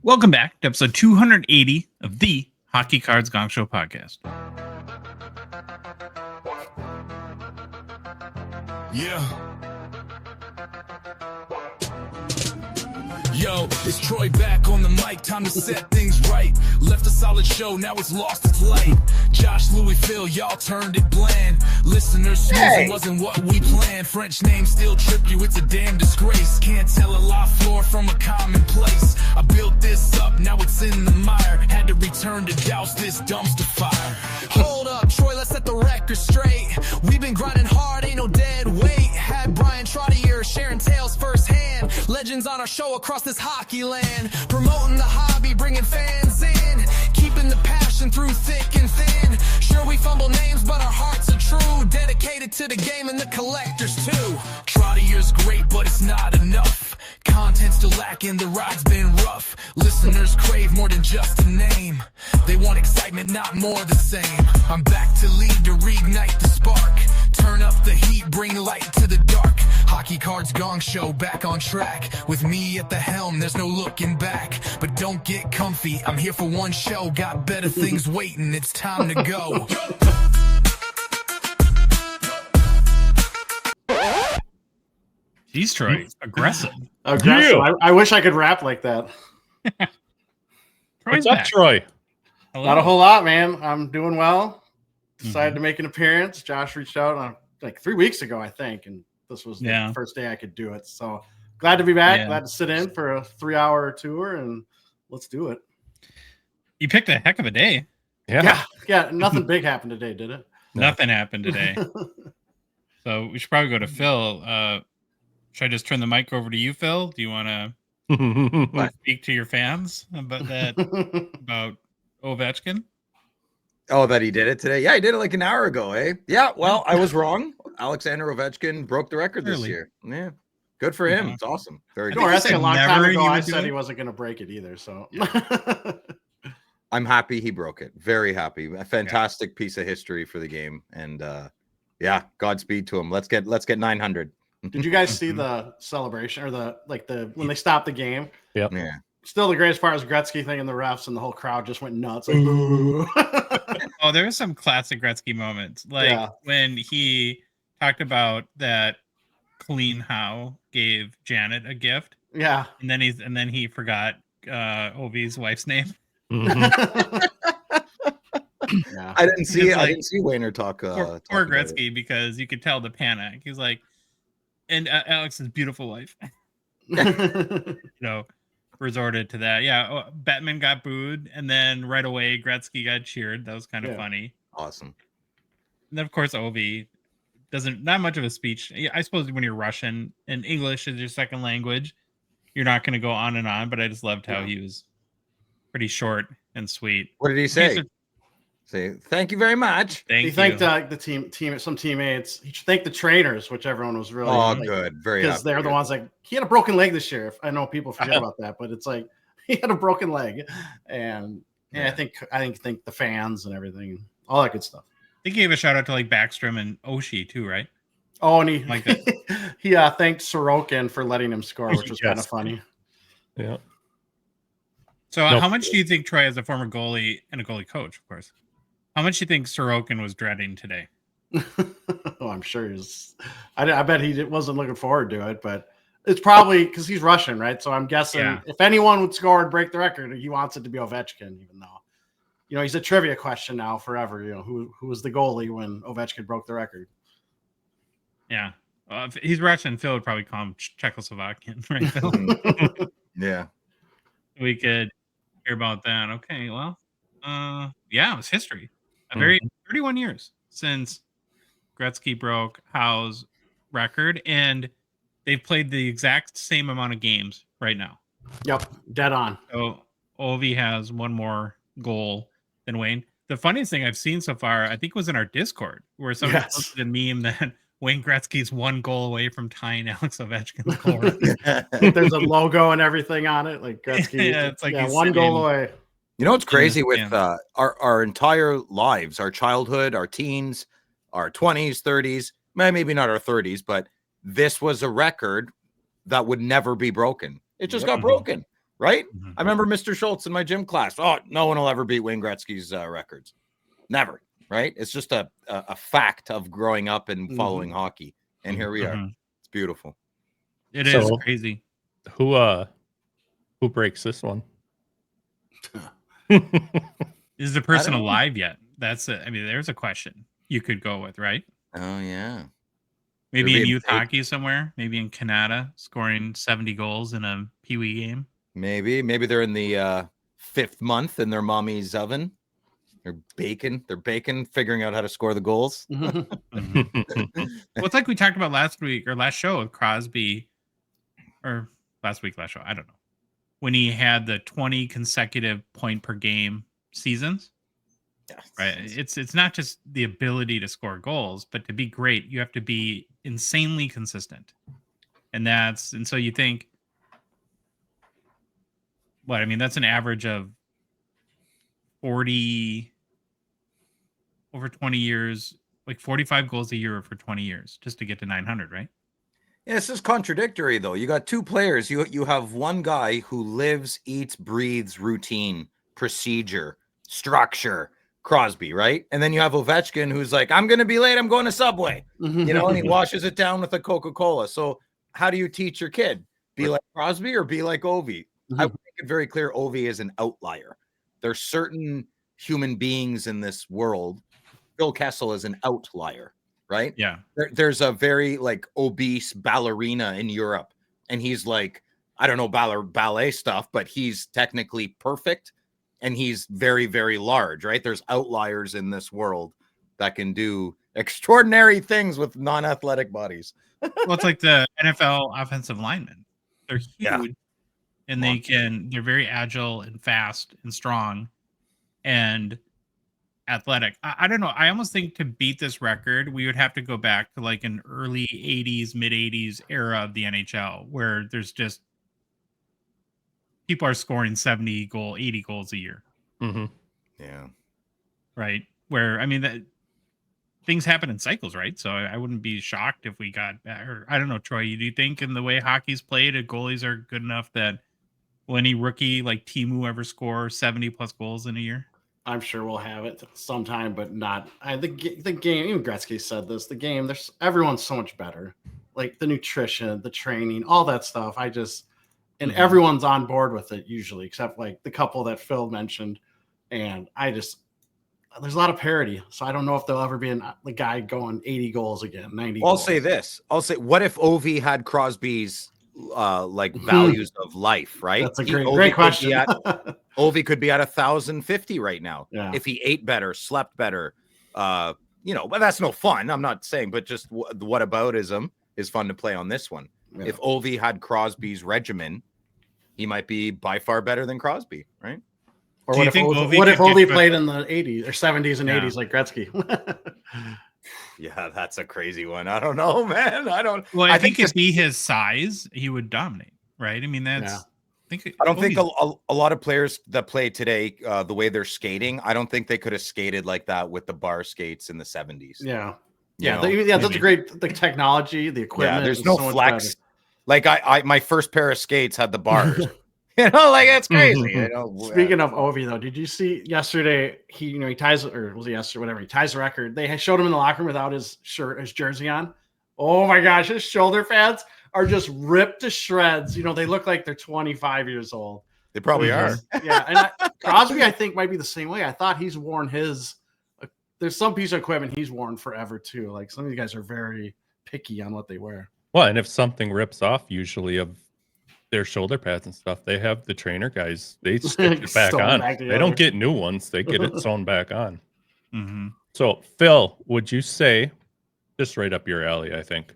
Welcome back to episode 280 of the Hockey Cards Gongshow podcast. Yeah. Yo, it's Troy back on the mic, time to set things right. Left a solid show, now it's lost its light. Josh, Louis, Phil, y'all turned it bland. Listeners, snoozing wasn't what we planned. French names still trip you, it's a damn disgrace. Can't tell a La Fleur from a commonplace. I built this up, now it's in the mire. Had to return to douse this dumpster fire. Hold up, Troy, let's set the record straight. We've been grinding hard, ain't no dead weight. Had Brian Trottier sharing tales firsthand. Legends on our show across this hockey land. Promoting the hobby, bringing fans in. Keeping the passion through thick and thin. Sure, we fumble names, but our hearts are true. Dedicated to the game and the collectors too. Trottier's great, but it's not enough. Content's still lacking, the ride's been rough. Listeners crave more than just a name. They want excitement, not more the same. I'm back to lead to reignite the spark. Turn up the heat, bring light to the dark. Hockey Cards Gongshow back on track. With me at the helm, there's no looking back. But don't get comfy, I'm here for one show. Got better things waiting, it's time to go. Jeez, Troy, aggressive. Aggressive. I wish I could rap like that. Troy's What's up, back. Troy? Hello. Not a whole lot, man. I'm doing well. Decided to make an appearance. Josh reached out like 3 weeks ago, I think, and this was the first day I could do it. So glad to be back. Yeah. Glad to sit in for a 3-hour tour, and let's do it. You picked a heck of a day. Yeah. Nothing big happened today, did it? Nothing happened today. So we should probably go to Phil. Should I just turn the mic over to you, Phil? Do you want to speak to your fans about that, about Ovechkin? Oh, that he did it today? Yeah, he did it like an hour ago, eh? Yeah, well, I was wrong. Alexander Ovechkin broke the record this year. Yeah, good for him. It's awesome. Very good. I think a long time ago I said it. he wasn't going to break it either. So I'm happy he broke it. Very happy. A fantastic piece of history for the game. And yeah, Godspeed to him. Let's get 900. Did you guys see the celebration or when they stopped the game? Yep. Yeah. Still, the greatest part was Gretzky thanking the refs, and the whole crowd just went nuts. Like, boo. Oh, there were some classic Gretzky moments, like when he talked about that Colleen Howe gave Janet a gift. Yeah, and then he forgot Ovi's wife's name. Yeah. I didn't see Wayner talk. Poor Gretzky, because you could tell the panic. He's like, and Alex's beautiful wife. Resorted to that. Yeah, Batman got booed, and then right away Gretzky got cheered. That was kind of funny. Awesome. And then of course Ovi not much of a speech. I suppose when you're Russian and English is your second language, you're not going to go on and on. But I just loved how he was pretty short and sweet. What did he say? Say thank you very much. He thanked the team, some teammates. He should thank the trainers, which everyone was really good, very because they're the ones like he had a broken leg this year. I know people forget about that, but it's like he had a broken leg, and I think thank the fans and everything, all that good stuff. He gave a shout out to like Backstrom and O-Pee-Chee too, right? Oh, and he like that. he thanked Sorokin for letting him score, which was kind of funny. Yeah. So how much do you think Troy, as a former goalie and a goalie coach, of course, how much do you think Sorokin was dreading today? Oh, I'm sure he's. I bet he wasn't looking forward to it, but it's probably because he's Russian, right? So I'm guessing if anyone would score and break the record, he wants it to be Ovechkin, even though, he's a trivia question now forever. Who was the goalie when Ovechkin broke the record? Yeah, if he's Russian, Phil would probably call him Czechoslovakian, right, Phil? Yeah, we could hear about that. Okay, well, it was history. 31 years since Gretzky broke Howe's record, and they've played the exact same amount of games right now. Yep, dead on. So Ovi has one more goal than Wayne. The funniest thing I've seen so far, I think, was in our Discord, where somebody posted a meme that Wayne Gretzky's one goal away from tying Alex Ovechkin's goal. There's a logo and everything on it, like Gretzky. It's like one goal away. You know what's crazy with our entire lives, our childhood, our teens, our 20s, 30s, maybe not our 30s, but this was a record that would never be broken. It just got broken. right? Mhm. I remember Mr. Schultz in my gym class. Oh, no one will ever beat Wayne Gretzky's records. Never, right? It's just a fact of growing up and following hockey. And here we are. It's beautiful. It is crazy. Who breaks this one? Is the person alive yet? That's it. I mean, there's a question you could go with, right? Oh, yeah. Maybe in youth hockey somewhere. Maybe in Canada, scoring 70 goals in a Pee-wee game. Maybe they're in the 5th month in their mommy's oven. They're baking, figuring out how to score the goals. Well, it's like we talked about last week or last show with Crosby, or last show. I don't know. When he had the 20 consecutive point per game seasons. Right. It's not just the ability to score goals, but to be great, you have to be insanely consistent. And so you think, what? I mean, that's an average of 40 over 20 years, like 45 goals a year for 20 years just to get to 900, right? Yeah, this is contradictory, though. You got two players. You have one guy who lives, eats, breathes routine, procedure, structure, Crosby, right? And then you have Ovechkin, who's like, I'm going to be late. I'm going to Subway, and he washes it down with a Coca-Cola. So how do you teach your kid? Be like Crosby or be like Ovi? I would make it very clear Ovi is an outlier. There's certain human beings in this world. Phil Kessel is an outlier, right? Yeah. There's a very like obese ballerina in Europe, and he's like, I don't know ballet stuff, but he's technically perfect, and he's very, very large, right? There's outliers in this world that can do extraordinary things with non-athletic bodies. Well, it's like the NFL offensive linemen. They're huge, and they're very agile and fast and strong and athletic. I don't know. I almost think to beat this record, we would have to go back to like an early 80s, mid 80s era of the NHL where there's just people are scoring 80 goals a year. Yeah. Right. Where, I mean, that things happen in cycles, right? So I wouldn't be shocked if we got, or I don't know, Troy, do you think in the way hockey's played, goalies are good enough that will any rookie like Timu ever score 70 plus goals in a year? I'm sure we'll have it sometime, but not. The game, even Gretzky said this, the game, everyone's so much better. Like the nutrition, the training, all that stuff. And everyone's on board with it usually, except like the couple that Phil mentioned. And there's a lot of parity. So I don't know if there'll ever be the guy going 80 goals again, 90 goals. I'll say this. What if Ovi had Crosby's like values of life, right? That's a great question. Ovi could be at 1,050 right now. Yeah. If he ate better, slept better, but that's no fun. I'm not saying, but just whataboutism is fun to play on this one. Yeah. If Ovi had Crosby's regimen, he might be by far better than Crosby, right? Or what if Ovi played in the 80s or 70s and 80s like Gretzky? Yeah, that's a crazy one. I don't know, man. I think if he his size, he would dominate, right? I mean, I don't think a lot of players that play today, the way they're skating, I don't think they could have skated like that with the bar skates in the 70s. Yeah. That's great. The technology, the equipment. Yeah, there's no flex. Like my first pair of skates had the bars. Like it's crazy. Speaking of Ovi, though, did you see yesterday? He ties, or was it yesterday? Whatever. He ties the record. They showed him in the locker room without his jersey on. Oh my gosh, his shoulder pads are just ripped to shreds. They look like they're 25 years old. They probably are. Yeah, and Crosby, I think, might be the same way. I thought he's worn his. There's some piece of equipment he's worn forever too. Like some of you guys are very picky on what they wear. Well, and if something rips off, usually of their shoulder pads and stuff, they have the trainer guys. They stick it back on. They don't get new ones. They get it sewn back on. So, Phil, would you say, just right up your alley, I think,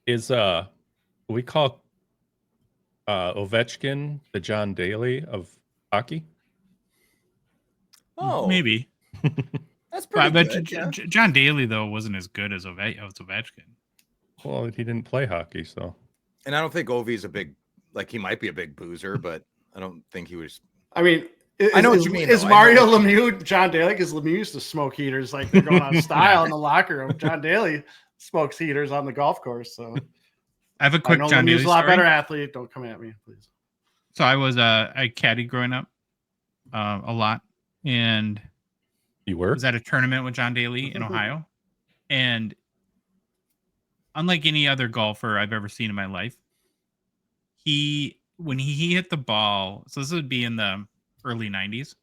is we call Ovechkin the John Daly of hockey? Oh, maybe. That's pretty good. John Daly though wasn't as good as Ovechkin. Well, he didn't play hockey, so. And I don't think Ovi's a big. Like he might be a big boozer, but I don't think he was. I mean, I know what you mean. Is Mario Lemieux John Daly? Because Lemieux used to smoke heaters like they're going on style in the locker room. John Daly smokes heaters on the golf course. So I have a quick John Daly story. A lot better athlete. Don't come at me, please. So I was I caddied growing up a lot, and you were was at a tournament with John Daly in Ohio, and unlike any other golfer I've ever seen in my life, when he hit the ball, so this would be in the early 90s,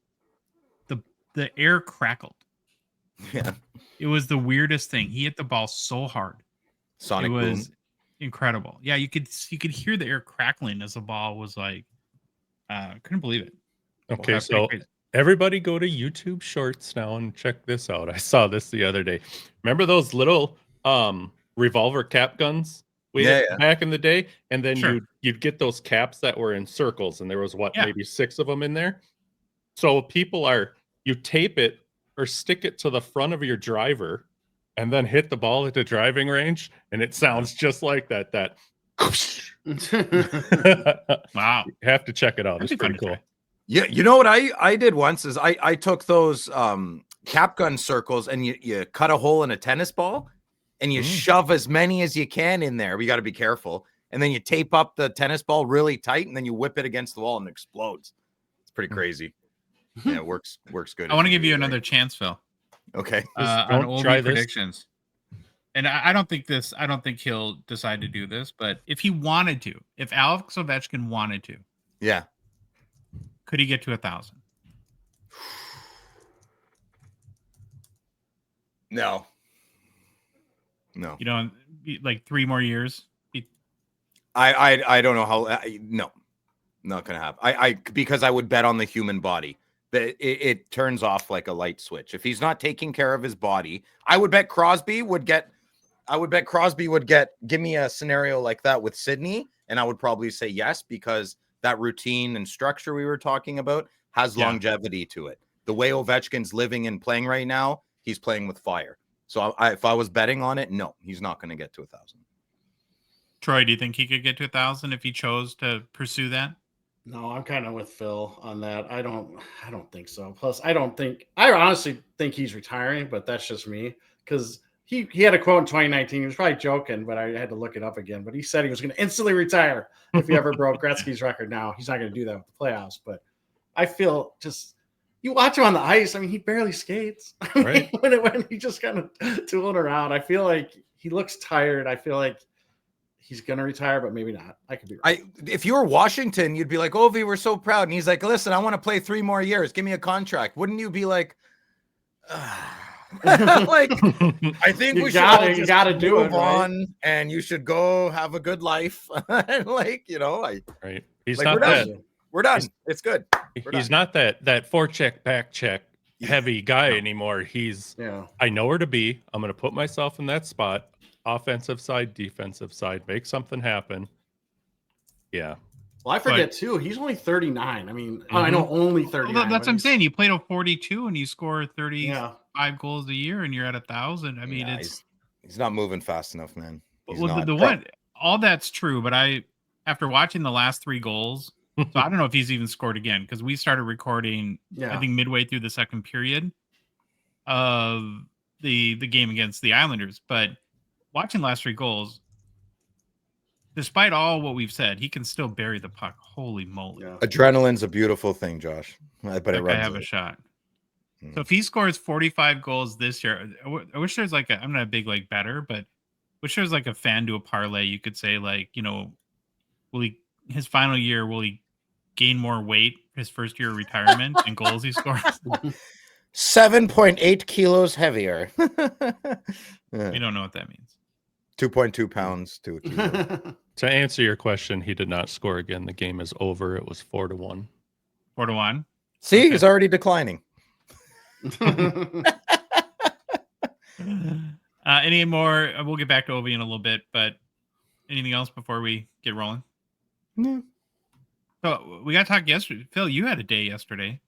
the air crackled. Yeah. It was the weirdest thing. He hit the ball so hard. Sonic it was boom. Incredible. Yeah, you could hear the air crackling as the ball was like couldn't believe it. Okay, so everybody go to YouTube Shorts now and check this out. I saw this the other day. Remember those little revolver cap guns we had back in the day? And then you'd get those caps that were in circles, and there was maybe 6 of them in there. So you tape it or stick it to the front of your driver and then hit the ball at the driving range, and it sounds just like that. Wow. You have to check it out. It's pretty cool. Yeah, you know what I did once is I took those cap gun circles, and you cut a hole in a tennis ball, and you shove as many as you can in there. We got to be careful. And then you tape up the tennis ball really tight, and then you whip it against the wall and it explodes. It's pretty crazy. Yeah, it works good. I want to give you another chance, Phil. Okay. On O-Pee-Chee predictions. And I don't think he'll decide to do this, but if he wanted to, if Alex Ovechkin wanted to, yeah, could he get to 1,000? No. You know, like 3 more years. I don't know how. No, not gonna happen. Because I would bet on the human body that it turns off like a light switch. If he's not taking care of his body, I would bet Crosby would get. Give me a scenario like that with Sydney, and I would probably say yes, because that routine and structure we were talking about has longevity to it. The way Ovechkin's living and playing right now, he's playing with fire. So if I was betting on it, no, he's not going to get to 1,000. Troy, do you think he could get to 1,000 if he chose to pursue that? No, I'm kind of with Phil on that. I don't think so. Plus, I honestly think he's retiring, but that's just me, because he had a quote in 2019. He was probably joking, but I had to look it up again. But he said he was going to instantly retire if he ever broke Gretzky's record. Now he's not going to do that with the playoffs, but I feel just, you watch him on the ice. I mean, he barely skates. Right. when he just kind of tooling around, I feel like he looks tired. I feel like he's going to retire, but maybe not. I could be right. If you were Washington, you'd be like, Ovi, we're so proud. And he's like, listen, I want to play 3 more years. Give me a contract. Wouldn't you be like, like, I think we should do it on, right? And you should go have a good life. Like, you know, right. He's like, not that. We're done. It's good. He's not that forecheck, back check heavy guy anymore. I know where to be. I'm going to put myself in that spot. Offensive side, defensive side, make something happen. Yeah. Well, I forget too. He's only 39. I mean, I know only 39. Well, that's what I'm saying. You played a 42 and you score 35 goals a year, and you're at 1,000. I mean, he's not moving fast enough, man. All that's true. But after watching the last 3 goals, so I don't know if he's even scored again, because we started recording, I think, midway through the second period of the game against the Islanders, but watching the last 3 goals, despite all what we've said, he can still bury the puck. Holy moly. Yeah. Adrenaline's a beautiful thing, Josh. But it runs. I have a shot. So if he scores 45 goals this year, I wish there's like I'm not a big like better, but wish there's like a fan to a parlay. You could say, like, you know, his final year, will he gain more weight his first year of retirement and goals he scores? 7.8 kilos heavier. You don't know what that means. 2.2 pounds to a kilo. To answer your question, he did not score again. The game is over. It was 4-1. 4-1. See, okay. He's already declining. Any more? We'll get back to Ovi in a little bit, but anything else before we get rolling? No. So we got to talk yesterday. Phil, you had a day yesterday.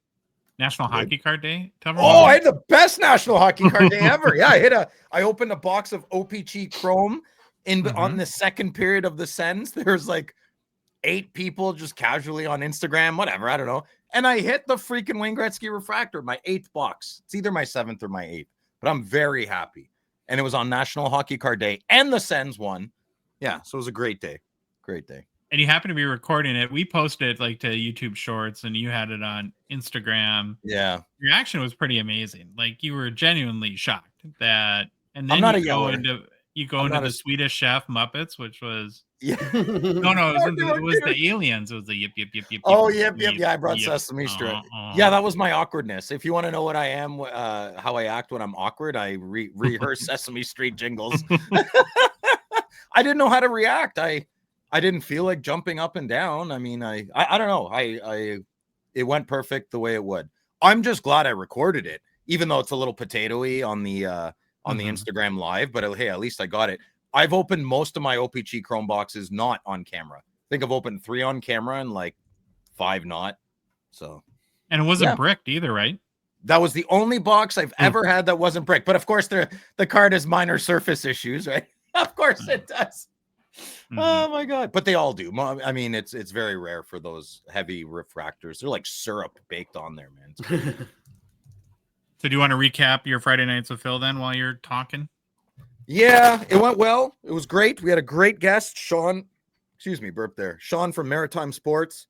National Hockey Card Day. I had the best National Hockey Card Day ever. Yeah, I opened a box of O-Pee-Chee Chrome on the second period of the Sens. There's like 8 people just casually on Instagram, whatever, I don't know. And I hit the freaking Wayne Gretzky refractor, my 8th box. It's either my 7th or my 8th, but I'm very happy. And it was on National Hockey Card Day, and the Sens won. Yeah, so it was a great day. Great day. and you happen to be recording it, we posted like to YouTube Shorts, and you had it on Instagram. Yeah, your reaction was pretty amazing. Like you were genuinely shocked that, and then I'm not you a go yeller. into the Swedish Chef Muppets, which was yeah. no, it was the aliens. It was the yip. Oh, yep. Yeah, I brought Sesame Street. Yeah, that was my awkwardness. If you want to know what I am, how I act when I'm awkward, I rehearse Sesame Street jingles. I didn't know how to react. I didn't feel like jumping up and down. I mean, I don't know. It went perfect the way it would. I'm just glad I recorded it, even though it's a little potatoey on the Instagram live. But hey, at least I got it. I've opened most of my O-Pee-Chee Chrome boxes not on camera. I think I've opened 3 on camera and like 5 not. So, and it wasn't bricked either, right? That was the only box I've ever had that wasn't bricked. But of course, the card has minor surface issues, right? Of course it does. Oh my god! But they all do. I mean, it's very rare for those heavy refractors. They're like syrup baked on there, man. So, do you want to recap your Friday nights with Phil then while you're talking? Yeah, it went well. It was great. We had a great guest, Sean. Excuse me, burp there. Sean from Maritime Sports.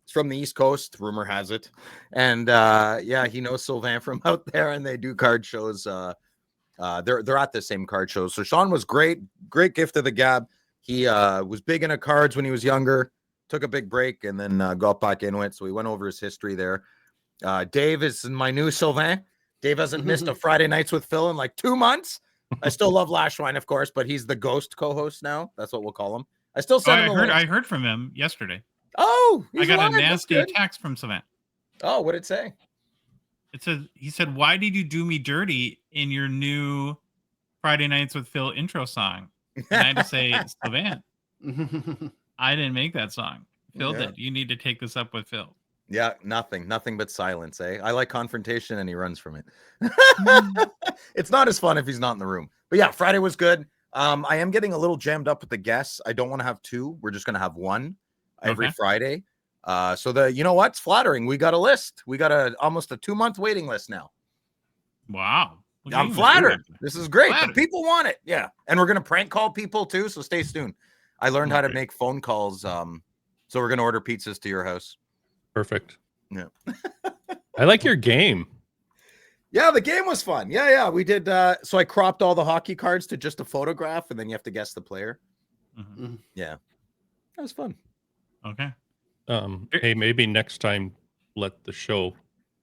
It's from the East Coast, rumor has it. And yeah, he knows Sylvain from out there, and they do card shows. They're at the same card shows. So Sean was great gift of the gab. He was big into cards when he was younger, took a big break, and then got back into it. So we went over his history there. Dave is my new Sylvain. Dave hasn't missed a Friday nights with Phil in like 2 months. I still love Lashwine, of course, but he's the ghost co-host now. That's what we'll call him. I still send him. I heard from him yesterday. Oh, I got a nasty text from Sylvain. Oh, what did it say? He said, "Why did you do me dirty in your new Friday Nights with Phil intro song?" And I had to say, Sylvain, I didn't make that song. Phil did. You need to take this up with Phil. Yeah, nothing but silence, eh? I like confrontation, and he runs from it. It's not as fun if he's not in the room. But yeah, Friday was good. I am getting a little jammed up with the guests. I don't want to have 2. We're just going to have 1 every Friday. So you know what? It's flattering. We got a list. We got almost a 2-month waiting list now. Wow. I'm flattered. This is great. The people want it. Yeah. And we're going to prank call people too. So stay tuned. I learned how to make phone calls. So we're going to order pizzas to your house. Perfect. Yeah. I like your game. Yeah, the game was fun. Yeah. We did. So I cropped all the hockey cards to just a photograph, and then you have to guess the player. Yeah. That was fun. Okay. Hey, maybe next time let the show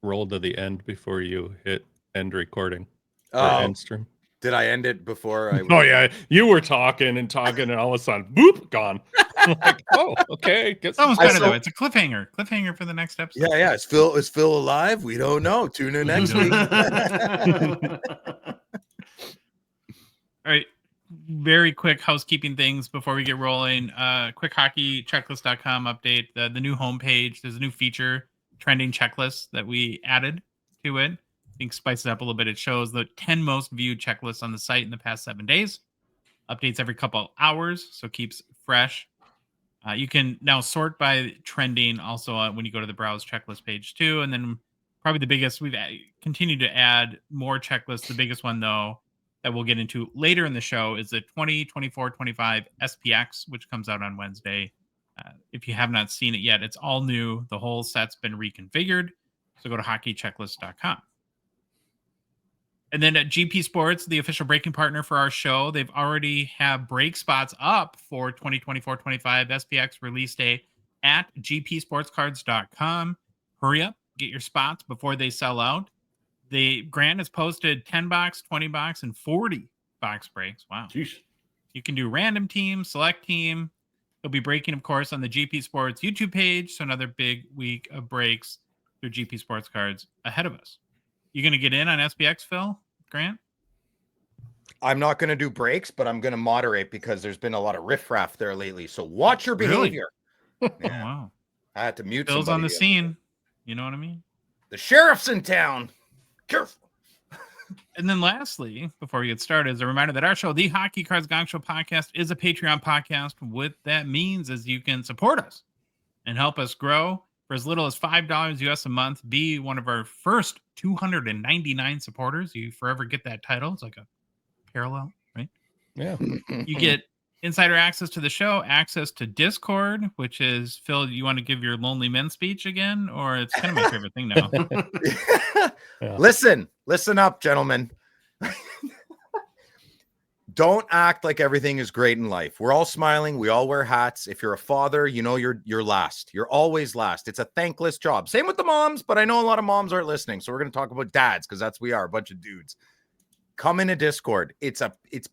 roll to the end before you hit end recording. End stream. Did I end it before I? Oh yeah, you were talking, and all of a sudden, boop, gone. I'm like, oh, okay. It's almost better though. It's a cliffhanger for the next episode. Yeah. Is Phil alive? We don't know. Tune in next week. All right. Very quick housekeeping things before we get rolling. Quick hockeychecklist.com update. The new homepage. There's a new feature, trending checklist, that we added to it. I think spices up a little bit. It shows the 10 most viewed checklists on the site in the past 7 days. Updates every couple hours, so keeps fresh. You can now sort by trending also when you go to the browse checklist page too. And then probably the biggest, we've continued to add more checklists. The biggest one though that we'll get into later in the show is the 2024-25 SPX, which comes out on Wednesday. If you have not seen it yet, it's all new. The whole set's been reconfigured. So go to hockeychecklist.com. And then at GP Sports, the official breaking partner for our show, they've already have break spots up for 2024-25 SPX release day at gpsportscards.com. Hurry up, get your spots before they sell out. Grant has posted 10 box, 20 box, and 40 box breaks. Wow. Jeez. You can do random team, select team. They'll be breaking, of course, on the GP Sports YouTube page. So another big week of breaks through GP Sports Cards ahead of us. You going to get in on SPX, Phil, Grant? I'm not going to do breaks, but I'm going to moderate because there's been a lot of riffraff there lately. So watch your behavior. Really? Yeah. Oh, wow. I had to mute Phil's on the scene. You know what I mean? The sheriff's in town. Careful. And then lastly, before we get started, as a reminder that our show, the Hockey Cards Gongshow podcast, is a Patreon podcast. What that means is you can support us and help us grow for as little as $5 US a month. Be one of our first 299 supporters. You forever get that title. It's like a parallel, right? Yeah. You get insider access to the show, access to Discord, which is, Phil, you want to give your lonely men speech again? Or it's kind of my favorite thing now. Yeah. Listen up, gentlemen. Don't act like everything is great in life. We're all smiling. We all wear hats. If you're a father, you know you're last. You're always last. It's a thankless job. Same with the moms, but I know a lot of moms aren't listening. So we're going to talk about dads because that's we are, a bunch of dudes. Come into Discord. It's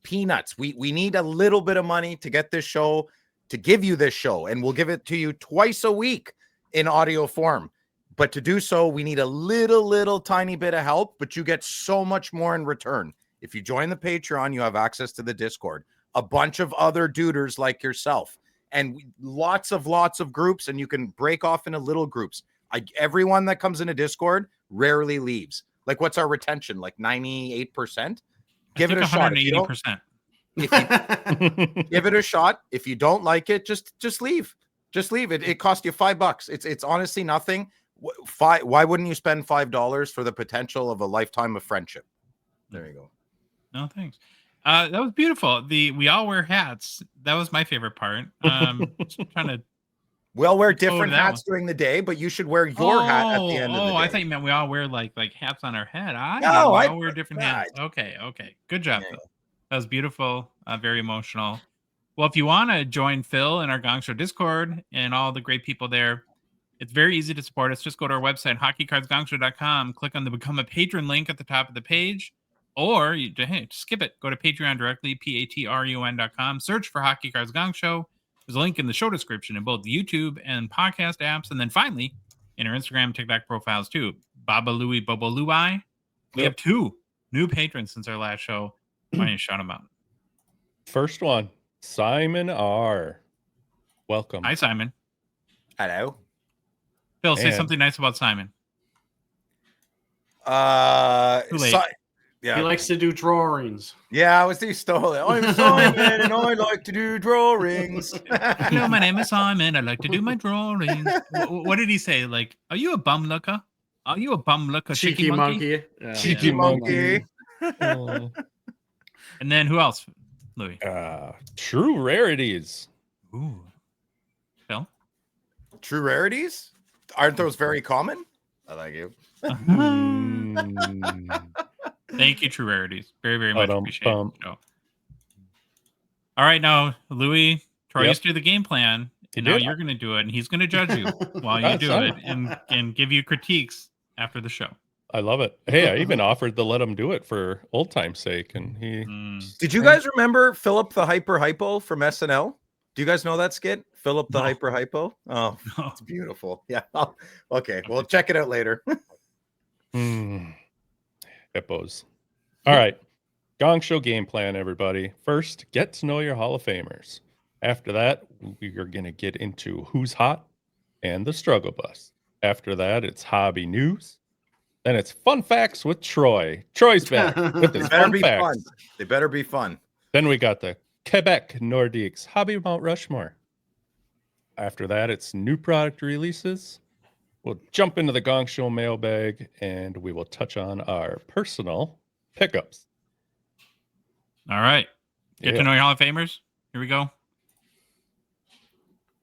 peanuts. We need a little bit of money to get this show, to give you this show, and we'll give it to you twice a week in audio form. But to do so, we need a little tiny bit of help, but you get so much more in return. If you join the Patreon, you have access to the Discord, a bunch of other duders like yourself, and lots of groups, and you can break off into little groups. Everyone that comes into Discord rarely leaves. Like, what's our retention? Like 98%? Give it a shot. 180%. Give it a shot. If you don't like it, just leave. Just leave it. It costs you $5. It's honestly nothing. Why wouldn't you spend $5 for the potential of a lifetime of friendship? There you go. No, thanks. That was beautiful. We all wear hats. That was my favorite part. Trying to. We all wear different hats during the day, but you should wear your hat at the end of the day. I thought you meant we all wear like hats on our head. We all wear different hats. Okay. Good job, Phil. That was beautiful. Very emotional. Well, if you want to join Phil in our Gongshow Discord and all the great people there, it's very easy to support us. Just go to our website, hockeycardsgongshow.com, click on the Become a Patron link at the top of the page, or skip it. Go to Patreon directly, patreon.com, search for Hockey Cards Gongshow. There's a link in the show description in both the YouTube and podcast apps. And then finally, in our Instagram, TikTok profiles too. Baba Louie, Bobo Louie. We have 2 new patrons since our last show. Why don't you shout them out? First one, Simon R. Welcome. Hi, Simon. Hello. Phil, say something nice about Simon. He likes to do drawings. Yeah, I was too stolen. I'm Simon, and I like to do drawings. Hello, my name is Simon. I like to do my drawings. What did he say? Like, are you a bum looker? Are you a bum looker? Cheeky monkey. Yeah. Cheeky monkey. And then who else, Louis? True Rarities. Ooh. Phil? True Rarities? Aren't those very common? I like you. Thank you, True Rarities. Very, very much appreciate it. All right, now, Louis, Troy used to do the game plan, and now you're going to do it, and he's going to judge you while you do it and give you critiques after the show. I love it. Hey, I even offered to let him do it for old time's sake, and he. Did you guys remember Philip the Hyper Hypo from SNL? Do you guys know that skit? Philip the Hyper Hypo? Oh, it's beautiful. Yeah. Okay. Well, check it out later. Hippos. All right. Gongshow game plan, everybody. First, get to know your Hall of Famers. After that, we are going to get into who's hot and the struggle bus. After that, it's hobby news. Then it's fun facts with Troy. Troy's back with his fun facts. They better be fun. Then we got the Quebec Nordiques Hobby Mt Rushmore. After that, it's new product releases. We'll jump into the Gongshow mailbag, and we will touch on our personal pickups. All right. Get to know your Hall of Famers. Here we go.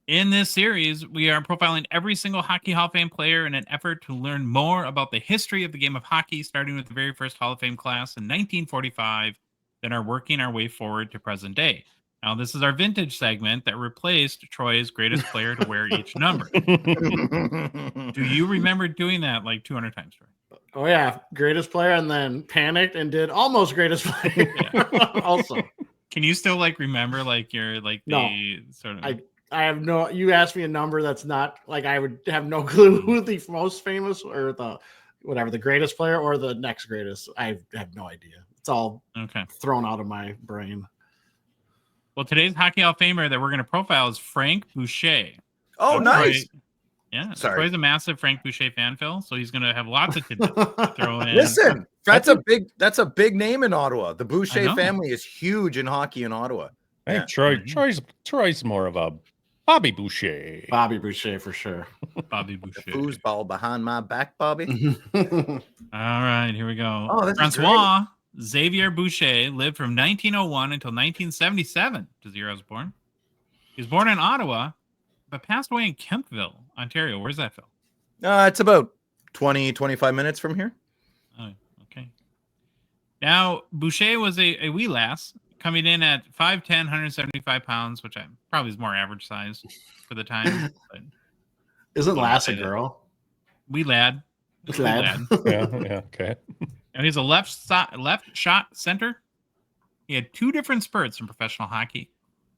In this series, we are profiling every single Hockey Hall of Fame player in an effort to learn more about the history of the game of hockey, starting with the very first Hall of Fame class in 1945, then are working our way forward to present day. Now, this is our vintage segment that replaced Troy's greatest player to wear each number. Do you remember doing that like 200 times, Troy? Oh, yeah. Greatest player, and then panicked and did almost greatest player. Also. Can you still like remember like your like the sort of... I have no, you asked me a number that's not like, I would have no clue who the most famous or the whatever, the greatest player or the next greatest. I have no idea. It's all thrown out of my brain. Well, today's Hockey Hall of Famer that we're going to profile is Frank Boucher. Oh, nice. Troy's a massive Frank Boucher fan, Phil, so he's going to have lots of tidbits to throw in. Listen, that's a big name in Ottawa. The Boucher family is huge in hockey in Ottawa. Hey, Troy's more of a Bobby Boucher. Bobby Boucher for sure. Bobby Boucher. The foosball behind my back, Bobby. All right, here we go. Oh, Francois Xavier Boucher lived from 1901 until 1977, which is the year I was born. He was born in Ottawa, but passed away in Kemptville, Ontario. Where's that, Phil? It's about 20-25 minutes from here. Oh, okay. Now, Boucher was a wee lass, coming in at 5'10", 175 pounds, which probably is more average size for the time. But isn't lass a girl? Wee lad. Lad. Yeah, okay. And he's a left shot center. He had 2 different spurts in professional hockey.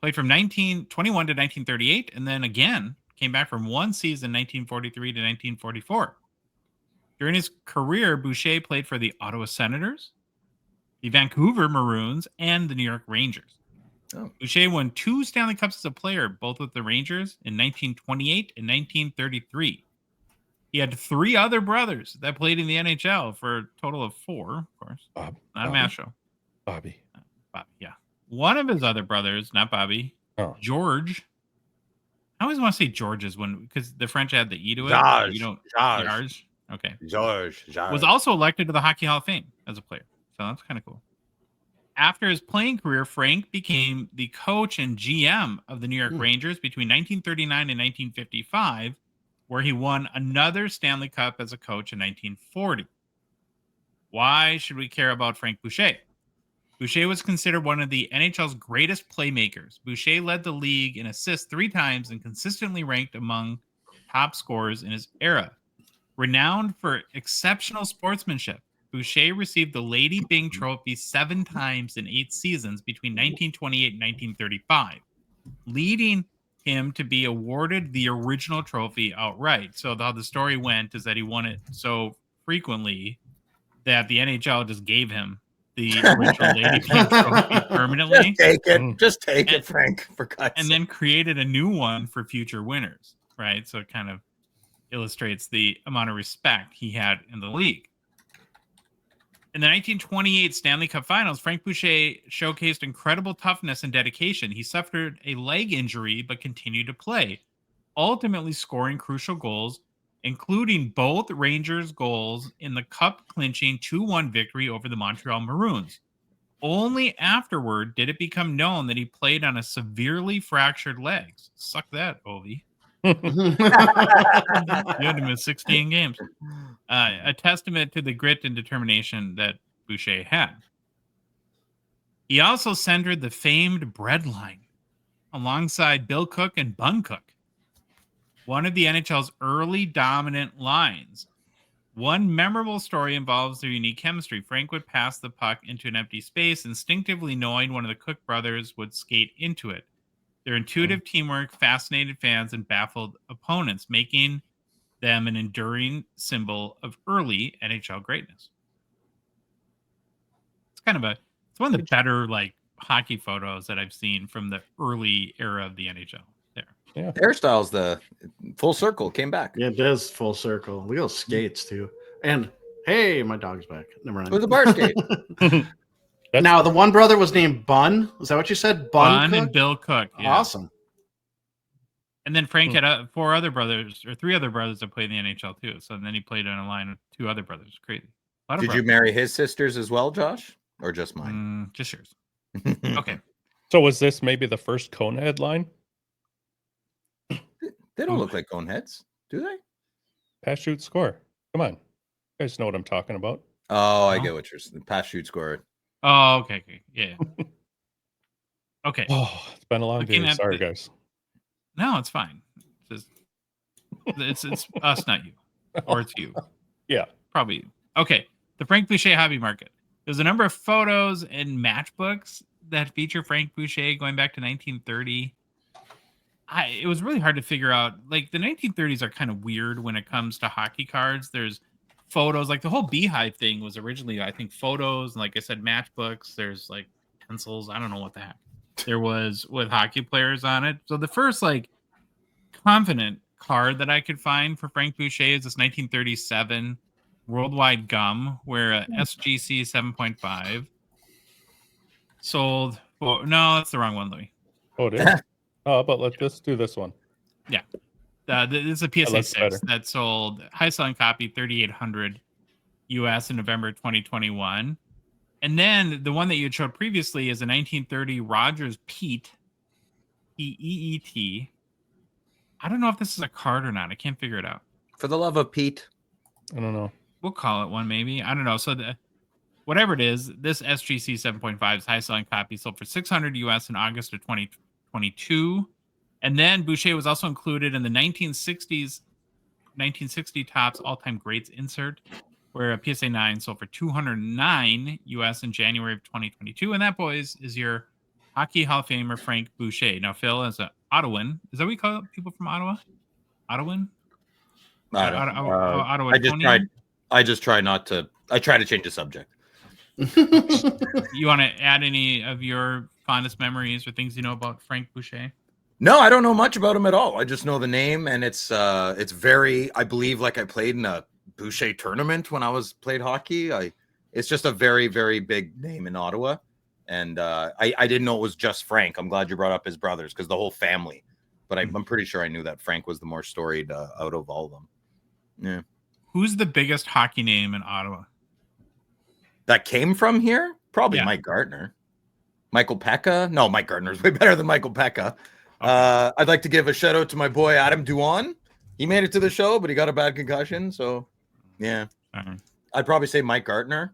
Played from 1921 to 1938, and then again came back from one season, 1943 to 1944. During his career, Boucher played for the Ottawa Senators, the Vancouver Maroons, and the New York Rangers. Oh. Boucher won 2 Stanley Cups as a player, both with the Rangers in 1928 and 1933. He had 3 other brothers that played in the NHL for a total of 4, of course. Not a math show. Bobby, yeah. One of his other brothers, not Bobby, George. I always want to say George's because the French add the E to it. George. You don't. George. Okay. George. Was also elected to the Hockey Hall of Fame as a player. So that's kind of cool. After his playing career, Frank became the coach and GM of the New York Rangers between 1939 and 1955, where he won another Stanley Cup as a coach in 1940. Why should we care about Frank Boucher? Boucher was considered one of the NHL's greatest playmakers. Boucher led the league in assists 3 times and consistently ranked among top scorers in his era. Renowned for exceptional sportsmanship, Boucher received the Lady Byng Trophy 7 times in 8 seasons between 1928 and 1935, leading him to be awarded the original trophy outright. So how the story went is that he won it so frequently that the NHL just gave him the original Lady Byng Trophy permanently. Just take it, Frank, for God's sake. And then created a new one for future winners, right? So it kind of illustrates the amount of respect he had in the league. In the 1928 Stanley Cup Finals, Frank Boucher showcased incredible toughness and dedication. He suffered a leg injury but continued to play, ultimately scoring crucial goals, including both Rangers goals in the cup-clinching 2-1 victory over the Montreal Maroons. Only afterward did it become known that he played on a severely fractured leg. Suck that, Ovi. You had to miss 16 games. A testament to the grit and determination that Boucher had. He also centered the famed bread line alongside Bill Cook and Bun Cook, one of the NHL's early dominant lines. One memorable story involves their unique chemistry. Frank would pass the puck into an empty space, instinctively knowing one of the Cook brothers would skate into it. Their intuitive teamwork fascinated fans and baffled opponents, making them an enduring symbol of early NHL greatness. It's one of the better hockey photos that I've seen from the early era of the NHL. Yeah. Hairstyles, the full circle came back. Yeah, it does full circle. Look at those skates too. And hey, my dog's back. Never mind. It was a bar skate. Now the one brother was named Bun. Is that what you said? Bun and Bill Cook. Yeah. Awesome. And then Frank had 3 other brothers that played in the NHL too. So then he played on a line with 2 other brothers. Crazy. Did you marry his sisters as well, Josh, or just mine? Just yours. Okay. So was this maybe the first Conehead line? They don't look like Coneheads, do they? Pass, shoot, score. Come on. You guys know what I'm talking about. Oh, I get what you're saying. Pass, shoot, score. Oh, okay. Yeah. Okay. Oh, it's been a long day. Sorry, guys. No, it's fine. It's us, not you. Or it's you. Yeah. Probably you. Okay. The Frank Boucher hobby market. There's a number of photos and matchbooks that feature Frank Boucher going back to 1930. It was really hard to figure out. The 1930s are kind of weird when it comes to hockey cards. There's photos, the whole Beehive thing was originally, I think, photos, and like I said, matchbooks. There's pencils. I don't know what the heck there was with hockey players on it. So the first confident card that I could find for Frank Boucher is this 1937 Worldwide Gum, where a SGC 7.5 sold. No, that's the wrong one, Louis. Oh, it is. Oh, but let's do this one. Yeah. This is a PSA 6 that sold high selling copy 3,800 US in November 2021. And then the one that you had showed previously is a 1930 Rogers Peet, P-E-E-T. I don't know if this is a card or not. I can't figure it out. For the love of Pete. I don't know. We'll call it one, maybe. I don't know. So whatever it is, this SGC 7.5's high selling copy sold for $600 US in August of 2022. And then Boucher was also included in the 1960 Topps all-time greats insert, where a PSA 9 sold for $209 US in January of 2022. And that, boys, is your Hockey Hall of Famer Frank Boucher. Now, Phil, as an Ottawan, is that what we call people from Ottawa? Ottawan? Ottawa. I just try not to. I try to change the subject. You want to add any of your fondest memories or things you know about Frank Boucher? No, I don't know much about him at all. I just know the name, and it's very. I believe like I played in a Boucher tournament when I played hockey. It's just a very, very big name in Ottawa, and I didn't know it was just Frank. I'm glad you brought up his brothers because the whole family. But I'm pretty sure I knew that Frank was the more storied out of all of them. Yeah. Who's the biggest hockey name in Ottawa? That came from here? Probably Mike Gardner. Michael Pekka? No, Mike Gardner's way better than Michael Pekka. Okay. I'd like to give a shout out to my boy Adam Duan. He made it to the show, but he got a bad concussion. So, yeah. I'd probably say Mike Gardner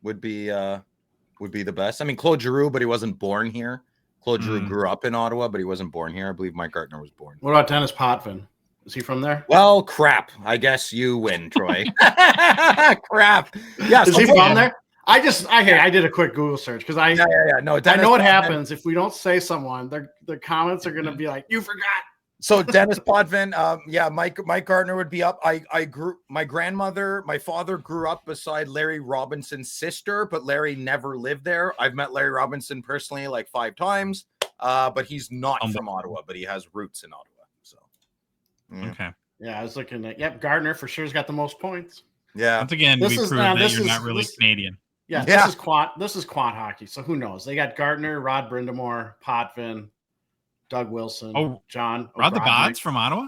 would be the best. I mean, Claude Giroux, but he wasn't born here. Claude Giroux grew up in Ottawa, but he wasn't born here. I believe Mike Gardner was born. What about Dennis Potvin? Is he from there? Well, crap. I guess you win, Troy. Crap. Yes. Is he from there? I did a quick Google search because I know what happens if we don't say someone. The comments are going to be like, "You forgot." So Dennis Potvin, Mike Gardner would be up. My father grew up beside Larry Robinson's sister, but Larry never lived there. I've met Larry Robinson personally like 5 times, but he's not from Ottawa, but he has roots in Ottawa. So, okay. Yeah, I was looking at, Gardner for sure has got the most points. Yeah. Once again, we proved that you're not really Canadian. Yeah, this is quad hockey. So who knows? They got Gardner, Rod Brindamore, Potvin, Doug Wilson, John. Rod the Bods from Ottawa?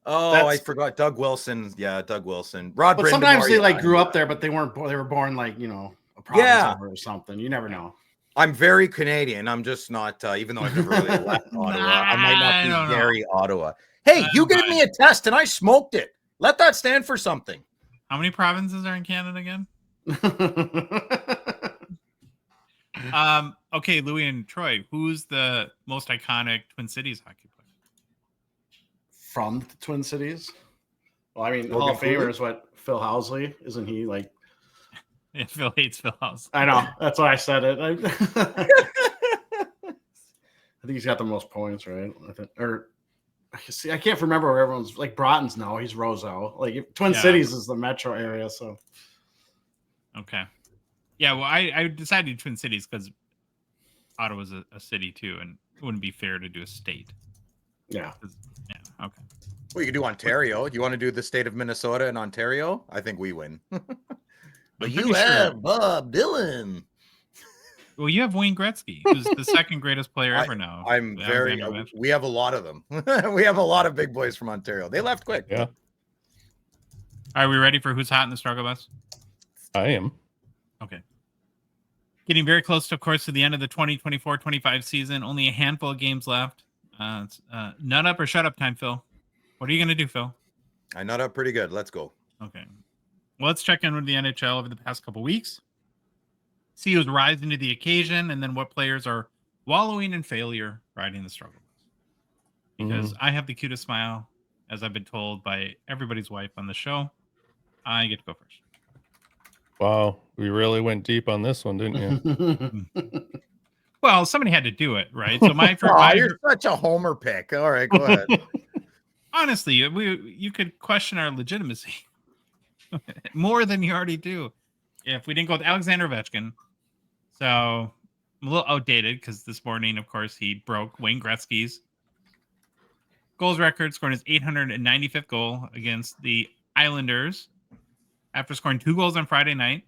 Oh, I forgot Doug Wilson. Yeah, Doug Wilson. Rod but Brindamore, sometimes they grew up there, but they weren't. They were born like a province over or something. You never know. I'm very Canadian. I'm just not. Even though I've never really left Ottawa, I might not be very Ottawa. Hey, you gave me a test and I smoked it. Let that stand for something. How many provinces are in Canada again? Okay, Louis and Troy, who's the most iconic Twin Cities hockey player? From the Twin Cities? Well, I mean, Hall of Famer is what, Phil Housley? Isn't he like? Yeah, Phil hates Phil Housley. I know. That's why I said it. I think he's got the most points, right? I can't remember where everyone's like. Broughton's no, he's Roseau. Like Twin Cities is the metro area, so. Okay. Yeah, well, I decided Twin Cities because Ottawa's a city too, and it wouldn't be fair to do a state. Yeah. Yeah. Okay. Well, you could do Ontario. Do you want to do the state of Minnesota and Ontario? I think we win. But you have Bob Dylan. Well, you have Wayne Gretzky, who's the second greatest player ever now. We have a lot of them. We have a lot of big boys from Ontario. They left quick. Yeah. Are we ready for who's hot in the struggle bus? I am. Okay. Getting very close, of course, to the end of the 2024-25 season. Only a handful of games left. It's nut up or shut up time, Phil. What are you going to do, Phil? I nut up pretty good. Let's go. Okay. Well, let's check in with the NHL over the past couple weeks. See who's rising to the occasion, and then what players are wallowing in failure riding the struggle bus. Because I have the cutest smile, as I've been told by everybody's wife on the show. I get to go first. Wow, we really went deep on this one, didn't you? Well, somebody had to do it, right? So you're such a homer pick. All right, go ahead. Honestly, you could question our legitimacy more than you already do if we didn't go with Alexander Ovechkin. So I'm a little outdated because this morning, of course, he broke Wayne Gretzky's goals record, scoring his 895th goal against the Islanders after scoring 2 goals on Friday night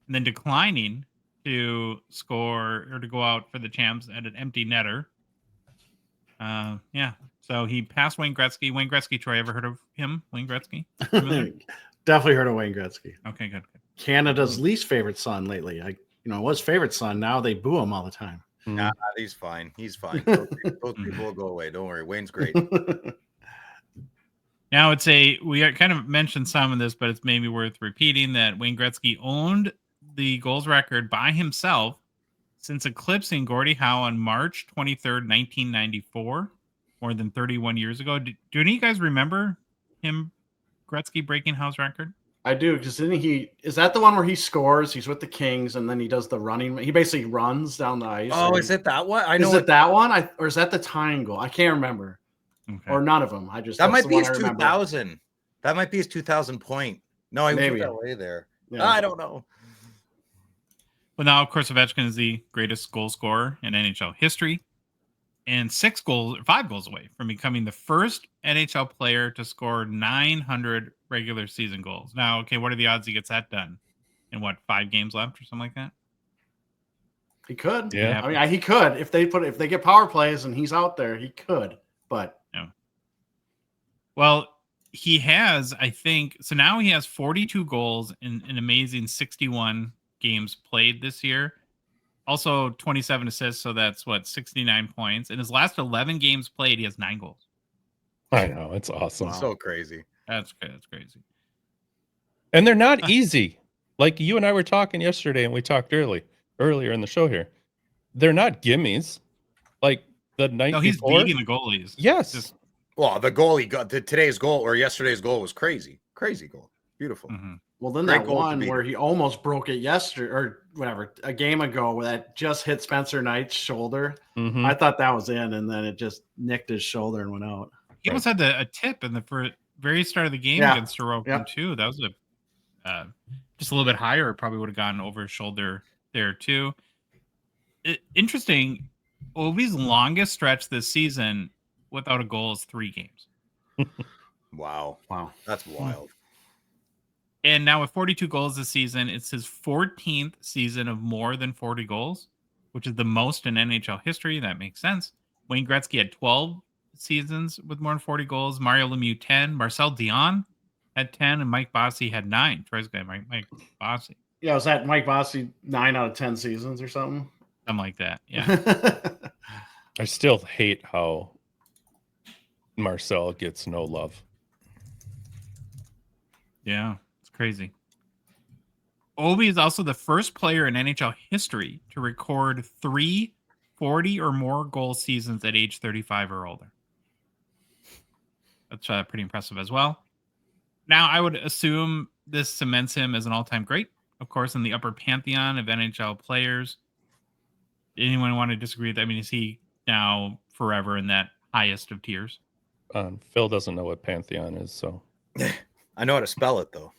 and then declining to score or to go out for the champs at an empty netter. So he passed Wayne Gretzky. Wayne Gretzky, Troy, ever heard of him? Wayne Gretzky? Definitely heard of Wayne Gretzky. Okay, good. Canada's least favorite son lately. was favorite son. Now they boo him all the time. Nah, he's fine. He's fine. Those people will go away. Don't worry. Wayne's great. Now we kind of mentioned some of this, but it's maybe worth repeating that Wayne Gretzky owned the goals record by himself since eclipsing Gordie Howe on March 23rd, 1994, more than 31 years ago. Do any of you guys remember Gretzky breaking Howe's record? I do, because is that the one where he scores? He's with the Kings, and then he does the running. He basically runs down the ice. Oh, is it that one? I know. Is it that one? Or is that the tying goal? I can't remember. Okay. Or none of them. That might be his 2000. That might be his 2000 point. No, I moved that way there. Yeah. I don't know. Well, now, of course, Ovechkin is the greatest goal scorer in NHL history, and 5 goals away from becoming the first NHL player to score 900 regular season goals. Now, okay, what are the odds he gets that done in 5 games left or something like that? He could. Yeah. I mean, he could if they get power plays and he's out there, he could. But no. Well, he has, I think, so now he has 42 goals in an amazing 61 games played this year. Also 27 assists, so that's 69 points. In his last 11 games played, he has 9 goals. I know, it's awesome. Wow. So crazy. That's crazy. And they're not easy. Like you and I were talking yesterday, and we talked earlier in the show here. They're not gimmies. Like the night no, he's before. beating the goalies. Yes. Well, the goal he got, today's goal or yesterday's goal was crazy. Crazy goal. Beautiful. Mm-hmm. Well, then that one where he almost broke it yesterday or whatever, a game ago, where that just hit Spencer Knight's shoulder. Mm-hmm. I thought that was in, and then it just nicked his shoulder and went out. He almost had a tip in the very start of the game against Sorokin too. That was just a little bit higher. It probably would have gone over his shoulder there too. Interesting. Ovi's longest stretch this season without a goal is 3 games. Wow. That's wild. And now with 42 goals this season, it's his 14th season of more than 40 goals, which is the most in NHL history. That makes sense. Wayne Gretzky had 12 seasons with more than 40 goals. Mario Lemieux 10. Marcel Dion had 10, and Mike Bossy had 9. Troy's guy, Mike Bossy. Yeah, was that Mike Bossy 9 out of 10 seasons or something? Something like that. Yeah. I still hate how Marcel gets no love. Yeah. Crazy. Ovi is also the first player in NHL history to record 3 40 or more goal seasons at age 35 or older. That's pretty impressive as well. Now, I would assume this cements him as an all-time great, of course, in the upper pantheon of NHL players. Anyone want to disagree with that? I mean, is he now forever in that highest of tiers? Phil doesn't know what pantheon is, so... I know how to spell it, though.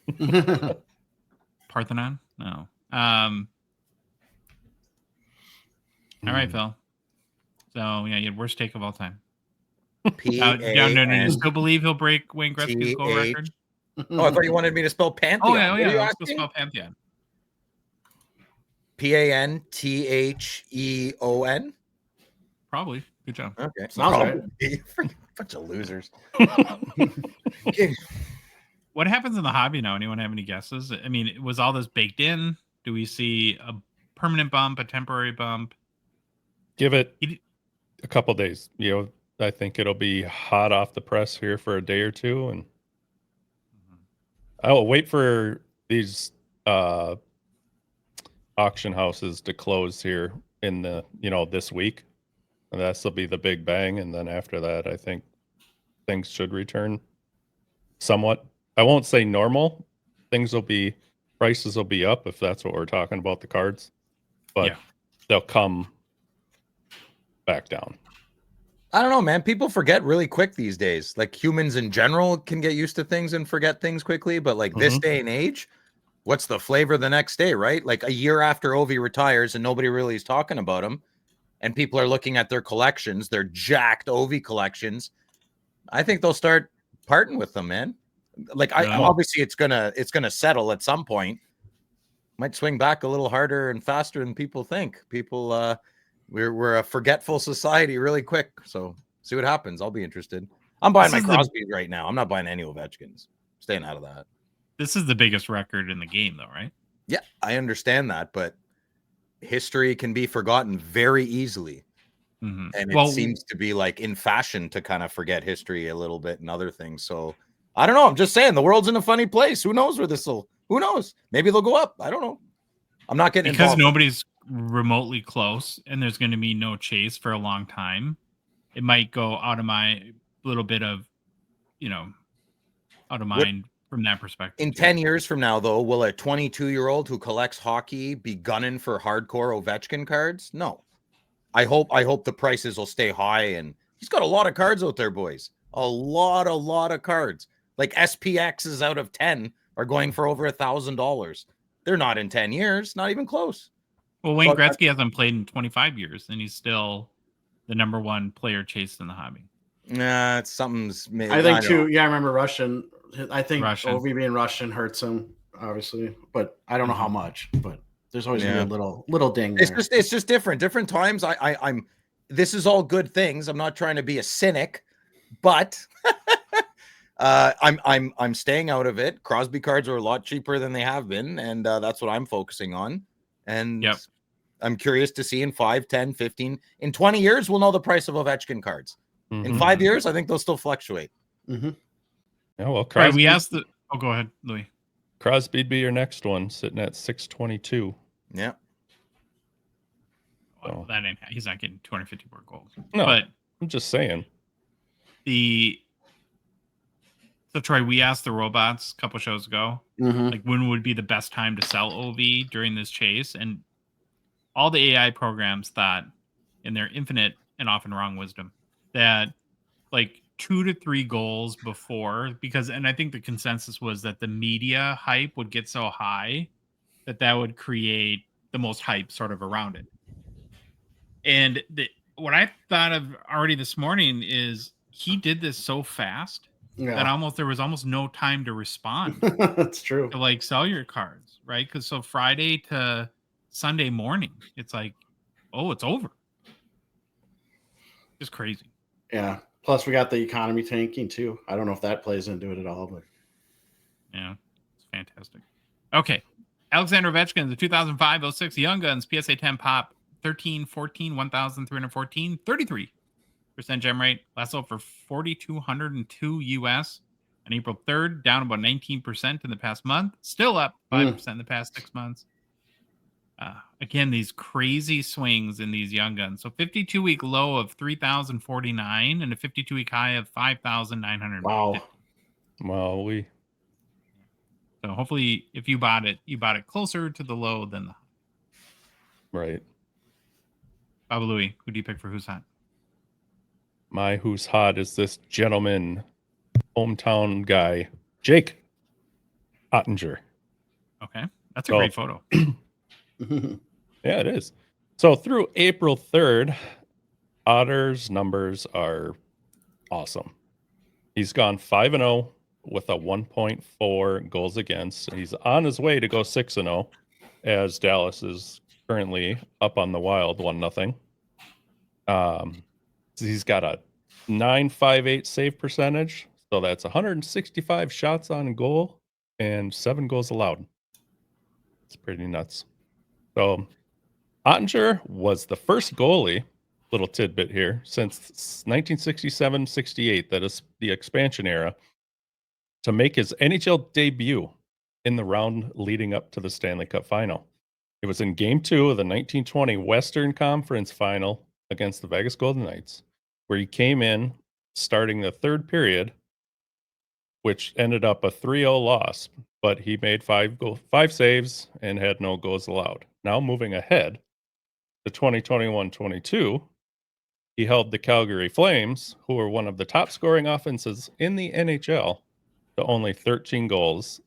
Parthenon? No. All right, Phil. So, yeah, you had worst take of all time. No, you still believe he'll break Wayne Gretzky's goal record? Oh, I thought you wanted me to spell Pantheon. Oh, yeah. Let's go spell Pantheon. Pantheon? Probably. Good job. Okay. Sounds right. Bunch of losers. What happens in the hobby now? Anyone have any guesses? I mean, was all this baked in? Do we see a permanent bump, a temporary bump? Give it a couple days. I think it'll be hot off the press here for a day or two, and I'll wait for these auction houses to close here in the this week, and that'll be the big bang. And then after that, I think things should return somewhat. I won't say normal. Prices will be up if that's what we're talking about, the cards, but they'll come back down. I don't know, man. People forget really quick these days. Like humans in general can get used to things and forget things quickly, but like this day and age, what's the flavor the next day, right? Like a year after Ovi retires and nobody really is talking about him, and people are looking at their collections, their jacked Ovi collections. I think they'll start parting with them, man. Like obviously it's gonna settle at some point. Might swing back a little harder and faster than people think. People we're a forgetful society really quick. So see what happens. I'll be interested. I'm buying my Crosbys right now. I'm not buying any Ovechkins. Staying out of that. This is the biggest record in the game though, right? Yeah, I understand that, but history can be forgotten very easily. Mm-hmm. And it seems to be like in fashion to kind of forget history a little bit and other things. So I don't know. I'm just saying the world's in a funny place. Who knows where this will, who knows? Maybe they'll go up. I don't know. I'm not getting because involved. Nobody's remotely close and there's going to be no chase for a long time. It might go out of my little bit of, out of mind from that perspective. In 10 years from now, though, will a 22-year-old who collects hockey be gunning for hardcore Ovechkin cards? No. I hope the prices will stay high, and he's got a lot of cards out there, boys. A lot of cards. Like SPXs out of 10 are going for over $1,000. They're not in 10 years, not even close. Well, Wayne Gretzky hasn't played in 25 years, and he's still the number one player chased in the hobby. Nah, it's something's. I think too. Yeah, I remember Russian. I think Ovi being Russian hurts him, obviously, but I don't know how much. But there's always gonna be a little ding. It's just different. Different times. I'm. This is all good things. I'm not trying to be a cynic, but I'm staying out of it. Crosby cards are a lot cheaper than they have been, and that's what I'm focusing on. And I'm curious to see in 5, 10, 15, in 20 years, we'll know the price of Ovechkin cards. In 5 years, I think they'll still fluctuate. Yeah, well, Crosby, right, we asked the. Oh, go ahead, Louis. Crosby'd be your next one, sitting at 622. Yeah. Well, that ain't. He's not getting 254 goals. No, but I'm just saying. So Troy, we asked the robots a couple shows ago, like when would be the best time to sell OV during this chase, and all the AI programs thought, in their infinite and often wrong wisdom, that like 2 to 3 goals before, and I think the consensus was that the media hype would get so high that would create the most hype sort of around it. And what I thought of already this morning is he did this so fast that there was almost no time to respond. That's true. To like sell your cards, right? Because so Friday to Sunday morning, it's like, oh, it's over. Just crazy. Yeah. Plus, we got the economy tanking too. I don't know if that plays into it at all, but yeah, it's fantastic. Okay, Alexander Ovechkin, the 2005-06 Young Guns PSA 10 pop, 1314, 1,314, 33% gem rate. Last sold for $4,202 US on April 3rd, down about 19% in the past month. Still up 5% in the past 6 months. Again, these crazy swings in these Young Guns. So 52-week low of 3,049 and a 52-week high of 5,900. Wow. So hopefully, if you bought it closer to the low than the high. Right. Baba Louie, who do you pick for who's hot? My who's hot is this gentleman, hometown guy, Jake Ottinger. Okay, that's a great photo. Yeah, it is. So through April 3rd, Otter's numbers are awesome. He's gone 5-0 with a 1.4 goals against. He's on his way to go 6-0 as Dallas is currently up on the Wild 1-0. He's got a 958 save percentage. So that's 165 shots on goal and 7 goals allowed. It's pretty nuts. So Ottinger was the first goalie, little tidbit here, since 1967-68, that is the expansion era, to make his NHL debut in the round leading up to the Stanley Cup final. It was in Game 2 of the 1920 Western Conference Final against the Vegas Golden Knights, where he came in starting the third period, which ended up a 3-0 loss, but he made 5 saves and had no goals allowed. Now moving ahead to 2021-22, he held the Calgary Flames, who were one of the top scoring offenses in the NHL, to only 13 goals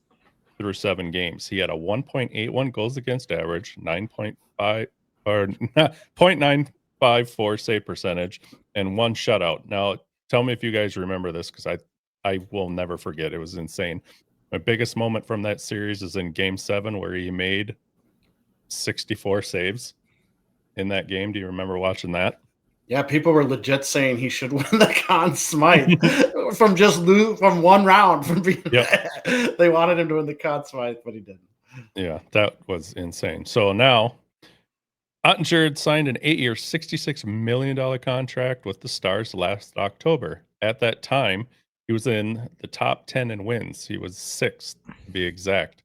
through 7 games. He had a 1.81 goals against average, 0.954 save percentage, and 1 shutout. Now, tell me if you guys remember this, because I will never forget. It was insane. My biggest moment from that series is in Game 7, where he made 64 saves in that game. Do you remember watching that? Yeah, people were legit saying he should win the Conn Smythe from one round. They wanted him to win the Conn Smythe, but he didn't. Yeah, that was insane. So now Ottinger signed an 8-year, $66 million contract with the Stars last October. At that time, he was in the top 10 in wins. He was 6th, to be exact.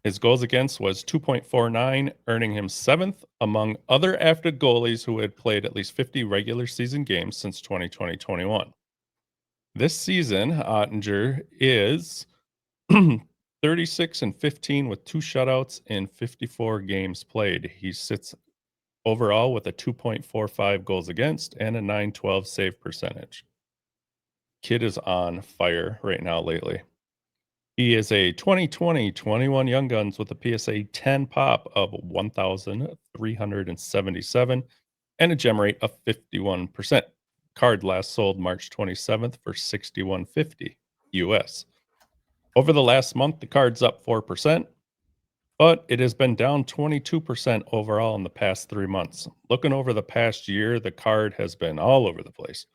His goals against was 2.49, earning him 7th among other active goalies who had played at least 50 regular season games since 2020-21. This season, Ottinger is 36-15 with 2 shutouts in 54 games played. He sits overall with a 2.45 goals against and a .912 save percentage. Kid is on fire right now lately. He is a 2020-21 Young Guns with a PSA 10 pop of 1,377 and a gem rate of 51%. Card last sold March 27th for $61.50 US. Over the last month, the card's up 4%, but it has been down 22% overall in the past 3 months. Looking over the past year, the card has been all over the place.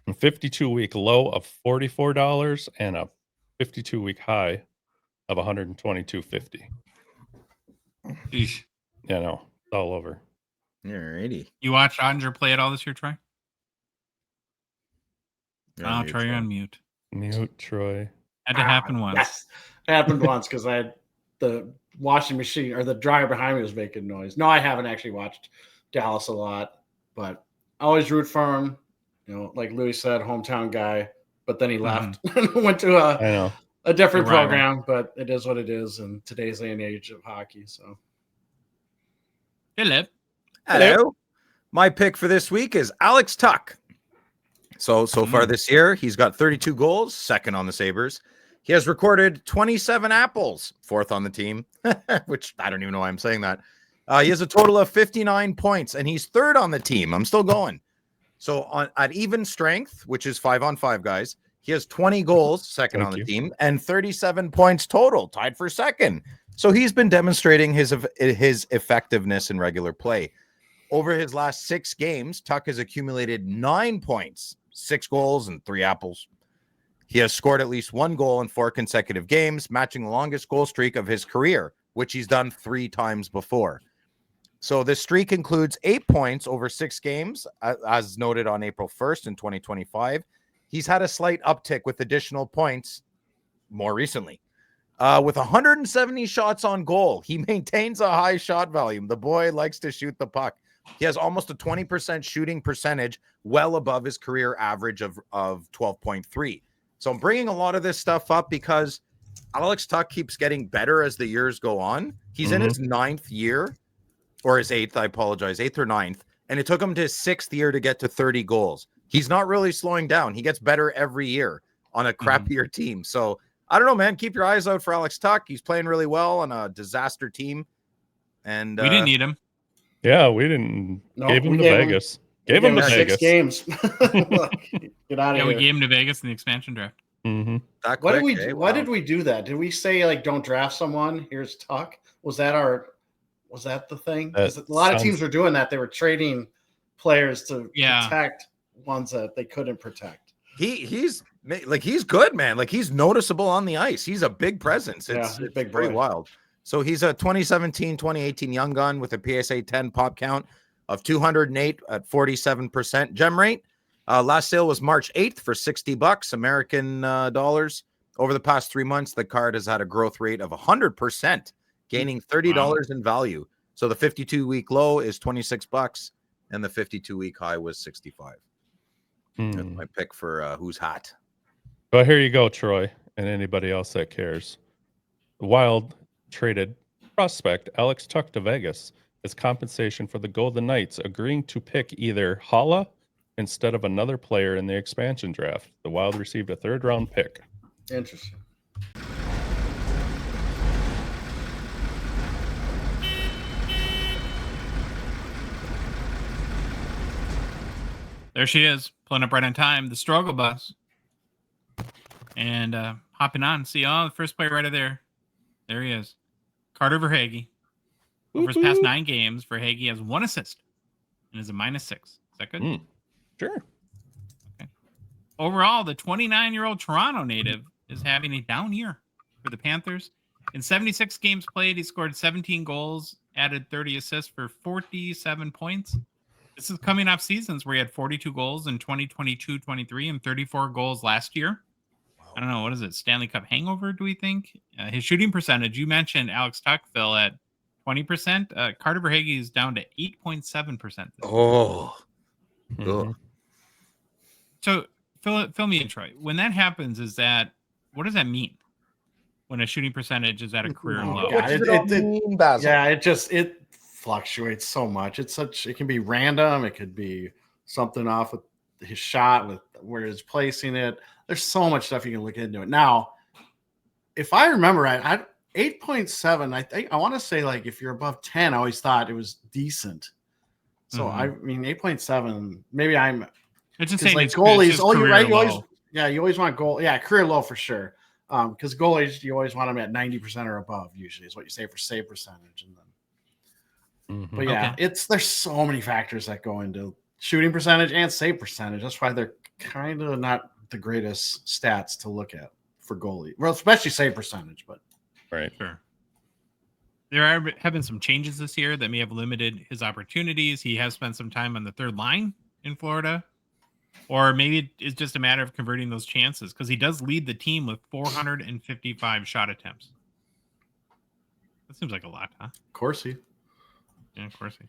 A 52-week low of $44 and a 52-week high of $122.50. Eesh. Yeah, no, it's all over. Alrighty. You watched Ottinger play at all this year, Troy? You're Troy, you're on mute. Mute, Troy. Had to happen once. Yes, happened once because I had the washing machine or the dryer behind me was making noise. No, I haven't actually watched Dallas a lot, but I always root for him. You know, like Louis said, hometown guy. But then he left and went to a different program. But it is what it is in today's day and age of hockey. So, hello. My pick for this week is Alex Tuch. So far this year, he's got 32 goals, second on the Sabres. He has recorded 27 apples, fourth on the team, which I don't even know why I'm saying that. He has a total of 59 points, and he's third on the team. I'm still going. So at even strength, which is 5-on-5 guys, he has 20 goals, second on the team, and 37 points total, tied for second. So he's been demonstrating his effectiveness in regular play. Over his last 6 games, Tuch has accumulated 9 points, 6 goals, and 3 apples. He has scored at least 1 goal in 4 consecutive games, matching the longest goal streak of his career, which he's done 3 times before. So this streak includes 8 points over 6 games, as noted on April 1st in 2025. He's had a slight uptick with additional points more recently. With 170 shots on goal, he maintains a high shot volume. The boy likes to shoot the puck. He has almost a 20% shooting percentage, well above his career average of 12.3. So I'm bringing a lot of this stuff up because Alex Tuch keeps getting better as the years go on. He's in his 9th year. Or his 8th, I apologize, 8th or 9th. And it took him to his 6th year to get to 30 goals. He's not really slowing down. He gets better every year on a crappier team. So I don't know, man. Keep your eyes out for Alex Tuch. He's playing really well on a disaster team. And we didn't need him. Yeah, we didn't. Gave him to Vegas. Gave him to Vegas. 6 games. Get out of here. We gave him to Vegas in the expansion draft. Why did we do that? Did we say, like, don't draft someone? Here's Tuch. Was that the thing? A lot of teams were doing that. They were trading players to protect ones that they couldn't protect. He's good, man. Like, he's noticeable on the ice. He's a big presence. It's big, pretty wild. So he's a 2017-2018 Young Gun with a PSA 10 pop count of 208 at 47% gem rate. Last sale was March 8th for $60 American dollars. Over the past 3 months, the card has had a growth rate of 100%. Gaining $30 in value. So the 52-week low is $26, and the 52-week high was $65. That's my pick for who's hot. Well, here you go, Troy, and anybody else that cares. The Wild traded prospect Alex Tuch to Vegas as compensation for the Golden Knights, agreeing to pick either Hala instead of another player in the expansion draft. The Wild received a 3rd-round pick. Interesting. There she is, pulling up right on time. The struggle bus. And hopping on. See, the first player right there. There he is. Carter Verhaeghe. Over his past 9 games, Verhaeghe has 1 assist and is a -6. Is that good? Sure. Okay. Overall, the 29-year-old Toronto native is having a down year for the Panthers. In 76 games played, he scored 17 goals, added 30 assists for 47 points. This is coming off seasons where he had 42 goals in 2022-23 and 34 goals last year. I don't know. What is it? Stanley Cup hangover, do we think? His shooting percentage, you mentioned Alex Tuckville at 20%. Carter Verhaeghe is down to 8.7%. Oh. Mhm. So fill me in, Troy. When that happens, what does that mean? When a shooting percentage is at a career low? What does it all mean, Basil? Yeah, it fluctuates so much. It can be random. It could be something off with his shot, with where he's placing it. There's so much stuff you can look into it. Now, if I remember right, 8.7. I want to say, like, if you're above 10, I always thought it was decent. So I mean 8.7. Maybe I'm. It's just saying, like it's goalies. Oh, you're right. Low. You always want goal. Yeah, career low for sure. Because goalies, you always want them at 90% or above. Usually, is what you say for save percentage. And then, but yeah, there's so many factors that go into shooting percentage and save percentage. That's why they're kind of not the greatest stats to look at for goalie. Well, especially save percentage, but right. Sure. There have been some changes this year that may have limited his opportunities. He has spent some time on the third line in Florida. Or maybe it's just a matter of converting those chances, because he does lead the team with 455 shot attempts. That seems like a lot, huh? Corsi. Yeah, Corsi.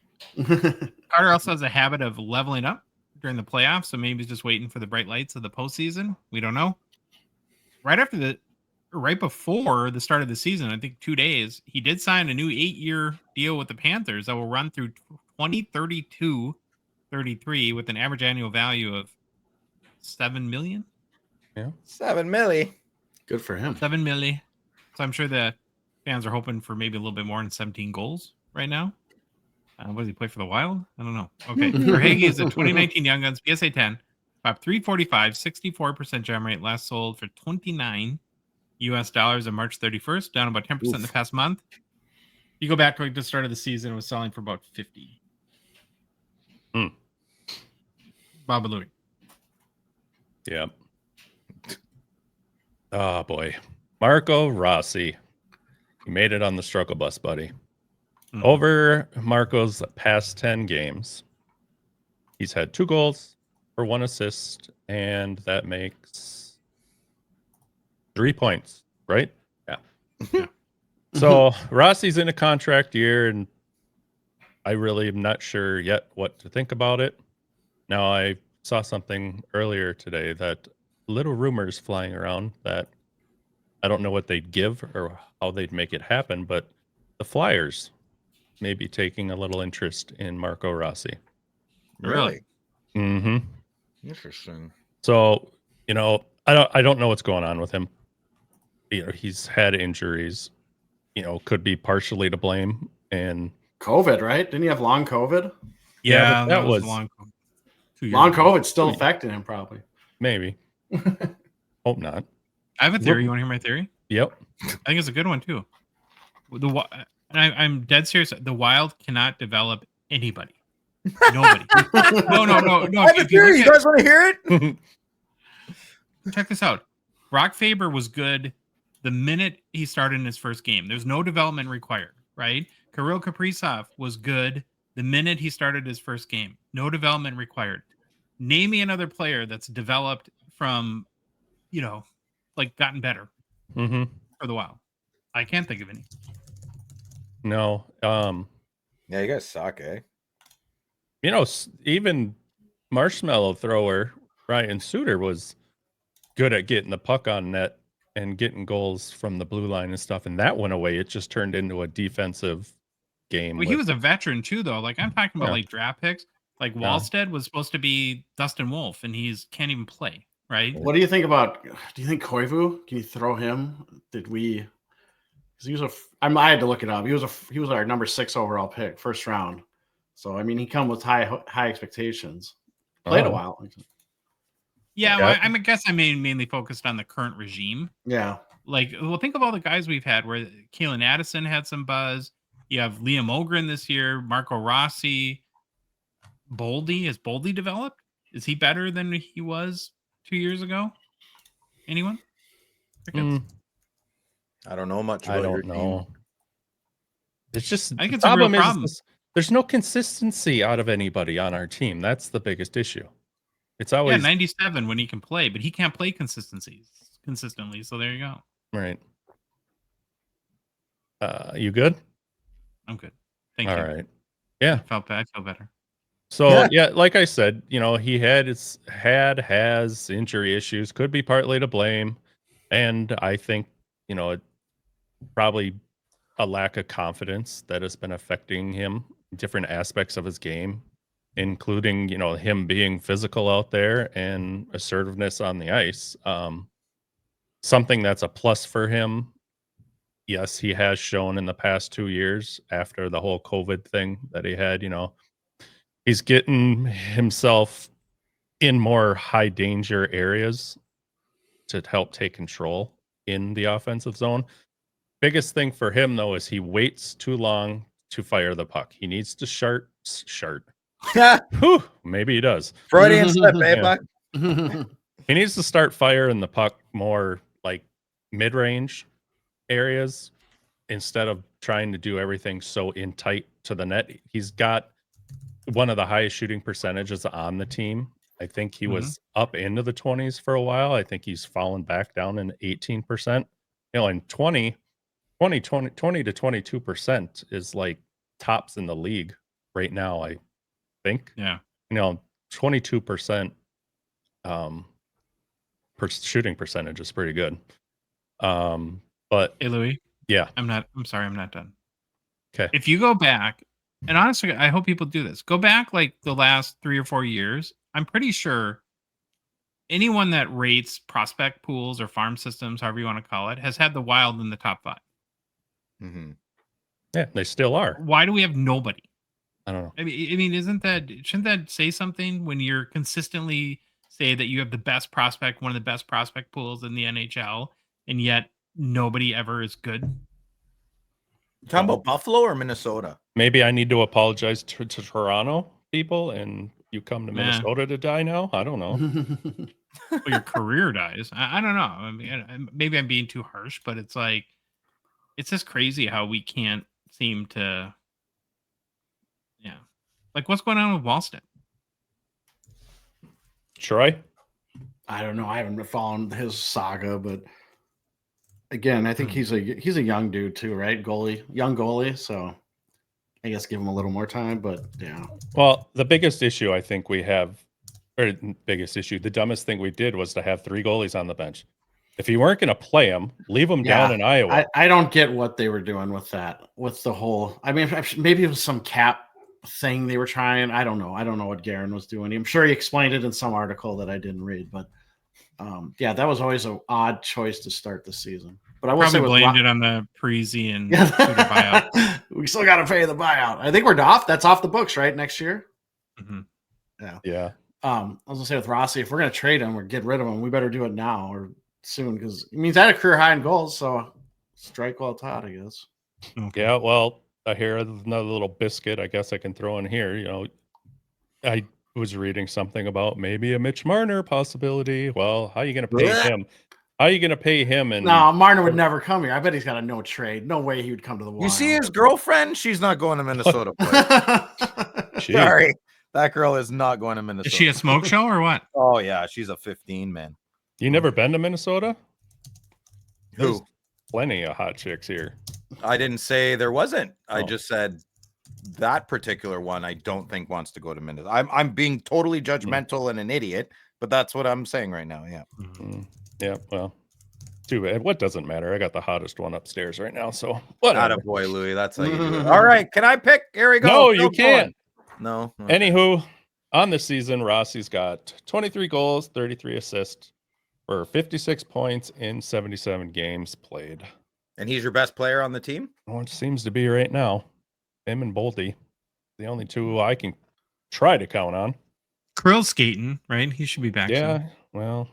Carter also has a habit of leveling up during the playoffs, so maybe he's just waiting for the bright lights of the postseason. We don't know. Right before the start of the season, I think 2 days, he did sign a new 8-year deal with the Panthers that will run through 2032-33 with an average annual value of $7 million. Yeah, $7 million. Good for him. $7 million. So I'm sure the fans are hoping for maybe a little bit more than 17 goals right now. What does he play for the Wild? I don't know. Okay, Verhaeghe is a 2019 Young Guns PSA 10, top 345, 64% gem rate. Last sold for $29 on March 31st, down about 10% in the past month. You go back to the start of the season, it was selling for about 50. Baba Louie. Yeah. Oh boy, Marco Rossi. He made it on the struggle bus, buddy. Over Marco's past 10 games, he's had 2 goals for 1 assist, and that makes 3 points, right? Yeah. So Rossi's in a contract year, and I really am not sure yet what to think about it. Now, I saw something earlier today that little rumors flying around that I don't know what they'd give or how they'd make it happen, but the Flyers may be taking a little interest in Marco Rossi. Really? Mm-hmm. Interesting. So, I don't know what's going on with him. He's had injuries, could be partially to blame, and COVID, right? Didn't he have long COVID? Yeah, that was long COVID still affecting him, probably. Maybe. Hope not. I have a theory. You want to hear my theory? Yep. I think it's a good one too. I'm dead serious. The Wild cannot develop anybody. Nobody. No. I have a theory. You guys want to hear it? Check this out. Brock Faber was good the minute he started in his first game. There's no development required, right? Kirill Kaprizov was good the minute he started his first game. No development required. Name me another player that's developed from, gotten better for the Wild. I can't think of any. No. Yeah, you guys suck, eh? Even marshmallow thrower Ryan Suter was good at getting the puck on net and getting goals from the blue line and stuff, and that went away. It just turned into a defensive game. Well, he was a veteran too, though. Like, I'm talking about like draft picks. Like Wallstead was supposed to be Dustin Wolf, and can't even play. Right? What do you think about? Do you think Koivu? Can you throw him? Did we? Because he was I had to look it up. He was our number 6 overall pick, first round. So I mean, he come with high expectations. Played a while. Yeah, well, I guess I mainly focused on the current regime. Yeah. Think of all the guys we've had where Kalen Addison had some buzz. You have Liam Ogren this year, Marco Rossi, Boldy. Has Boldy developed? Is he better than he was 2 years ago? Anyone? I don't know much I about your don't know. team. It's just I think the it's a real problem. There's no consistency out of anybody on our team. That's the biggest issue. It's always 97 when he can play, but he can't play consistently. So there you go. Right. You good? I'm good. Thank All you. right. Yeah. I feel better. So yeah, like I said, he has injury issues, could be partly to blame. And I think, it probably a lack of confidence that has been affecting him in different aspects of his game, including, him being physical out there and assertiveness on the ice. Something that's a plus for him. Yes, he has shown in the past 2 years after the whole COVID thing that he had, he's getting himself in more high danger areas to help take control in the offensive zone. Biggest thing for him, though, is he waits too long to fire the puck. He needs to shart. Whew, maybe he does. Freudian slip, eh, Buck? He needs to start firing the puck more like mid-range areas instead of trying to do everything so in tight to the net. He's got one of the highest shooting percentages on the team. I think he was up into the 20s for a while. I think he's fallen back down in 18%. And 20 to 22% is like tops in the league right now, I think. Yeah. 22% shooting percentage is pretty good. But hey, Louis. Yeah. I'm sorry, I'm not done. Okay. If you go back, and honestly, I hope people do this. Go back like the last 3 or 4 years. I'm pretty sure anyone that rates prospect pools or farm systems, however you want to call it, has had the Wild in the top 5. Mm-hmm. Yeah, they still are. Why do we have nobody? I don't know. I mean, shouldn't that say something when you're consistently say that you have the best prospect, one of the best prospect pools in the NHL, and yet nobody ever is good? You talking about Buffalo or Minnesota? Maybe I need to apologize to Toronto people, and you come to Minnesota to die now? I don't know. Well, your career dies. I don't know. I mean, maybe I'm being too harsh, but it's like, it's just crazy how we can't seem to. Yeah. Like, what's going on with Wallstedt? Troy? I don't know. I haven't followed his saga, but again, I think he's a young dude too, right? Young goalie. So I guess give him a little more time, but yeah. Well, the biggest issue I think we have, the dumbest thing we did was to have 3 goalies on the bench. If you weren't going to play them, leave them down in Iowa. I don't get what they were doing with that. With the whole, I mean, maybe it was some cap thing they were trying. I don't know. I don't know what Guerin was doing. I'm sure he explained it in some article that I didn't read, but yeah, that was always an odd choice to start the season. But I will probably blamed it on the Parisi and buyout. We still got to pay the buyout. I think we're off. That's off the books, right? Next year. Mm-hmm. Yeah. I was gonna say with Rossi, if we're gonna trade him or get rid of him, we better do it now or soon, because it means I had a career high in goals. So strike while it's hot, I guess. Okay. Yeah. Well, I hear another little biscuit. I guess I can throw in here. I was reading something about maybe a Mitch Marner possibility. Well, how are you going to pay him? How are you going to pay him? And no, Marner would never come here. I bet he's got a no trade. No way he would come to the Wild. You see his girlfriend? She's not going to Minnesota. Sorry, that girl is not going to Minnesota. Is she a smoke show or what? Oh yeah, she's a 15, man. You never been to Minnesota? Who? There's plenty of hot chicks here. I didn't say there wasn't. I just said that particular one I don't think wants to go to Minnesota. I'm being totally judgmental and an idiot, but that's what I'm saying right now. Yeah. Mm-hmm. Yeah. Well, too bad. What doesn't matter? I got the hottest one upstairs right now. So whatever. Attaboy, Louis. That's how you do it. All right. Can I pick? Here we go. No, you can't. No. Okay. Anywho, on this season, Rossi's got 23 goals, 33 assists for 56 points in 77 games played. And he's your best player on the team? Well, it seems to be right now. Him and Bolte, the only two I can try to count on. Krill's skating, right? He should be back. Yeah, soon. well.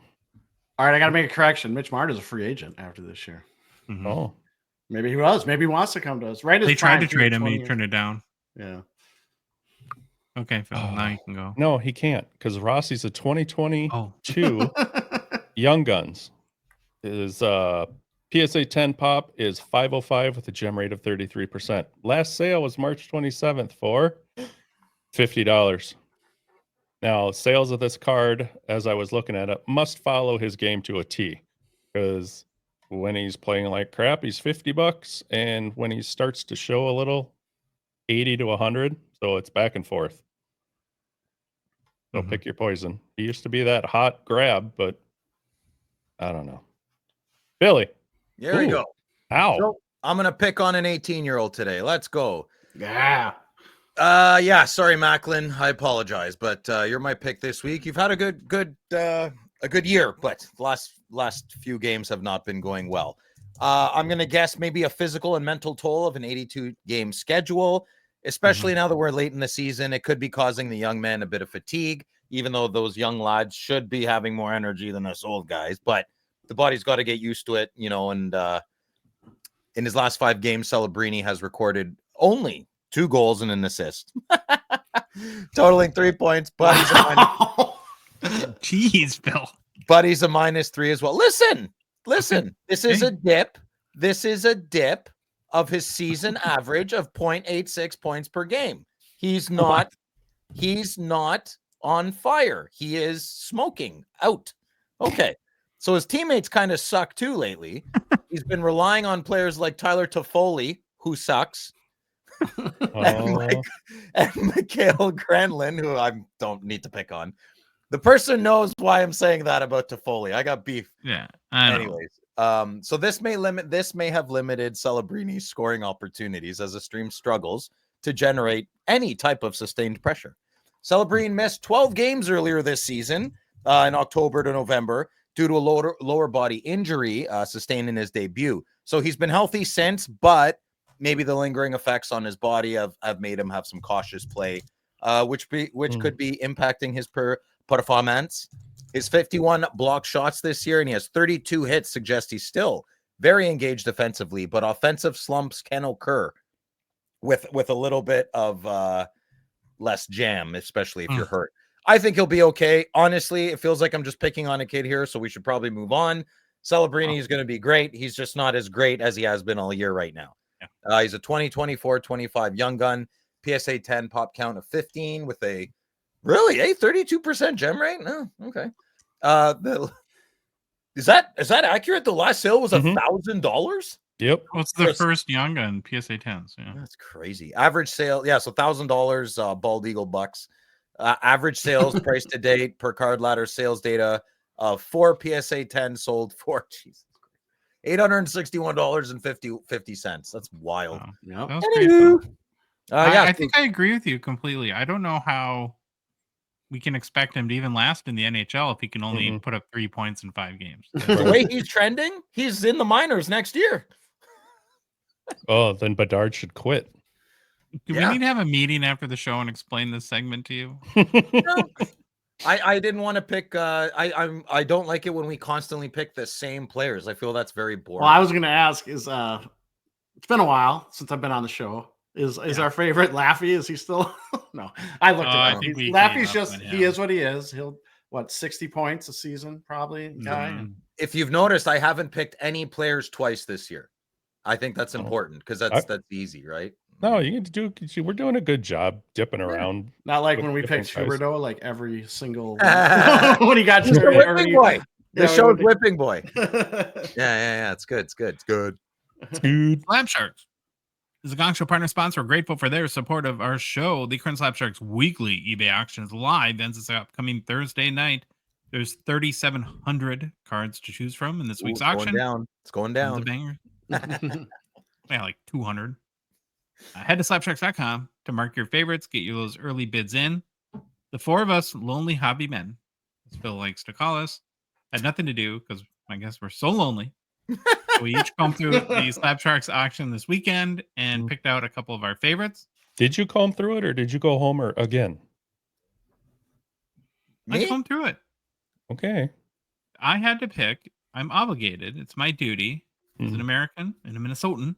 All right, I got to make a correction. Mitch Marner is a free agent after this year. Mm-hmm. Oh. Maybe he was. Maybe he wants to come to us. Right? They tried to trade him. He turned it down. Yeah. Okay, Phil. Now you can go. No, he can't, because Rossi's a 2022 Young Guns. His PSA 10 pop is $505 with a gem rate of 33%. Last sale was March 27th for $50. Now, sales of this card, as I was looking at it, must follow his game to a T, because when he's playing like crap, he's $50, and when he starts to show a little, 80 to 100. So it's back and forth. So pick your poison. He used to be that hot grab, but I don't know. Billy. There we go. Ow. So I'm going to pick on an 18-year-old today. Let's go. Yeah. Sorry, Macklin. I apologize, but you're my pick this week. You've had a good year, but last few games have not been going well. I'm going to guess maybe a physical and mental toll of an 82-game schedule, especially now that we're late in the season. It could be causing the young men a bit of fatigue, even though those young lads should be having more energy than us old guys. But the body's got to get used to it, and in his last 5 games, Celebrini has recorded only 2 goals and an assist, totaling 3 points. Buddy's Jeez, Bill. Buddy's a -3 as well. Listen. This is a dip. This is a dip of his season average of 0.86 points per game. He's not on fire. He is smoking out. Okay. So his teammates kind of suck too lately. He's been relying on players like Tyler Toffoli, who sucks, and Mikhail Granlund, who I don't need to pick on. The person knows why I'm saying that about Toffoli. I got beef. Yeah. I know. Anyways, so this may have limited Celebrini's scoring opportunities as the stream struggles to generate any type of sustained pressure. Celebrini missed 12 games earlier this season, in October to November, due to a lower body injury sustained in his debut. So he's been healthy since, but maybe the lingering effects on his body have made him have some cautious play, which could be impacting his performance. His 51 block shots this year, and he has 32 hits, suggest he's still very engaged defensively, but offensive slumps can occur with a little bit of less jam, especially if you're hurt. I think he'll be okay. Honestly, it feels like I'm just picking on a kid here, so we should probably move on. Celebrini is going to be great. He's just not as great as he has been all year right now. Yeah. He's a 20-24-25 young gun, PSA 10 pop count of 15 with a 32% gem rate. No, okay. Is that accurate? The last sale was $1,000. Yep. What's the first young gun PSA 10s? Yeah, that's crazy. Average sale, so $1,000. Bald Eagle bucks. Average sales price to date per Card Ladder sales data of 4 PSA 10 sold for $861.50. That's wild. Wow. Yep. That was great, I think I agree with you completely. I don't know how we can expect him to even last in the NHL if he can only put up 3 points in 5 games. The way he's trending, he's in the minors next year. Oh, then Bedard should quit. Do we need to have a meeting after the show and explain this segment to you? No. I didn't want to pick. I don't like it when we constantly pick the same players. I feel that's very boring. Well, I was going to ask it's been a while since I've been on the show. Is our favorite Laffy? Is he still? No, I looked at him. Laffy's just he is what he is. He'll 60 points a season probably. Guy. If you've noticed, I haven't picked any players twice this year. I think that's important because that's easy, right? No, you need to do. We're doing a good job dipping around. Not like when we picked Huberdeau, like every single when he got to the whipping boy. The show's whipping boy. Yeah. It's good. Slab Sharks is a Gongshow partner sponsor. We're grateful for their support of our show. The current Slab Sharks weekly eBay auction is live. Ends this upcoming Thursday night. There's 3,700 cards to choose from in this week's auction. It's going down. It's a banger. Yeah, like 200. Head to slapsharks.com to mark your favorites, get you those early bids in. The 4 of us lonely hobby men, as Phil likes to call us, had nothing to do because I guess we're so lonely. So we each come through the Slab Sharks auction this weekend and picked out a couple of our favorites. Did you comb through it or did you go home or again? I combed through it. Okay. I had to pick. I'm obligated. It's my duty as an American and a Minnesotan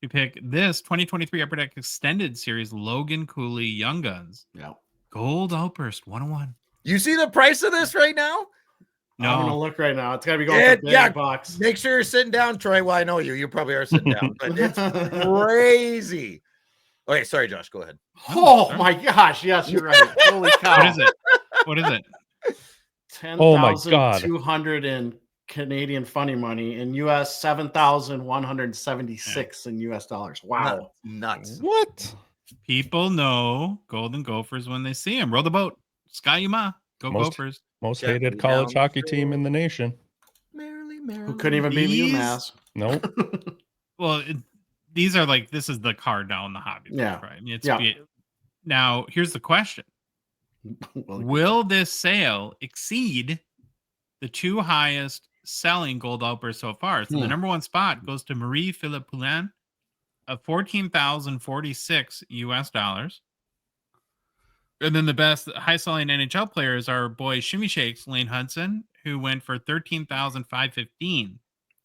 to pick this 2023 Upper Deck Extended Series Logan Cooley Young Guns. Yeah. Gold Outburst 101. You see the price of this right now? No. I'm gonna look right now. It's gotta be going for big bucks. Make sure you're sitting down, Troy. Well, I know you. You probably are sitting down, but it's crazy. Okay, sorry, Josh. Go ahead. Oh my gosh! Yes, you're right. Holy cow! What is it? What is it? 10,200 in Canadian funny money, in US 7,176 in US dollars. Wow, nuts! What? People know Golden Gophers when they see them. Row the boat, Sky Yuma, go Gophers. Most hated college hockey team in the nation. Who couldn't even beat UMass? Nope. Well, these are like, this is the card now in the hobby. Yeah. Right. Now, here's the question. Will this sale exceed the 2 highest selling gold outbursts so far? So the number 1 spot goes to Marie-Philippe Poulin of $14,046 US dollars. And then the best high selling NHL players are boy Shimmy Shakes, Lane Hudson, who went for $13,515.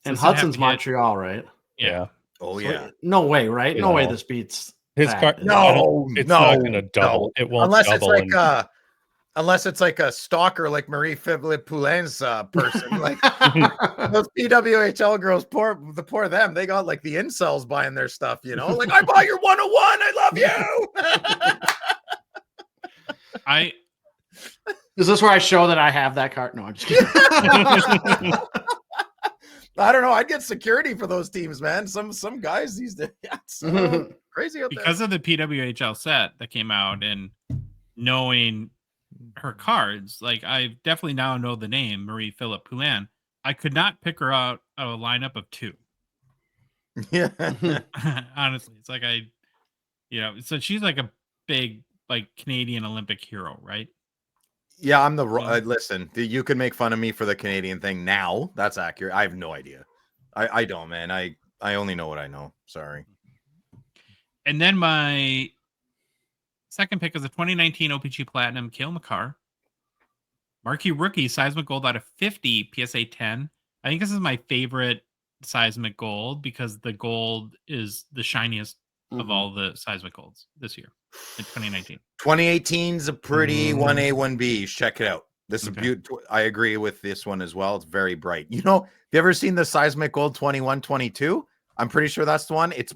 And Hudson's Montreal, right? Yeah. Oh, yeah. No way, right? No way this beats his card. No, it's not going to double. It won't double. Unless it's like a stalker, like Marie-Philippe Poulin's person. Like those PWHL girls, poor them. They got like the incels buying their stuff, you know? Like, I bought your 101. I love you. Is this where I show that I have that card? No, I'm just kidding. I don't know. I'd get security for those teams, man. Some guys these days, crazy out there. Because of the PWHL set that came out and knowing her cards, like I definitely now know the name Marie-Philippe Poulin. I could not pick her out of a lineup of 2. Yeah. Honestly, it's like so she's like a big like Canadian Olympic hero, right? Yeah, I'm listen, you can make fun of me for the Canadian thing now. That's accurate. I have no idea. I don't, man. I only know what I know. Sorry. And then my second pick is a 2019 O-Pee-Chee Platinum, Cale Makar. Marquee rookie, Seismic Gold out of 50, PSA 10. I think this is my favorite Seismic Gold because the gold is the shiniest of all the Seismic Golds this year in 2019. 2018 is a pretty 1A, 1B. Check it out. This is beautiful. I agree with this one as well. It's very bright. You know, have you ever seen the Seismic Gold 21, 22? I'm pretty sure that's the one. It's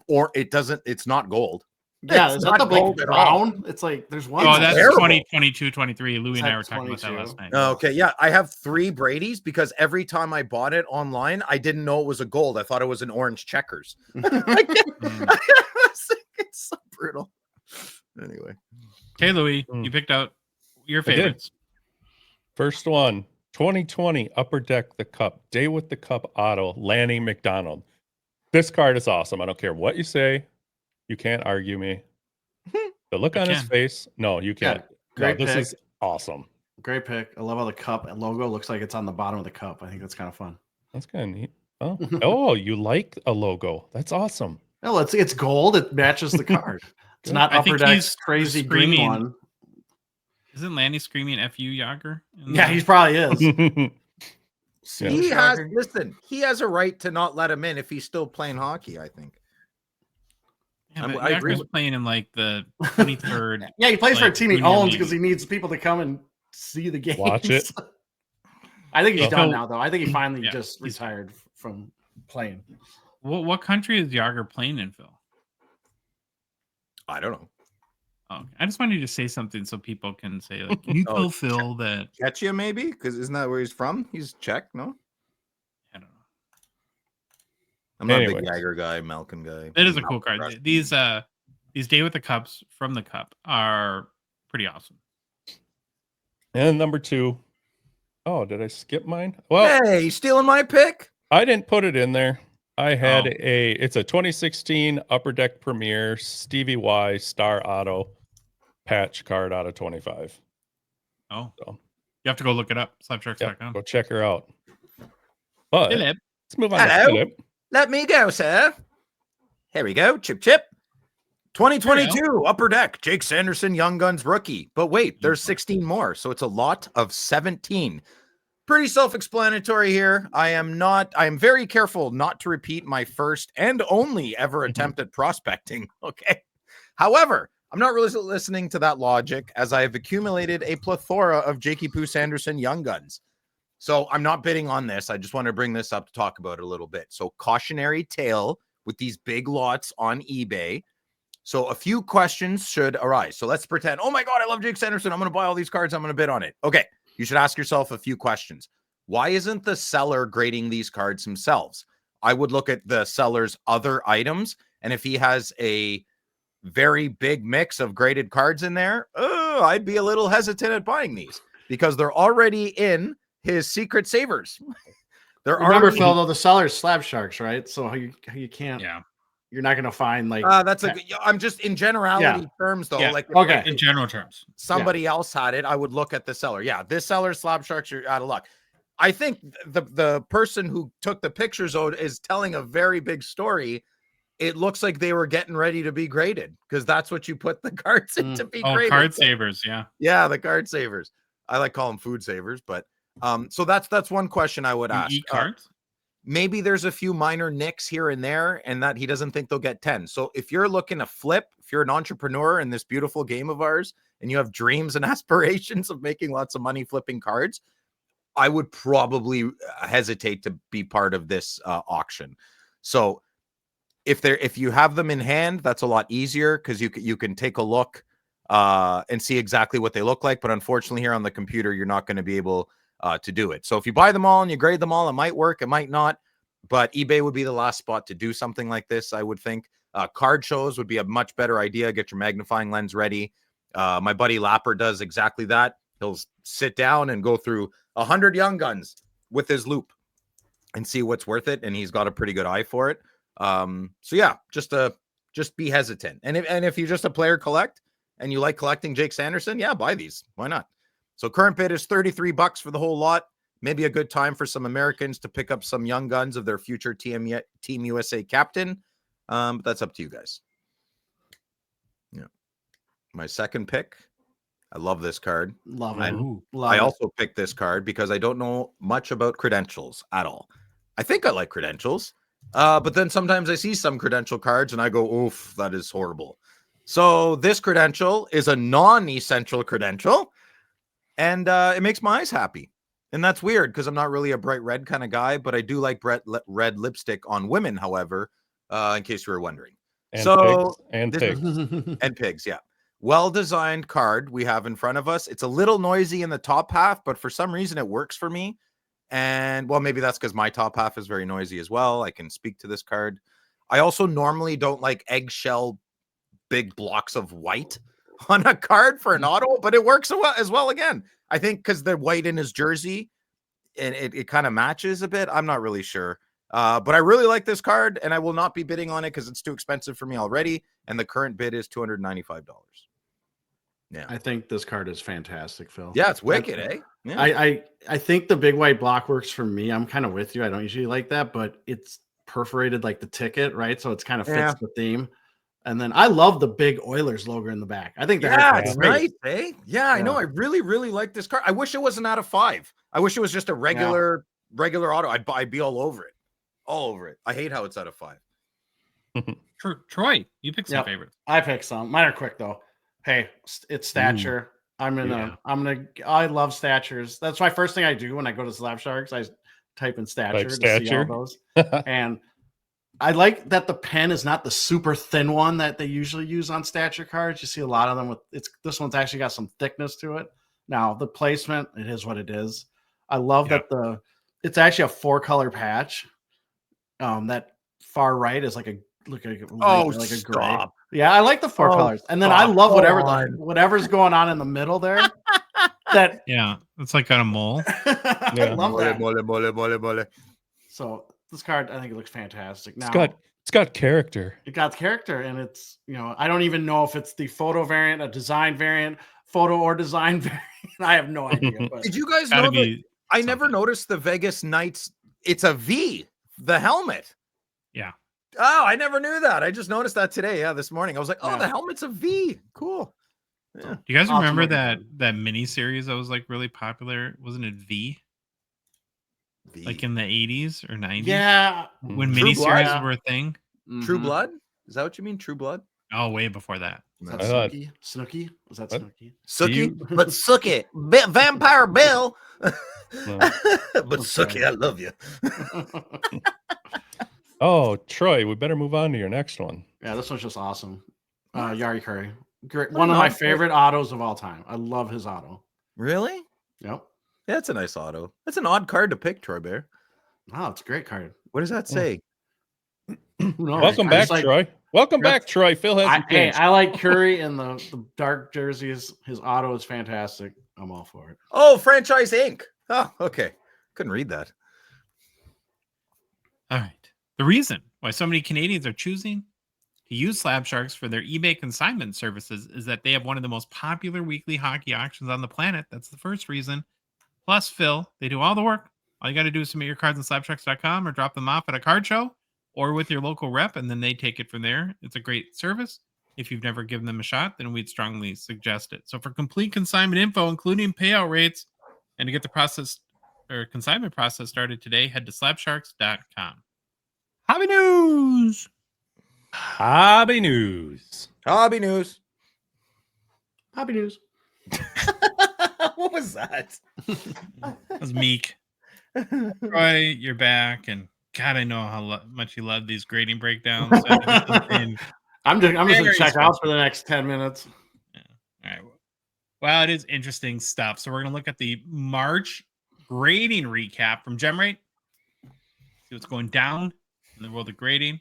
not gold. Yeah, is that the big brown? It's like there's one. Oh, that's 2022, 23. Louis and I were talking about that last night. Okay, yeah. I have 3 Brady's because every time I bought it online, I didn't know it was a gold. I thought it was an orange checkers. It's so brutal. Anyway. Okay, Louis, you picked out your favorites. First one, 2020 Upper Deck the Cup, Day with the Cup auto, Lanny McDonald. This card is awesome. I don't care what you say. You can't argue me. The look on his face. No, you can't. Great this pick. is awesome. Great pick. I love how the cup and logo looks like it's on the bottom of the cup. I think that's kind of fun. That's kind of neat. Oh, you like a logo. That's awesome. No, it's gold. It matches the card. It's not Upper Deck's crazy green one. Isn't Lanny screaming "F you, Yager"? Yeah, he probably is. He has a right to not let him in if he's still playing hockey, I think. Yeah, I agree. Playing in like the 23rd. Yeah, he plays for a team he owns because he needs people to come and see the games. Watch it. I think he's done now, though. I think he finally just retired from playing. What country is Yager playing in, Phil? I don't know. Oh, I just wanted you to say something so people can say, like, can you tell Phil that Czechia, maybe? Because isn't that where he's from? He's Czech, no? I don't know. I'm not a big Yager guy, Malkin guy. It is a cool card. These Day with the Cups from the Cup are pretty awesome. And number 2. Oh, did I skip mine? Well, hey, you stealing my pick? I didn't put it in there. I had it's a 2016 Upper Deck Premier Stevie Y Star Auto patch card out of 25. Oh, so you have to go look it up. Slapsharks.com. Go check her out. But Philip. Let's move on to Philip. Let me go, sir. Here we go. Chip. 2022 Upper Deck Jake Sanderson Young Guns rookie. But wait, there's 16 more, so it's a lot of 17. Pretty self-explanatory here. I am very careful not to repeat my first and only ever attempt at prospecting. Okay. However, I'm not really listening to that logic as I have accumulated a plethora of Jakey Poo Sanderson Young Guns. So I'm not bidding on this. I just want to bring this up to talk about it a little bit. So cautionary tale with these big lots on eBay. So a few questions should arise. So let's pretend, oh my God, I love Jake Sanderson. I'm going to buy all these cards. I'm going to bid on it. Okay. You should ask yourself a few questions. Why isn't the seller grading these cards themselves? I would look at the seller's other items. And if he has a very big mix of graded cards in there, I'd be a little hesitant at buying these because they're already in his secret savers. Remember, Phil, though, the seller's slab sharks, right? So you can't. Yeah. You're not going to find like. That's I'm just in generality terms, though. Yeah. Like, okay, in general terms, somebody else had it, I would look at the seller. Yeah, this seller's slab sharks, you're out of luck. I think the person who took the pictures is telling a very big story. It looks like they were getting ready to be graded because that's what you put the cards in to be graded. Card savers, yeah. Yeah, the card savers. I like calling them food savers, but so that's one question I would ask. Eat cards? Maybe there's a few minor nicks here and there, and that he doesn't think they'll get 10. So if you're looking to flip, if you're an entrepreneur in this beautiful game of ours, and you have dreams and aspirations of making lots of money flipping cards, I would probably hesitate to be part of this auction. So if you have them in hand, that's a lot easier because you can take a look and see exactly what they look like. But unfortunately, here on the computer, you're not going to be able to do it. So if you buy them all and you grade them all, it might work, it might not. But eBay would be the last spot to do something like this, I would think. Card shows would be a much better idea. Get your magnifying lens ready. My buddy Lapper does exactly that. He'll sit down and go through 100 young guns with his loop and see what's worth it. And he's got a pretty good eye for it. So yeah, just be hesitant. And if you're just a player collect and you like collecting Jake Sanderson, yeah, buy these. Why not? So current bid is $33 for the whole lot. Maybe a good time for some Americans to pick up some young guns of their future Team USA captain. But that's up to you guys. Yeah. My second pick. I love this card. Love it. I also picked this card because I don't know much about credentials at all. I think I like credentials. But then sometimes I see some credential cards and I go, oof, that is horrible. So this credential is a non-essential credential. And it makes my eyes happy. And that's weird because I'm not really a bright red kind of guy, but I do like red lipstick on women, however, in case you were wondering. And pigs. And pigs, yeah. Well-designed card we have in front of us. It's a little noisy in the top half, but for some reason it works for me. And, well, maybe that's because my top half is very noisy as well. I can speak to this card. I also normally don't like eggshell big blocks of white on a card for an auto, but it works as well again. I think because the white in his jersey, and it kind of matches a bit. I'm not really sure. But I really like this card, and I will not be bidding on it because it's too expensive for me already. And the current bid is $295. Yeah, I think this card is fantastic, Phil. Yeah, it's wicked, eh? Yeah. I think the big white block works for me. I'm kind of with you. I don't usually like that, but it's perforated like the ticket, right? So it's kind of fits the theme. And then I love the big Oilers logo in the back. I think that's nice, eh? Yeah, I know. I really, really like this card. I wish it wasn't out of 5. I wish it was just a regular auto. I'd be all over it. All over it. I hate how it's out of 5. Troy, you picked some favorites. I picked some. Mine are quick though. Hey, it's stature. I love statures. That's my first thing I do when I go to Slab Sharks. I type in stature to see all those. And I like that the pen is not the super thin one that they usually use on stature cards. You see a lot of them with this one's actually got some thickness to it. Now the placement, it is what it is. I love that it's actually a 4-color patch. That far right is like a gray. Yeah, I like the 4 colors. And then I love whatever's going on in the middle there. It's like on a mole. I love that. So this card, I think it looks fantastic. Now it's got character. It got character, and it's I don't even know if it's the photo variant, a design variant, photo or design variant. I have no idea. But did you guys know that I never noticed the Vegas Knights? It's a V, the helmet. Yeah. Oh, I never knew that. I just noticed that today. Yeah, this morning. I was like, oh, the helmet's a V. Cool. Yeah. Do you guys remember that mini series that was like really popular? Wasn't it V? Like in the 80s or 90s? Yeah. When miniseries were a thing. True Blood? Is that what you mean? True Blood? Oh, way before that. Is that Snooki? Snooki? Was that Snooki? Sookie, but Sookie, Vampire Bill. But Sookie, I love you. Oh, Troy, we better move on to your next one. Yeah, this one's just awesome. Yari Curry. Great. One of my favorite autos of all time. I love his auto. Really? Yep. Yeah, it's a nice auto. That's an odd card to pick, Troy Bear. Oh, it's a great card. What does that say? Welcome back, Troy. Welcome back, Troy. Phil hasn't changed. I like Curry and the dark jerseys. His auto is fantastic. I'm all for it. Oh, Franchise Inc. Oh, okay. Couldn't read that. All right. The reason why so many Canadians are choosing to use Slab Sharks for their eBay consignment services is that they have one of the most popular weekly hockey auctions on the planet. That's the first reason. Plus, Phil, they do all the work. All you got to do is submit your cards on slabsharks.com or drop them off at a card show or with your local rep, and then they take it from there. It's a great service. If you've never given them a shot, then we'd strongly suggest it. So for complete consignment info, including payout rates, and to get the process or consignment process started today, head to slabsharks.com. Hobby news. Hobby news. Hobby news. Hobby news. What was that? That was Meek. Troy, you're back, and God, I know how much you love these grading breakdowns. I'm just gonna check out for the next 10 minutes. Yeah. All right. Well, it is interesting stuff. So we're gonna look at the March grading recap from GemRate. See what's going down in the world of grading.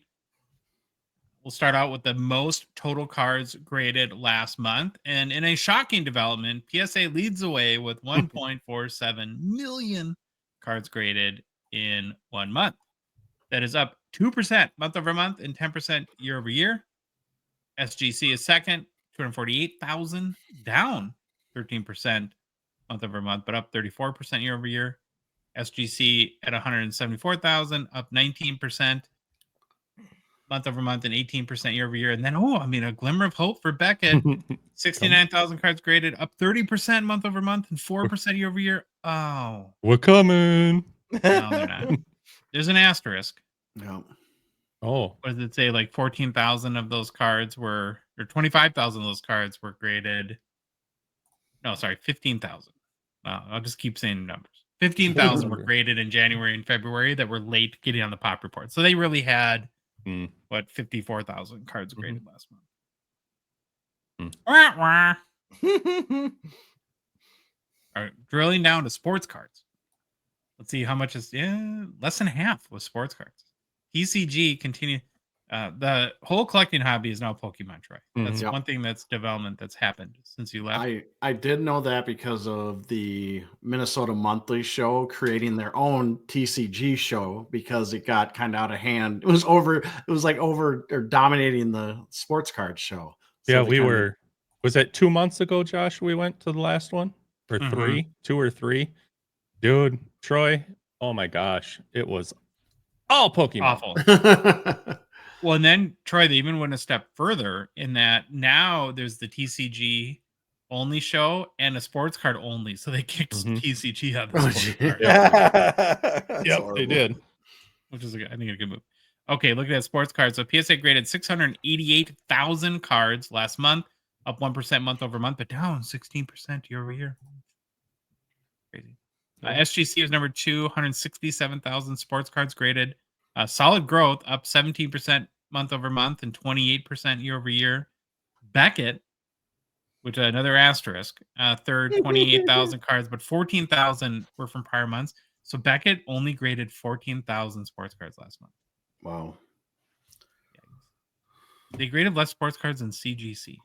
We'll start out with the most total cards graded last month. And in a shocking development, PSA leads the way with 1.47 million cards graded in 1 month. That is up 2% month over month and 10% year over year. SGC is second, 248,000, down 13% month over month, but up 34% year over year. SGC at 174,000, up 19% month over month and 18% year over year. And then, a glimmer of hope for Beckett. 69,000 cards graded, up 30% month over month and 4% year over year. Oh, we're coming. No, they're not. There's an asterisk. No. Oh, what does it say? Like 14,000 of those cards or 25,000 of those cards were graded. No, sorry, 15,000. I'll just keep saying numbers. 15,000 were graded in January and February that were late getting on the pop report. So they really had 54,000 cards graded last month. All right, drilling down to sports cards. Let's see how much is less than half with sports cards. TCG continue. The whole collecting hobby is now Pokemon, Troy. That's one thing that's development that's happened since you left. I did know that because of the Minnesota Monthly show creating their own TCG show because it got kind of out of hand. It was dominating the sports card show. So yeah, was it 2 months ago, Josh? We went to the last one or 2 or 3. Dude, Troy, oh my gosh, it was all Pokemon. Awful. Well, and then, Troy, they even went a step further in that now there's the TCG only show and a sports card only. So they kicked TCG out of the sports card. Yep, they did. Which is, I think, a good move. Okay, look at that sports card. So PSA graded 688,000 cards last month, up 1% month over month, but down 16% year over year. Crazy. SGC was number 2, 167,000 sports cards graded. Solid growth, up 17% month over month and 28% year over year. Beckett, which is another asterisk, third, 28,000 cards, but 14,000 were from prior months. So Beckett only graded 14,000 sports cards last month. Wow. They graded less sports cards than CGC,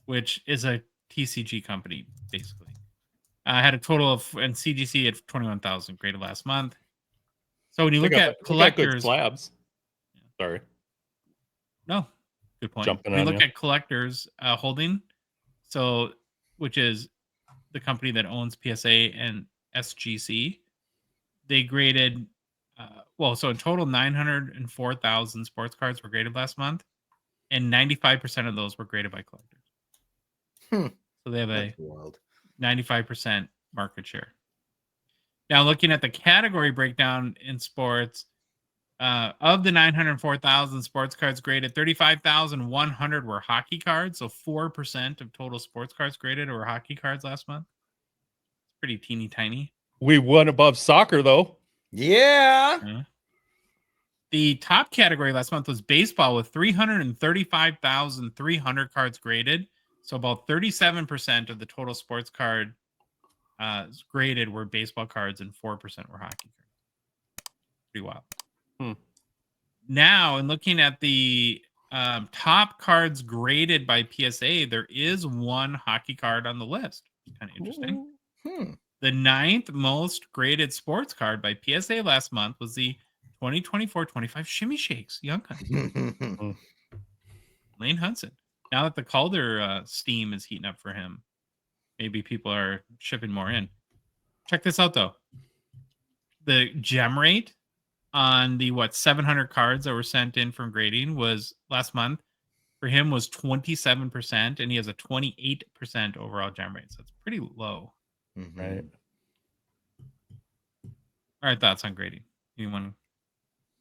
which is a TCG company, basically. Had a total of, and CGC had 21,000 graded last month. So when you look at collectors, slabs. Sorry. No, good point. Jumping when you on look at collectors holding, so which is the company that owns PSA and SGC, they graded. So in total, 904,000 sports cards were graded last month, and 95% of those were graded by collectors. So they have a 95% market share. Now, looking at the category breakdown in sports, Of the 904,000 sports cards graded, 35,100 were hockey cards. So 4% of total sports cards graded were hockey cards last month. It's pretty teeny tiny. We won above soccer, though. Yeah. The top category last month was baseball with 335,300 cards graded. So about 37% of the total sports card graded were baseball cards and 4% were hockey cards. Pretty wild. Now, in looking at the top cards graded by PSA, there is one hockey card on the list. Kind of interesting. The 9th most graded sports card by PSA last month was the 2024-25 Shimmy Shakes Young Gun. Lane Hudson. Now that the Calder steam is heating up for him, maybe people are shipping more in. Check this out, though. The gem rate on the 700 cards that were sent in from grading was last month for him was 27%, and he has a 28% overall gem rate. So it's pretty low. Right. All right, thoughts on grading? Anyone?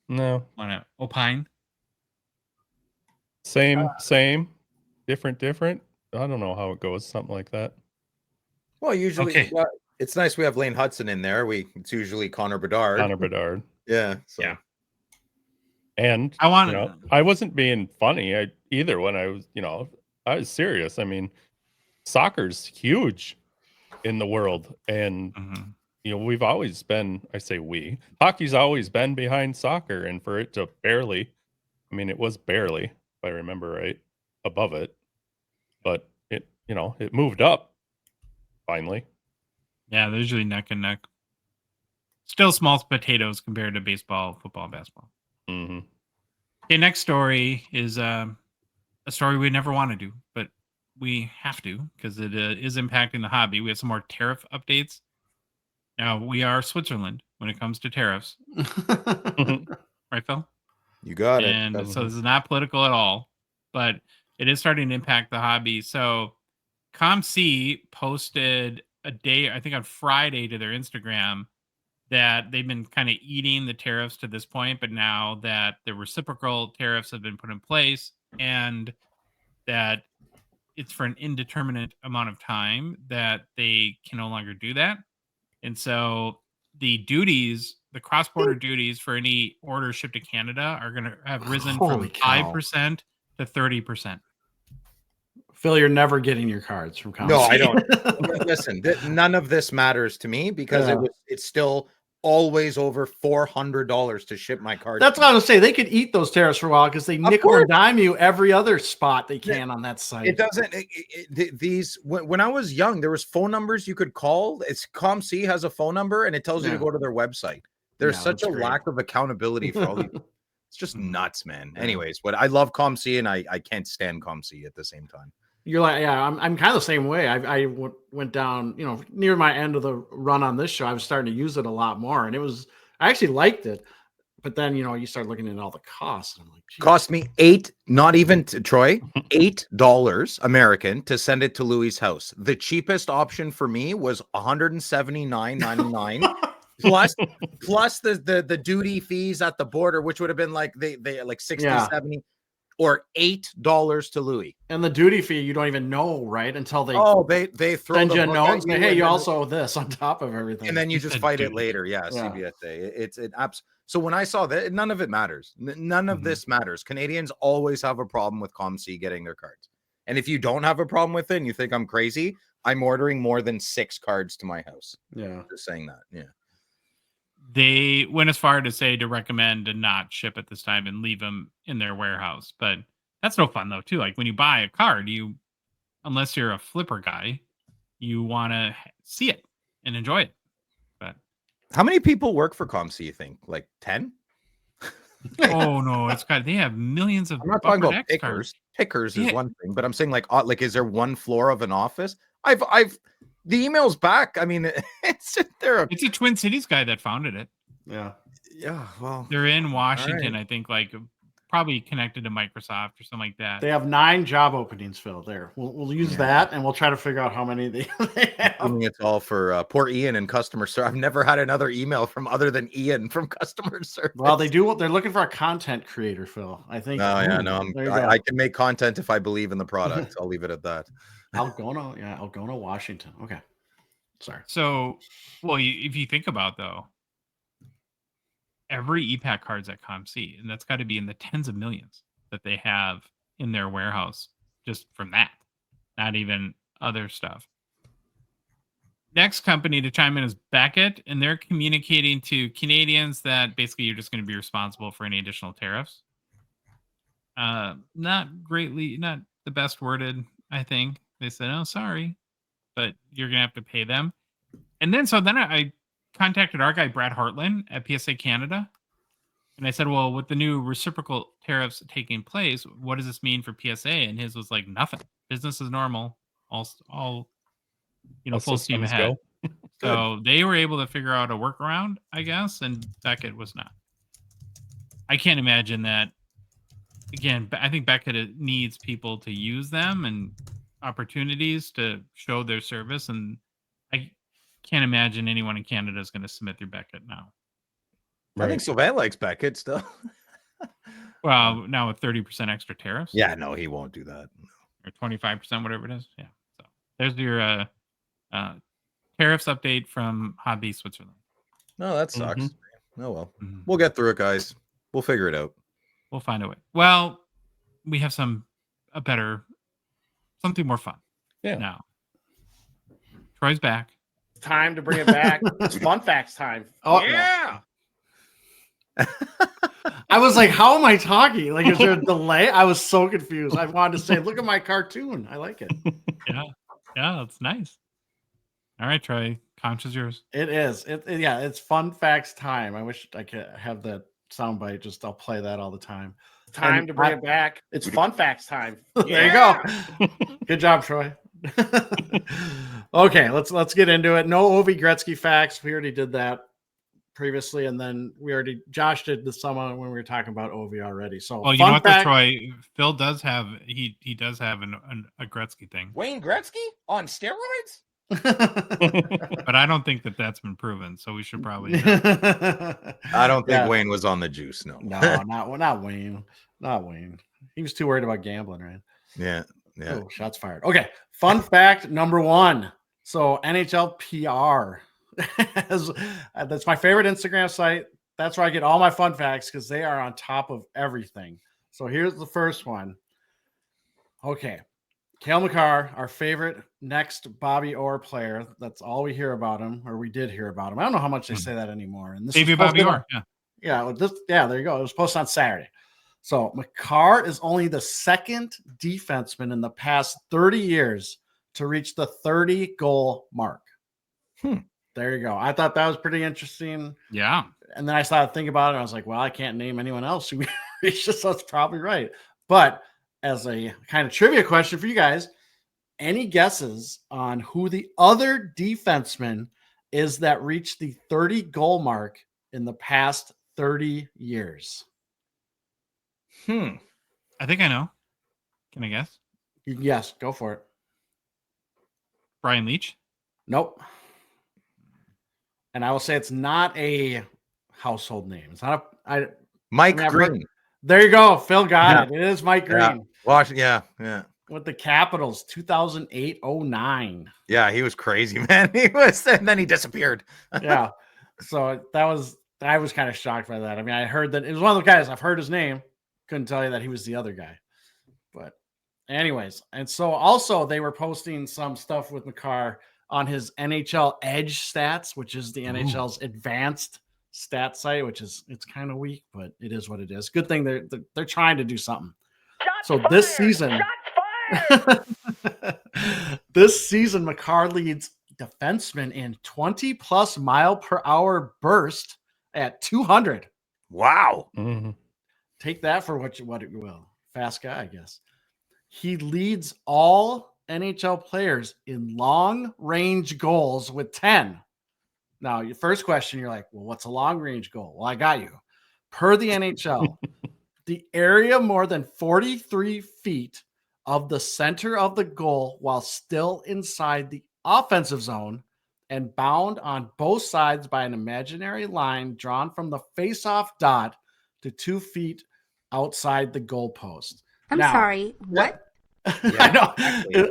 No. Want to opine? Same, different. I don't know how it goes. Something like that. Well, usually it's nice we have Lane Hudson in there. It's usually Connor Bedard. Yeah. So. Yeah. And I wasn't being funny either when I was serious. I mean, soccer's huge in the world, and we've always been. I say hockey's always been behind soccer, and for it to barely, it was barely, if I remember right, above it, but it moved up finally. Yeah, they're usually neck and neck. Still small potatoes compared to baseball, football, basketball. Okay, next story is a story we never want to do, but we have to because it is impacting the hobby. We have some more tariff updates. Now, we are Switzerland when it comes to tariffs. Right, Phil? You got it. And so this is not political at all, but it is starting to impact the hobby. So ComC posted a day, I think on Friday, to their Instagram that they've been kind of eating the tariffs to this point, but now that the reciprocal tariffs have been put in place and that it's for an indeterminate amount of time, that they can no longer do that. And so the duties, the cross-border duties for any order shipped to Canada are going to have risen from 5% to 30%. Phil, you're never getting your cards from ComC. No, I don't. Listen, none of this matters to me because it's still always over $400 to ship my cards. That's what I was saying. They could eat those tariffs for a while because they nickel and dime you every other spot they can on that site. It doesn't. When I was young, there was phone numbers you could call. ComC has a phone number and it tells you to go to their website. There's such a lack of accountability for all these. It's just nuts, man. Anyways, but I love ComC and I can't stand ComC at the same time. You're like, yeah, I'm kind of the same way. I went down, near my end of the run on this show. I was starting to use it a lot more, and I actually liked it. But then, you start looking at all the costs. And I'm like, geez. Cost me $8 American to send it to Louis' house. The cheapest option for me was $179.99 plus the duty fees at the border, which would have been like they like 60, 70. Or $8 to Louis, and the duty fee you don't even know, right? Until they throw send you a note. Hey, you also owe this on top of everything, and then you just fight it later. CBSA. It's an apps. So when I saw that, none of it matters. None of this matters. Canadians always have a problem with ComC getting their cards, and if you don't have a problem with it, and you think I'm crazy, I'm ordering more than 6 cards to my house. Yeah, just saying that. Yeah. They went as far to say to recommend to not ship at this time and leave them in their warehouse. But that's no fun, though, too. Like when you buy a card, unless you're a flipper guy, you want to see it and enjoy it. But how many people work for ComC, you think? Like 10? Oh, no. They have millions of. I'm not talking about pickers. Cards. Pickers is one thing, but I'm saying like is there one floor of an office? The email's back. I mean, it's a Twin Cities guy that founded it. Yeah. Well, they're in Washington. Right. I think like probably connected to Microsoft or something like that. They have 9 job openings, Phil. There, we'll use that, and we'll try to figure out how many they have. It's all for poor Ian and customer service. I've never had another email from other than Ian from customer service. Well, they do. They're looking for a content creator, Phil. I think. Oh yeah, no, I can make content if I believe in the product. I'll leave it at that. Algona, Washington. Okay, sorry. So, well, if you think about though, every e-pack card's at ComC, and that's got to be in the tens of millions that they have in their warehouse just from that, not even other stuff. Next company to chime in is Beckett, and they're communicating to Canadians that basically you're just going to be responsible for any additional tariffs. Not the best worded, I think. They said, oh, sorry, but you're going to have to pay them. And then I contacted our guy, Brad Hartland at PSA Canada. And I said, well, with the new reciprocal tariffs taking place, what does this mean for PSA? And his was like, nothing. Business as normal. All full steam ahead. So they were able to figure out a workaround, I guess, and Beckett was not. I can't imagine that. Again, I think Beckett needs people to use them and opportunities to show their service, and I can't imagine anyone in Canada is going to submit through Beckett now. Right. I think Sylvain likes Beckett still. Well, now with 30% extra tariffs. Yeah, no, he won't do that. Or 25%, whatever it is. Yeah. So there's your tariffs update from Hobby Switzerland. No, that sucks. Oh well. We'll get through it, guys. We'll figure it out. We'll find a way. Well, we have something more fun. Yeah. Now, Troy's back. Time to bring it back. It's fun facts time. Oh yeah. I was like, how am I talking? Like, is there a delay? I was so confused. I wanted to say, look at my cartoon. I like it. Yeah, it's nice. All right, Troy. Conch is yours. It is. It's fun facts time. I wish I could have that soundbite. I'll play that all the time. Time to bring it back. It's fun facts time. There you go. Good job, Troy. Okay, let's get into it. No Ovi Gretzky facts. We already did that previously, and then Josh did the summer when we were talking about Ovi already. So, well, you know what, though, Troy? Phil does have he does have a Gretzky thing. Wayne Gretzky on steroids? But I don't think that's been proven, so we should probably. I don't think Wayne was on the juice. No, not Wayne. Not Wayne. He was too worried about gambling, right? Yeah. Oh, shots fired. Okay, fun fact number 1. So NHL PR. That's my favorite Instagram site. That's where I get all my fun facts because they are on top of everything. So here's the first one. Okay. Cale Makar, our favorite next Bobby Orr player. That's all we hear about him, or we did hear about him. I don't know how much they say that anymore. And this is Bobby Orr. Yeah. There you go. It was posted on Saturday. So Makar is only the second defenseman in the past 30 years to reach the 30 goal mark. There you go. I thought that was pretty interesting. Yeah. And then I started thinking about it. I was like, well, I can't name anyone else who reached this, so that's probably right. But as a kind of trivia question for you guys, any guesses on who the other defenseman is that reached the 30 goal mark in the past 30 years? I think I know. Can I guess? Yes, go for it. Brian Leach? Nope. And I will say it's not a household name. It's not Mike Green. There you go. Phil got it. It is Mike Green. Yeah. With the Capitals, 2008-09. Yeah, he was crazy, man. And then he disappeared. Yeah. So I was kind of shocked by that. I mean, I heard that it was one of those guys. I've heard his name. Couldn't tell you that he was the other guy. But anyways, and so also they were posting some stuff with Makar on his NHL Edge stats, which is the NHL's advanced stat site, it's kind of weak, but it is what it is. Good thing they're trying to do something. This season, Makar leads defenseman in 20+ mile per hour burst at 200. Wow. Mm-hmm. Take that for what it will. Fast guy, I guess. He leads all NHL players in long range goals with 10. Now, your first question, you're like, well, what's a long range goal? Well, I got you. Per the NHL, the area more than 43 feet of the center of the goal while still inside the offensive zone and bound on both sides by an imaginary line drawn from the face-off dot to 2 feet outside the goalpost. I'm sorry, what? I know. Exactly.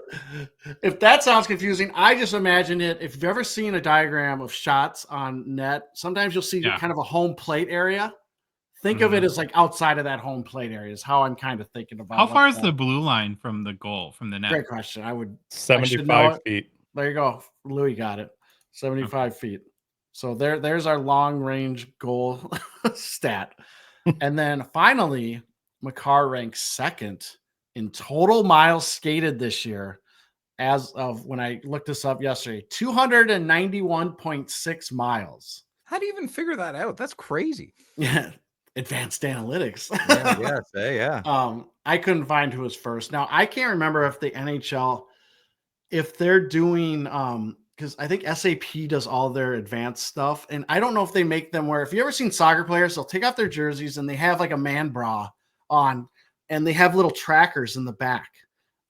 If that sounds confusing, I just imagine it. If you've ever seen a diagram of shots on net, sometimes you'll see kind of a home plate area. Think of it as like outside of that home plate area is how I'm kind of thinking about. How far is the blue line from the goal, from the net? Great question. I would 75 feet. There you go. Louis got it. 75 feet. So there's our long range goal stat. And then finally, Makar ranks second in total miles skated this year as of when I looked this up yesterday, 291.6 miles. How do you even figure that out? That's crazy. Yeah. Advanced analytics. Yeah. I couldn't find who was first. Now I can't remember if the NHL, if they're doing, because I think SAP does all their advanced stuff, and I don't know if they make them where, if you ever seen soccer players, they'll take off their jerseys and they have like a man bra on, and they have little trackers in the back.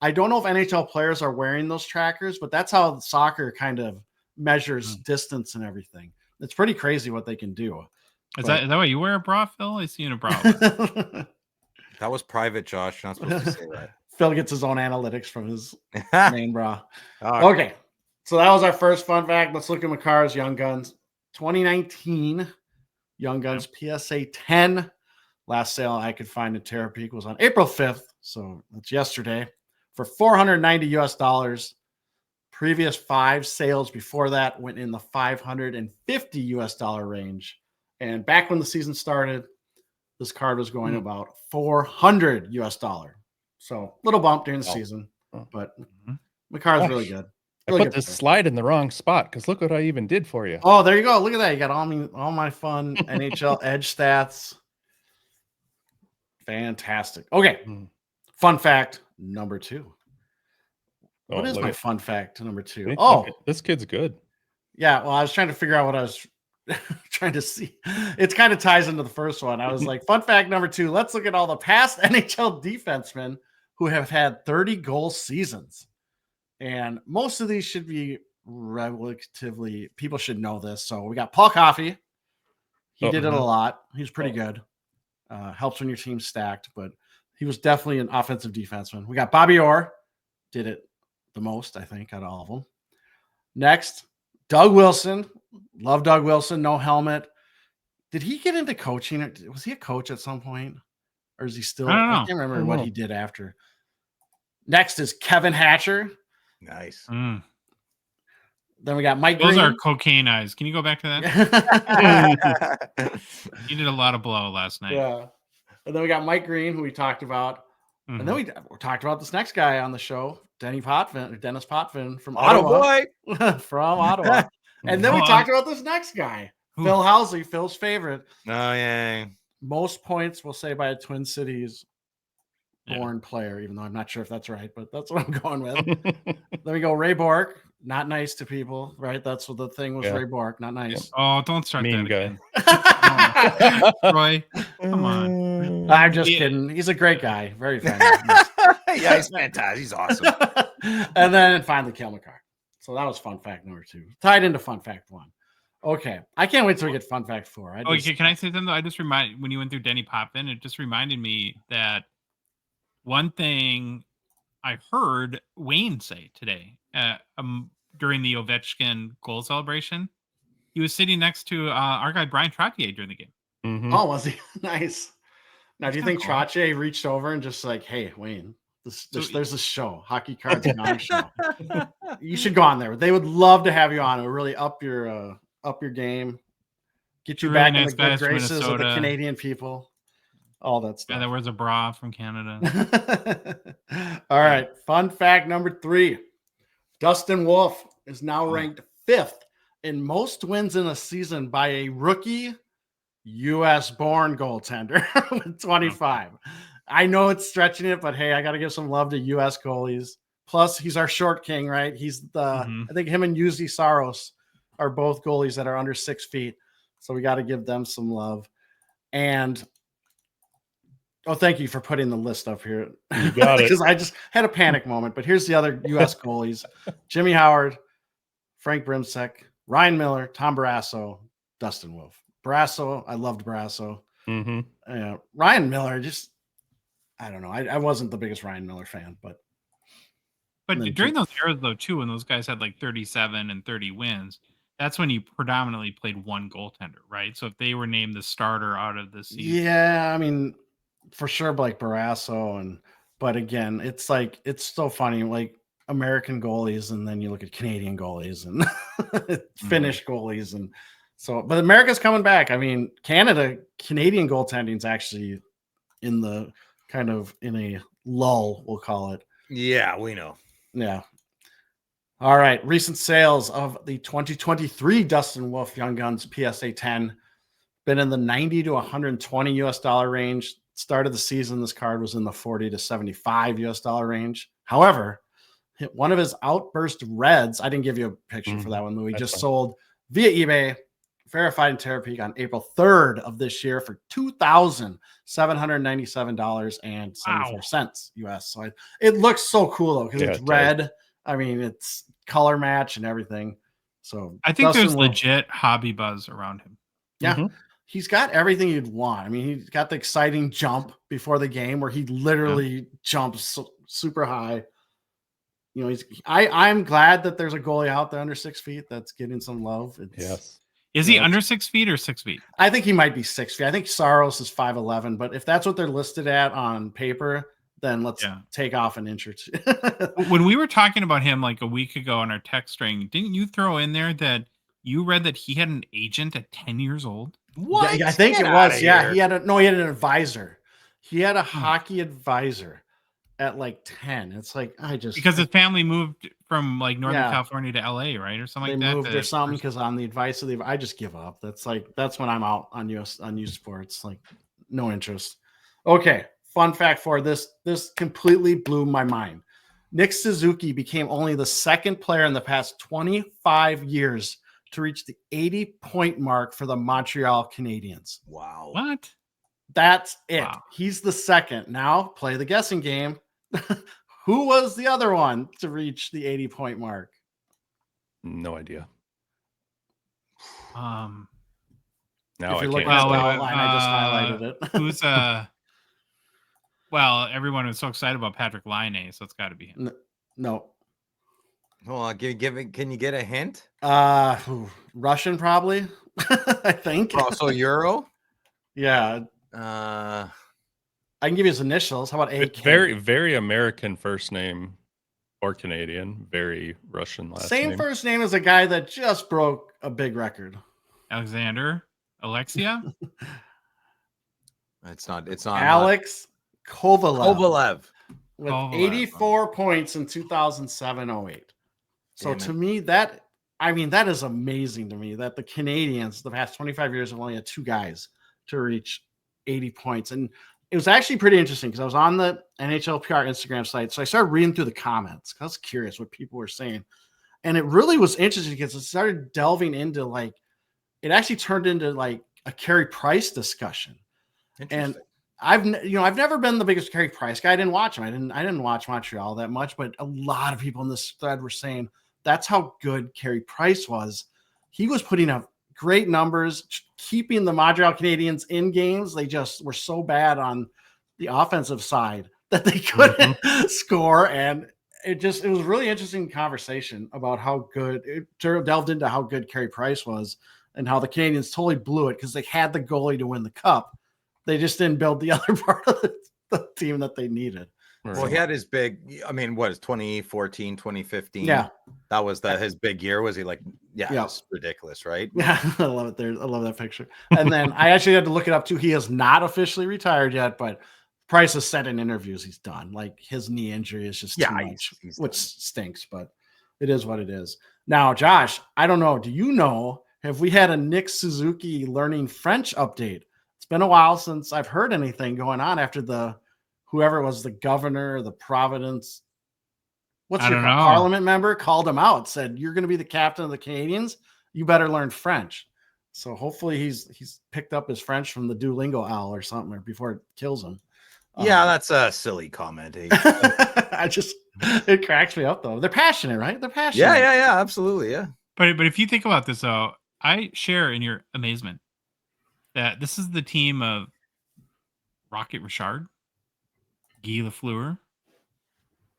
I don't know if NHL players are wearing those trackers, but that's how soccer kind of measures distance and everything. It's pretty crazy what they can do. Is that why you wear a bra, Phil? I see you in a bra. That was private, Josh. You're not supposed to say that. Phil gets his own analytics from his main bra. Okay. So that was our first fun fact. Let's look at Makar's Young Guns. 2019 Young Guns PSA 10. Last sale I could find in Terra Peak was on April 5th. So that's yesterday for $490 US. Previous 5 sales before that went in the $550 US range. And back when the season started, this card was going about $400 US. So little bump during the season, but Makar's really good. Really I put this slide in the wrong spot because look what I even did for you. Oh, there you go. Look at that. You got all my fun NHL edge stats. Fantastic. Okay. Fun fact number 2. What is my fun fact number 2? This kid's good. Yeah. Well, I was trying to figure out what I was trying to see. It kind of ties into the first one. I was like, fun fact number 2. Let's look at all the past NHL defensemen who have had 30 goal seasons. And most of these should be relatively, people should know this. So we got Paul Coffey. He did it a lot. He's pretty good. Helps when your team's stacked, but he was definitely an offensive defenseman. We got Bobby Orr. Did it the most, I think, out of all of them. Next, Doug Wilson. Love Doug Wilson. No helmet. Did he get into coaching? Was he a coach at some point? Or is he still? I can't remember what he did after. Next is Kevin Hatcher. Nice. Then we got Mike Those Green. are cocaine eyes. Can you go back to that? You did a lot of blow last night. Yeah. And then we got Mike Green, who we talked about. And then we talked about this next guy on the show, Dennis Potvin from Ottawa. From Ottawa. And then we talked about this next guy, Phil Housley, Phil's favorite. Oh, yeah. Most points, we'll say, by a Twin Cities born player, even though I'm not sure if that's right, but that's what I'm going with. Then we go Ray Bork, not nice to people, right? That's what the thing was, Ray Bork, not nice. Oh, don't start mean that guy. again. Roy, come on. I'm just kidding. He's a great guy. Very funny. Yeah, he's fantastic. He's awesome. And then finally, Cale Makar. So that was fun fact number 2. Tied into fun fact 1. Okay. I can't wait till we get fun fact 4. Can I say something? I just when you went through Denny Potvin, it just reminded me that one thing I heard Wayne say today during the Ovechkin goal celebration, he was sitting next to our guy Brian Trottier during the game. Mm-hmm. Oh, was he? Nice. Now, do you think Trottier reached over and just like, hey, Wayne, there's this show, Hockey Cards Gongshow. You should go on there. They would love to have you on. It would really up your game, get you back in the good graces of the Canadian people. All that stuff. Yeah, that wears a bra from Canada. All right. Fun fact number 3. Dustin Wolf is now ranked 5th in most wins in a season by a rookie U.S.-born goaltender with 25. I know it's stretching it, but hey, I got to give some love to U.S. goalies. Plus, he's our short king, right? He's I think him and Yuzi Saros are both goalies that are under 6 feet. So we got to give them some love. And Oh, thank you for putting the list up here. You got it. Because I just had a panic moment. But here's the other U.S. goalies: Jimmy Howard, Frank Brimsek, Ryan Miller, Tom Barrasso, Dustin Wolf. Barrasso, I loved Barrasso. Ryan Miller, just I don't know. I wasn't the biggest Ryan Miller fan, but during those eras though, too, when those guys had like 37 and 30 wins, that's when you predominantly played one goaltender, right? So if they were named the starter out of the season, yeah, I mean, for sure, like Barrasso but again, it's like it's so funny, like American goalies, and then you look at Canadian goalies and Finnish goalies, and so. But America's coming back. I mean, Canadian goaltending is actually in the kind of in a lull, we'll call it. Yeah, we know. Yeah. All right. Recent sales of the 2023 Dustin Wolf Young Guns PSA 10 been in the 90 to 120 US dollar range. Start of the season, this card was in the 40 to 75 US dollar range. However, one of his Outburst Reds, I didn't give you a picture for that one, Louis, just sold via eBay, verified in Tariff on April 3rd of this year for $2,797.74 US. So it looks so cool though, because it's red. I mean, it's color match and everything. So I think there's legit hobby buzz around him. Yeah. He's got everything you'd want. I mean, he's got the exciting jump before the game where he literally jumps super high. You know, I'm glad that there's a goalie out there under 6 feet that's getting some love. Is he under 6 feet or 6 feet? I think he might be 6 feet. I think Saros is 5'11", but if that's what they're listed at on paper, then let's take off an inch or two. When we were talking about him like a week ago on our text string, didn't you throw in there that you read that he had an agent at 10 years old? What? Yeah, I think it was. Yeah, he had an advisor. He had a hockey advisor at like 10. It's like because his family moved from like Northern California to LA, right, or something like that. Moved or something because on the advice of I just give up. That's when I'm out on U Sports. Like no interest. Okay, fun fact for this completely blew my mind. Nick Suzuki became only the second player in the past 25 years to reach the 80-point mark for the Montreal Canadiens. Wow. What? That's it. Wow. He's the second. Now play the guessing game. Who was the other one to reach the 80-point mark? No idea. Now if you're looking at the outline, I just highlighted it. Who's well, everyone was so excited about Patrick Laine, so it's got to be him. No. Hold on, can you get a hint? Russian, probably. I think. Also Euro. Yeah. I can give you his initials. How about AK? Very, very American first name, or Canadian. Very Russian last name. Same first name as a guy that just broke a big record. Alexander Alexia. It's not Alex Kovalev. With Kovalev. 84 points in 2007-08. So to me, that is amazing to me that the Canadians, the past 25 years, have only had two guys to reach 80 points. And it was actually pretty interesting because I was on the NHL PR Instagram site. So I started reading through the comments. I was curious what people were saying. And it really was interesting because it started delving into it actually turned into like a Carey Price discussion. And I've never been the biggest Carey Price guy. I didn't watch him. I didn't watch Montreal that much, but a lot of people in this thread were saying that's how good Carey Price was. He was putting up great numbers, keeping the Montreal Canadiens in games. They just were so bad on the offensive side that they couldn't score. And it was a really interesting conversation about how good it delved into how good Carey Price was and how the Canadiens totally blew it because they had the goalie to win the cup. They just didn't build the other part of the team that they needed. Well, he had his big, I mean, what is 2014, 2015? Yeah. That was his big year. Was he like, it's ridiculous, right? Yeah, I love it there. I love that picture. And then I actually had to look it up too. He is not officially retired yet, but Price has said in interviews he's done. Like his knee injury is just too much, which stinks, but it is what it is. Now, Josh, I don't know. Do you know, have we had a Nick Suzuki learning French update? It's been a while since I've heard anything going on after whoever was the governor, the Providence, Parliament member called him out, said, you're going to be the captain of the Canadiens. You better learn French. So hopefully he's picked up his French from the Duolingo owl or something before it kills him. Yeah, that's a silly comment. Eh? It cracks me up though. They're passionate, right? They're passionate. Yeah, absolutely, yeah. But if you think about this, though, I share in your amazement that this is the team of Rocket Richard, Guy Lafleur,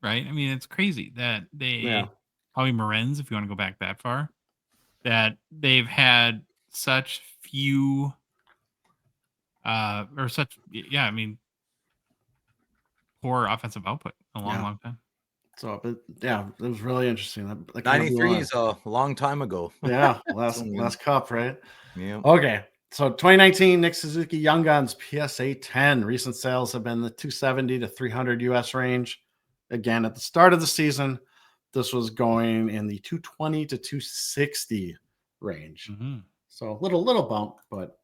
right? I mean, it's crazy that Howie Morenz, if you want to go back that far, that they've had such few, I mean, poor offensive output a long time. So, but yeah, it was really interesting. 93 is a long time ago. Yeah, last cup, right? Yeah. Okay. So 2019 Nick Suzuki Young Guns PSA 10. Recent sales have been the 270 to 300 US range. Again, at the start of the season, this was going in the 220 to 260 range. Mm-hmm. So little bump, but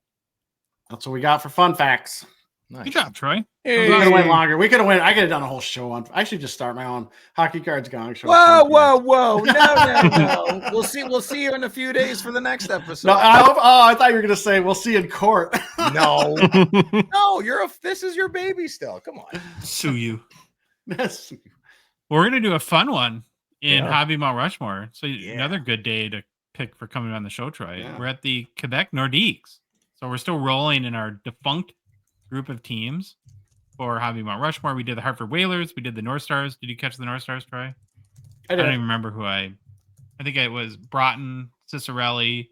that's what we got for fun facts. Nice. Good job, Troy. Hey. We could have went longer. We could have went. I could have done a whole show on. I should just start my own Hockey Cards Gongshow. Whoa! No. We'll see you in a few days for the next episode. No, I thought you were gonna say we'll see you in court. No, this is your baby still. Come on, sue you. We're gonna do a fun one in Hobby Mount Rushmore. So another good day to pick for coming on the show, Troy. Yeah. We're at the Quebec Nordiques, so we're still rolling in our defunct group of teams for Hobby Mount Rushmore. We did the Hartford Whalers. We did the North Stars. Did you catch the North Stars, Troy? I don't even remember who I think it was Broughton, Cicerelli,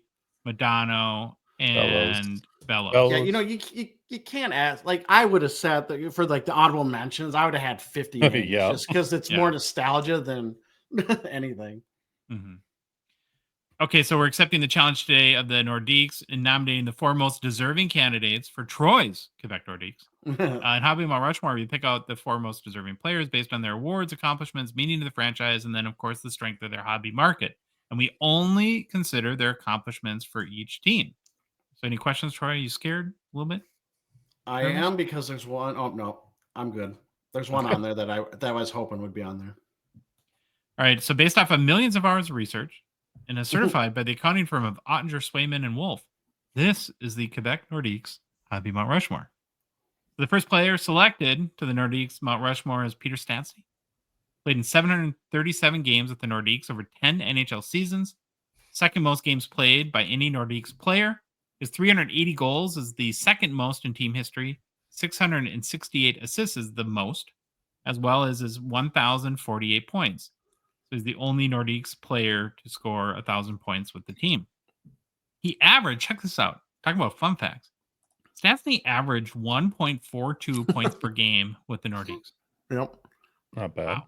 Madano, and Bellows. Yeah, you can't ask. Like, I would have said that for like the honorable mentions, I would have had 50 names just because it's more nostalgia than anything. Mm-hmm. Okay, so we're accepting the challenge today of the Nordiques and nominating the 4 most deserving candidates for Troy's Quebec Nordiques. In Hobby Mount Rushmore, we pick out the 4 most deserving players based on their awards, accomplishments, meaning to the franchise, and then, of course, the strength of their hobby market. And we only consider their accomplishments for each team. So any questions, Troy? Are you scared a little bit? I am, because there's one. Oh, no, I'm good. There's one on there that I was hoping would be on there. All right, so based off of millions of hours of research, and is certified by the accounting firm of Ottinger, Swayman, and Wolf, this is the Quebec Nordiques Hobby Mount Rushmore. The first player selected to the Nordiques Mount Rushmore is Peter Stastny. Played in 737 games with the Nordiques over 10 NHL seasons. Second most games played by any Nordiques player. His 380 goals is the second most in team history. 668 assists is the most, as well as his 1,048 points. So he's the only Nordiques player to score 1,000 points with the team. He averaged, check this out, talking about fun facts. Stastny averaged 1.42 points per game with the Nordiques. Yep. Not bad. Wow.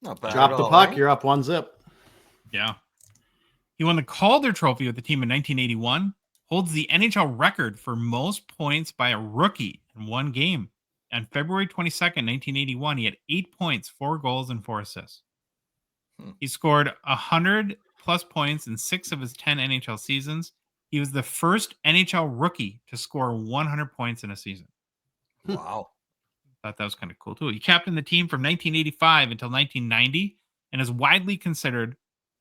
Not bad. Drop the puck, you're up 1-0. Yeah. He won the Calder Trophy with the team in 1981. Holds the NHL record for most points by a rookie in one game. On February 22nd, 1981, he had 8 points, 4 goals, and 4 assists. He scored 100-plus points in 6 of his 10 NHL seasons. He was the first NHL rookie to score 100 points in a season. Wow. Thought that was kind of cool, too. He captained the team from 1985 until 1990 and is widely considered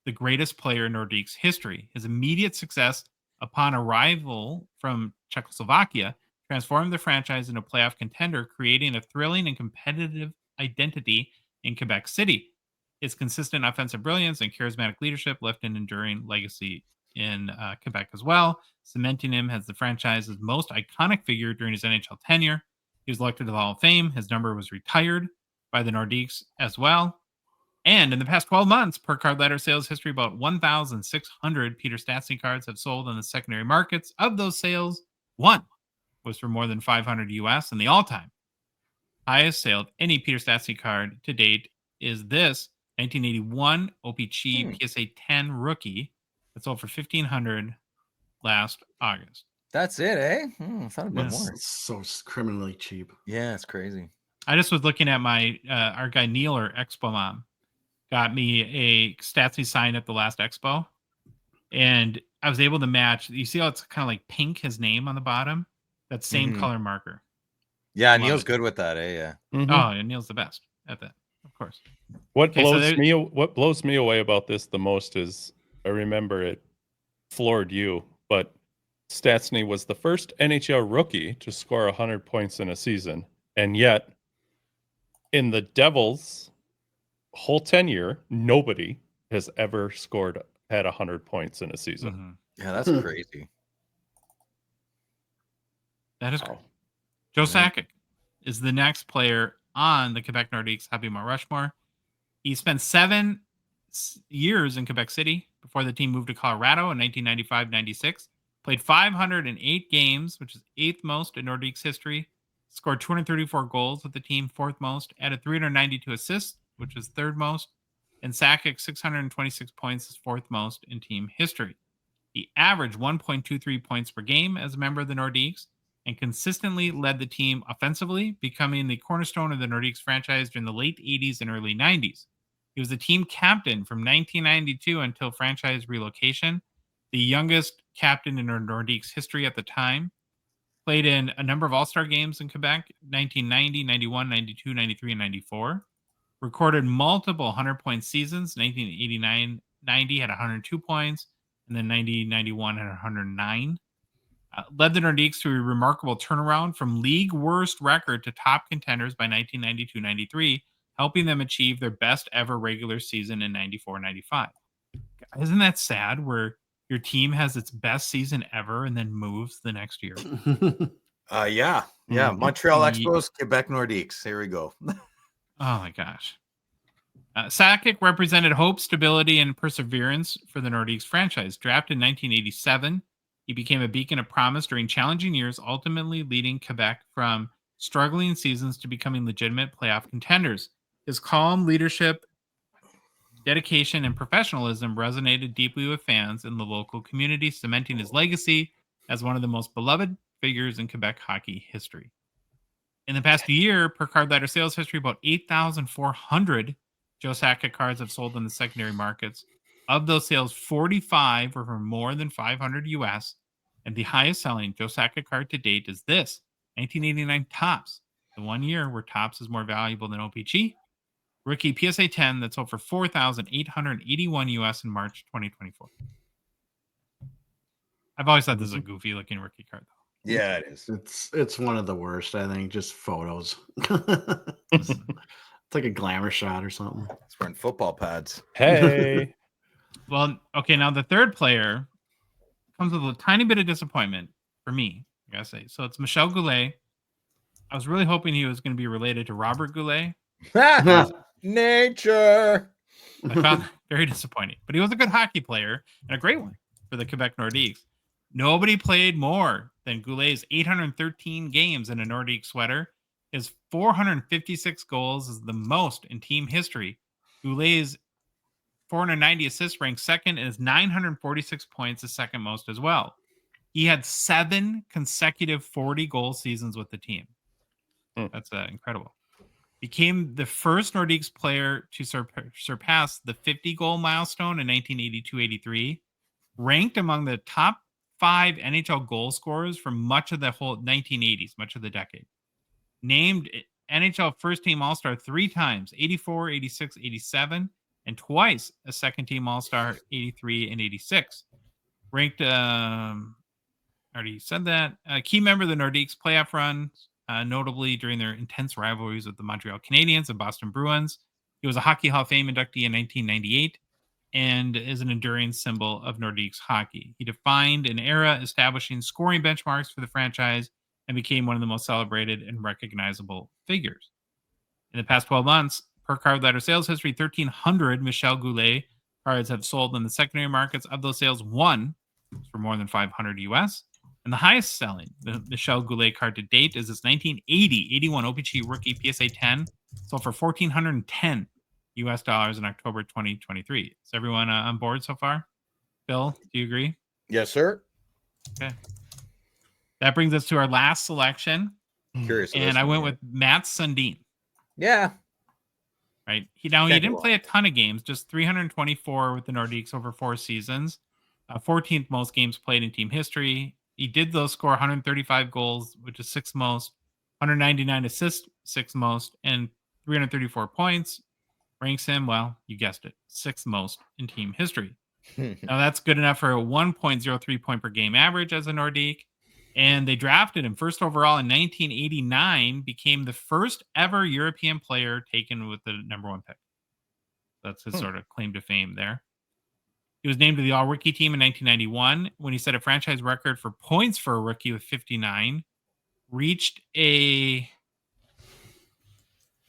the greatest player in Nordiques history. His immediate success upon arrival from Czechoslovakia transformed the franchise into a playoff contender, creating a thrilling and competitive identity in Quebec City. His consistent offensive brilliance and charismatic leadership left an enduring legacy in Quebec as well, cementing him as the franchise's most iconic figure during his NHL tenure. He was elected to the Hall of Fame. His number was retired by the Nordiques as well. And in the past 12 months, per card letter sales history, about 1,600 Peter Stastny cards have sold on the secondary markets. Of those sales, one was for more than 500 US, and the all-time highest sale of any Peter Stastny card to date is this 1981 O-Pee-Chee PSA 10 rookie that sold for $1,500 last August. That's it, eh? I thought it'd been more. It's so criminally cheap. Yeah, it's crazy. I just was looking at my our guy Neil, or Expo Mom, got me a Stastny sign at the last Expo, and I was able to match. You see how it's kind of like pink, his name on the bottom? That same color marker. Yeah, Neil's good with that, eh? Yeah. Mm-hmm. Oh, and Neil's the best at that, of course. What blows me away about this the most is, I remember it floored you, but Stastny was the first NHL rookie to score 100 points in a season, and yet in the Devils' whole tenure, nobody has ever had 100 points in a season. Mm-hmm. Yeah, that's crazy. That is cool. Joe Sakic is the next player on the Quebec Nordiques Hobby Mt Rushmore. He spent 7 years in Quebec City before the team moved to Colorado in 1995-96. Played 508 games, which is 8th most in Nordiques history. Scored 234 goals with the team, 4th most. Added 392 assists, which is 3rd most. And Sakic, 626 points, is 4th most in team history. He averaged 1.23 points per game as a member of the Nordiques and consistently led the team offensively, becoming the cornerstone of the Nordiques franchise during the late 80s and early 90s. He was the team captain from 1992 until franchise relocation, the youngest captain in Nordiques history at the time. Played in a number of All-Star games in Quebec, 1990, 91, 92, 93, and 94. Recorded multiple 100-point seasons. 1989-90 had 102 points, and then 90-91 had 109. Led the Nordiques to a remarkable turnaround from league worst record to top contenders by 1992-93, helping them achieve their best ever regular season in 94-95. Isn't that sad where your team has its best season ever and then moves the next year? Yeah. Montreal Expos, Quebec Nordiques. Here we go. Oh my gosh. Sakic represented hope, stability, and perseverance for the Nordiques franchise. Drafted in 1987, he became a beacon of promise during challenging years, ultimately leading Quebec from struggling seasons to becoming legitimate playoff contenders. His calm leadership, dedication, and professionalism resonated deeply with fans in the local community, cementing his legacy as one of the most beloved figures in Quebec hockey history. In the past year, per card letter sales history, about 8,400 Joe Sakic cards have sold in the secondary markets. Of those sales, 45 were for more than $500 US, and the highest selling Joe Sakic card to date is this 1989 Topps, the 1 year where Topps is more valuable than O-Pee-Chee. Rookie PSA 10 that sold for $4,881 US in March 2024. I've always thought this is a goofy looking rookie card, though. Yeah, it is. It's one of the worst, I think. Just photos. It's like a glamour shot or something. It's wearing football pads. Hey. Well, okay, now the third player comes with a tiny bit of disappointment for me, I gotta say. So it's Michel Goulet. I was really hoping he was going to be related to Robert Goulet. Nature. I found that very disappointing. But he was a good hockey player and a great one for the Quebec Nordiques. Nobody played more than Goulet's 813 games in a Nordique sweater. His 456 goals is the most in team history. Goulet's 490 assists ranked second, and his 946 points is second most as well. He had 7 consecutive 40-goal seasons with the team. That's incredible. Became the first Nordiques player to surpass the 50-goal milestone in 1982-83. Ranked among the top 5 NHL goal scorers for much of the whole 1980s, much of the decade. Named NHL first-team All-Star 3 times, 84, 86, 87, and twice a second-team All-Star, 83 and 86. Ranked, already said that. A key member of the Nordiques playoff run, notably during their intense rivalries with the Montreal Canadiens and Boston Bruins. He was a Hockey Hall of Fame inductee in 1998 and is an enduring symbol of Nordiques hockey. He defined an era establishing scoring benchmarks for the franchise and became one of the most celebrated and recognizable figures. In the past 12 months, per card letter sales history, 1,300 Michel Goulet cards have sold in the secondary markets. Of those sales, 1 was for more than $500 US. And the highest selling the Michel Goulet card to date is this 1980-81 O-Pee-Chee rookie PSA 10, sold for $1,410 US in October 2023. Is everyone on board so far? Bill, do you agree? Yes, sir. Okay. That brings us to our last selection. Curious. And I went with Matt Sundin. Yeah. Right. He didn't play a ton of games, just 324 with the Nordiques over 4 seasons. 14th most games played in team history. He did though score 135 goals, which is 6th most, 199 assists, 6th most, and 334 points. Ranks him, well, you guessed it, 6th most in team history. Now that's good enough for a 1.03 point per game average as a Nordique. And they drafted him first overall in 1989, became the first ever European player taken with the number 1 pick. That's his sort of claim to fame there. He was named to the All-Rookie team in 1991 when he set a franchise record for points for a rookie with 59. Reached a...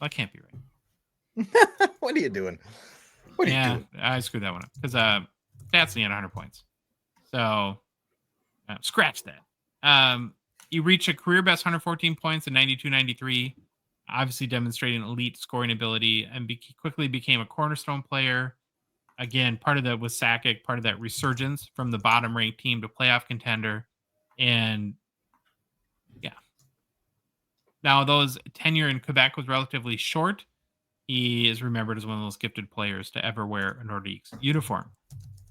Well, that can't be right. What are you doing? What are you doing? I screwed that one up because Stastny had 100 points. So scratch that. He reached a career best 114 points in 92-93, obviously demonstrating elite scoring ability, and quickly became a cornerstone player. Again, part of that was Sakic, part of that resurgence from the bottom-ranked team to playoff contender. And yeah. Now, those tenure in Quebec was relatively short. He is remembered as one of those gifted players to ever wear a Nordiques uniform.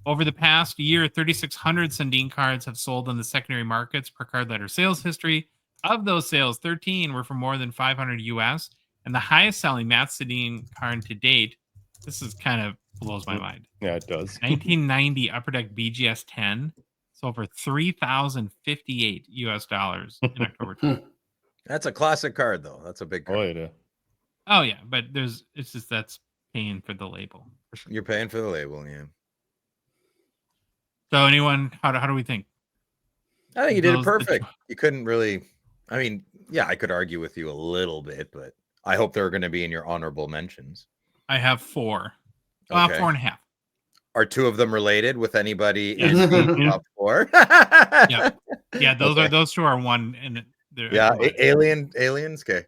Over the past year, 3,600 Sundin cards have sold on the secondary markets per card letter sales history. Of those sales, 13 were for more than 500 US, and the highest selling Matt Sundin card to date, this is kind of blows my mind. Yeah, it does. 1990 Upper Deck BGS 10 sold for $3,058 in October 10th. That's a classic card, though. That's a big card. Oh yeah, but it's just that's paying for the label. For sure. You're paying for the label, yeah. So anyone, how do we think? I think you did it perfect. You couldn't really. I mean, yeah, I could argue with you a little bit, but I hope they're going to be in your honorable mentions. I have 4. Okay. 4.5. Are 2 of them related with anybody in the top 4? Yeah, those 2 are one, and aliens. Okay.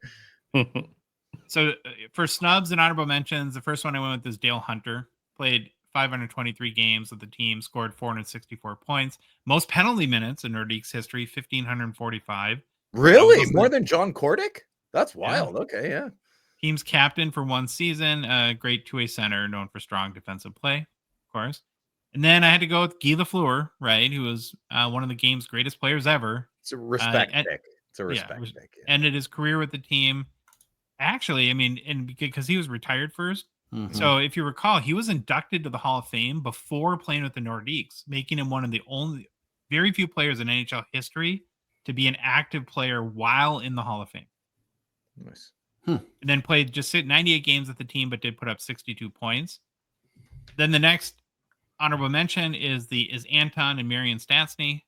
So for snubs and honorable mentions, the first one I went with is Dale Hunter. Played 523 games with the team, scored 464 points. Most penalty minutes in Nordiques history, 1,545. Really? More than John Kordic? That's wild. Yeah. Okay, yeah. Team's captain for 1 season, a great 2-way center known for strong defensive play, of course. And then I had to go with Guy Lafleur, right, who was one of the game's greatest players ever. It's a respect pick. It's a respect pick. Yeah. Ended his career with the team. Actually, I mean, and because he was retired first. Mm-hmm. So if you recall, he was inducted to the Hall of Fame before playing with the Nordiques, making him one of the only very few players in NHL history to be an active player while in the Hall of Fame. Nice. And then played just 98 games with the team, but did put up 62 points. Then the next honorable mention is Anton and Marian Stastny,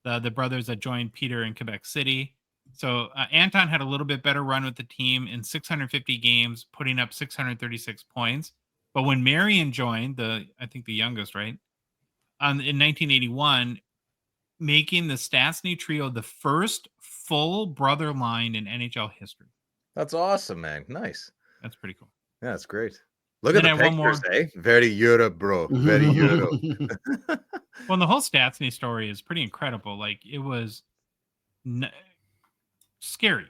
the brothers that joined Peter in Quebec City. So Anton had a little bit better run with the team in 650 games, putting up 636 points. But when Marian joined, I think the youngest, right, in 1981, making the Stastny trio the first full brother line in NHL history. That's awesome, man. Nice. That's pretty cool. Yeah, that's great. Look at the pictures, eh? Very Europe, bro. Very Europe. Well, the whole Stastny story is pretty incredible. Like, it was scary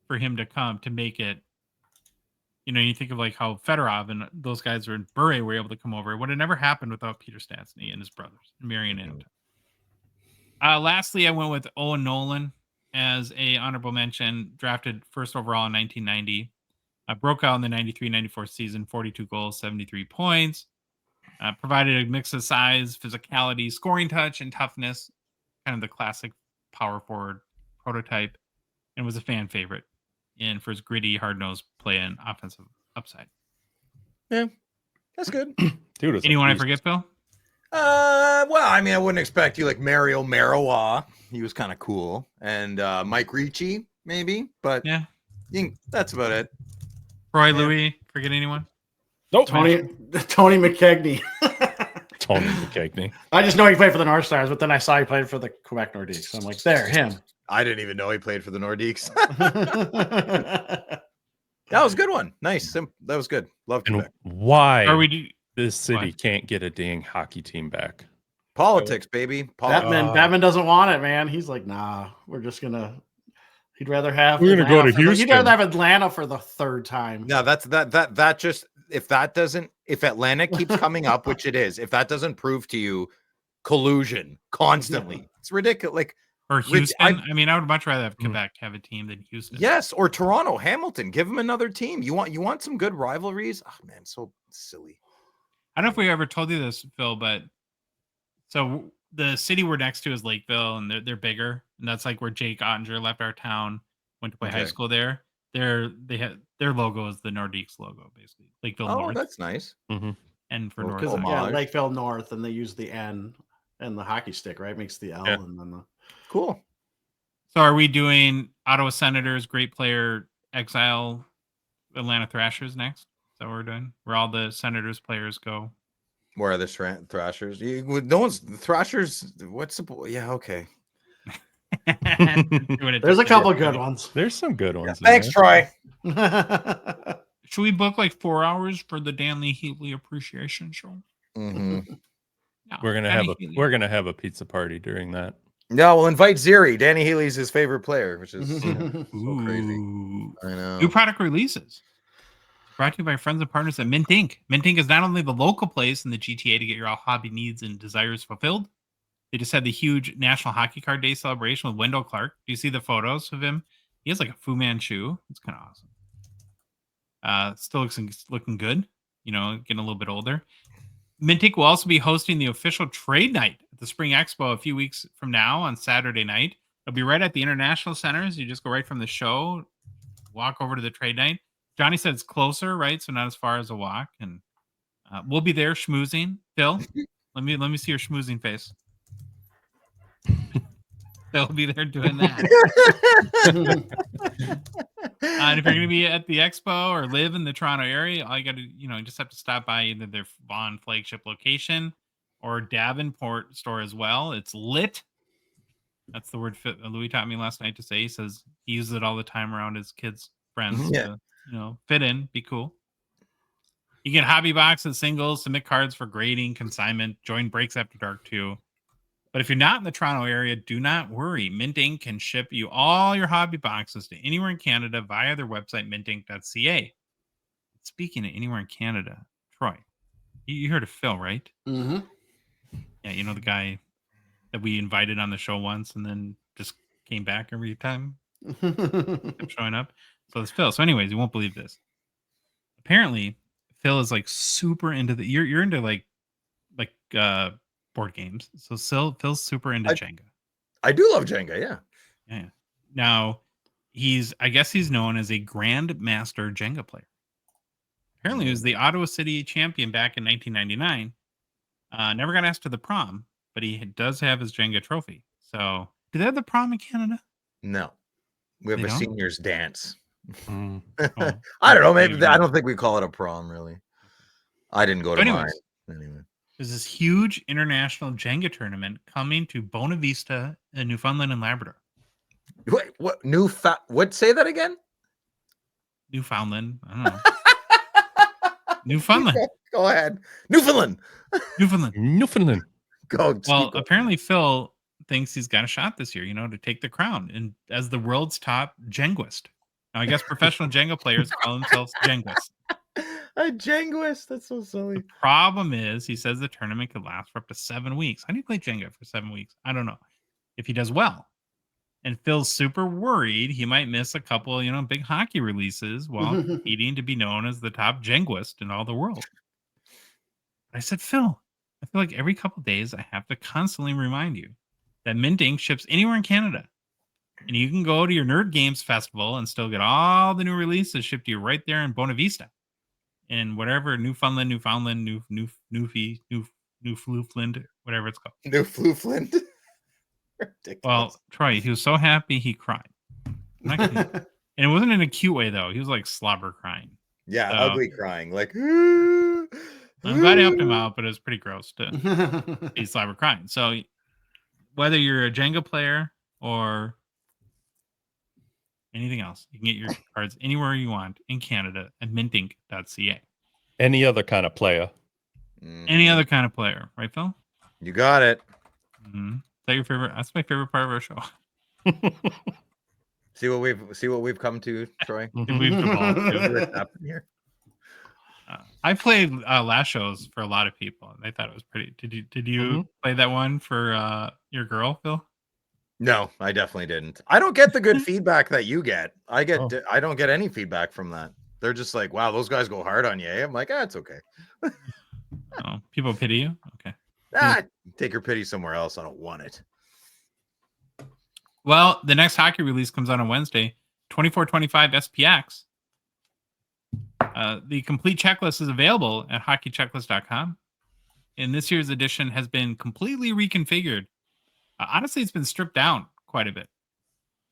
for him to come to make it. You know, you think of like how Fedorov and those guys were in Bure were able to come over. It would have never happened without Peter Stastny and his brothers, Marian and Anton. Lastly, I went with Owen Nolan as a honorable mention, drafted first overall in 1990. Broke out in the 93-94 season, 42 goals, 73 points. Provided a mix of size, physicality, scoring touch, and toughness. Kind of the classic power forward prototype. And was a fan favorite for his gritty, hard-nosed play and offensive upside. Yeah, that's good. Dude, anyone I forget, Phil? Well, I mean, I wouldn't expect you like Mario Marois. He was kind of cool. And Mike Ricci, maybe. But yeah, that's about it. Roy Louis, forget anyone? Nope. Tony McKegney. Tony McKegney. I just know he played for the North Stars, but then I saw he played for the Quebec Nordiques. So I'm like, there, him. I didn't even know he played for the Nordiques. That was a good one. Nice. That was good. Love Quebec. Why this city can't get a dang hockey team back? Politics, baby. Batman doesn't want it, man. He's like, nah, we're just gonna. He'd rather have. We're gonna go to Houston. He'd rather have Atlanta for the 3rd time. No, that just if Atlanta keeps coming up, which it is, if that doesn't prove to you collusion constantly, it's ridiculous. Like. Or Houston. I mean, I would much rather have Quebec have a team than Houston. Yes, or Toronto, Hamilton. Give them another team. You want some good rivalries? Oh man, so silly. I don't know if we ever told you this, Phil, but so the city we're next to is Lakeville, and they're bigger. and that's like where Jake Ottinger left our town, went to play high school there. Their logo is the Nordiques logo, basically. Lakeville North. That's nice. And for North, Lakeville North, and they use the N and the hockey stick, right? Makes the L, and then the cool. So, are we doing Ottawa Senators, great player, exile, Atlanta Thrashers next? Is that what we're doing? Where all the Senators players go? Where are the Thrashers? No one's Thrashers. What's the? Yeah, okay. There's a couple good ones. There's some good ones. Thanks, Troy. Should we book like 4 hours for the Danley Heatley appreciation show? Mm-hmm. No, we're gonna have a pizza party during that. No, we'll invite Ziri. Danny Healy's his favorite player, which is so crazy. I know. New product releases. Brought to you by friends and partners at Mint Inc. Mint Inc. is not only the local place in the GTA to get your all hobby needs and desires fulfilled. They just had the huge National Hockey Card Day celebration with Wendell Clark. Do you see the photos of him? He has like a Fu Manchu. It's kind of awesome. Still looking good. You know, getting a little bit older. Mint Inc. will also be hosting the official trade night at the Spring Expo a few weeks from now on Saturday night. It'll be right at the International Centers. You just go right from the show, walk over to the trade night. Johnny said it's closer, right? So not as far as a walk. And we'll be there schmoozing. Phil, let me see your schmoozing face. They'll be there doing that. And if you're going to be at the expo or live in the Toronto area, all you got to, you just have to stop by either their Vaughan flagship location or Davenport store as well. It's lit. That's the word Louis taught me last night to say. He says he uses it all the time around his kids' friends to, fit in, be cool. You get hobby boxes, singles, submit cards for grading, consignment, join Breaks After Dark too. But if you're not in the Toronto area, do not worry. Mint Inc. can ship you all your hobby boxes to anywhere in Canada via their website, mintinc.ca. Speaking of anywhere in Canada, Troy, you heard of Phil, right? Mm-hmm. Yeah, you know the guy that we invited on the show once and then just came back every time? Kept showing up. So it's Phil. So anyways, you won't believe this. Apparently, Phil is like super into you're into like board games. So Phil's super into Jenga. I do love Jenga, yeah. Now, I guess he's known as a Grand Master Jenga player. Apparently, he was the Ottawa City champion back in 1999. Never got asked to the prom, but he does have his Jenga trophy. So, do they have the prom in Canada? No. We have a seniors dance. Oh, I don't know. Maybe I don't think we call it a prom, really. I didn't go to mine. Anyway. There's this huge international Jenga tournament coming to Bona Vista in Newfoundland and Labrador. Wait, what? What? Say that again? Newfoundland. I don't know. Newfoundland. Go ahead. Newfoundland. Go. Well, apparently Phil thinks he's got a shot this year, to take the crown and as the world's top Jenguist. Now, I guess professional Jenga players call themselves Jenguists. A Jenguist? That's so silly. The problem is, he says the tournament could last for up to 7 weeks. How do you play Jenga for 7 weeks? I don't know. If he does well. And Phil's super worried he might miss a couple, big hockey releases while competing to be known as the top Jenguist in all the world. I said, Phil, I feel like every couple days I have to constantly remind you that Mint Inc. ships anywhere in Canada. And you can go to your Nerd Games Festival and still get all the new releases shipped to you right there in Bona Vista. In whatever Newfoundland, Newfoundland, whatever it's called. Newfoundland. Well, Troy, he was so happy he cried. And it wasn't in a cute way though. He was like slobber crying. Yeah, so, ugly crying. Like I'm glad I helped him out, but it was pretty gross to be slobber crying. So whether you're a Jenga player or anything else, you can get your cards anywhere you want in Canada at mintinc.ca. Any other kind of player. Any other kind of player, right, Phil? You got it. Mm-hmm. Is that your favorite? That's my favorite part of our show. See what we've come to, Troy. We've evolved here. I played last shows for a lot of people, and they thought it was pretty. Did you play that one for your girl, Phil? No, I definitely didn't. I don't get the good feedback that you get. I don't get any feedback from that. They're just like, wow, those guys go hard on you. I'm like, it's okay. Oh, people pity you? Okay. Take your pity somewhere else. I don't want it. Well, the next hockey release comes out on Wednesday, 2425 SPX. The complete checklist is available at hockeychecklist.com. And this year's edition has been completely reconfigured. Honestly, it's been stripped down quite a bit.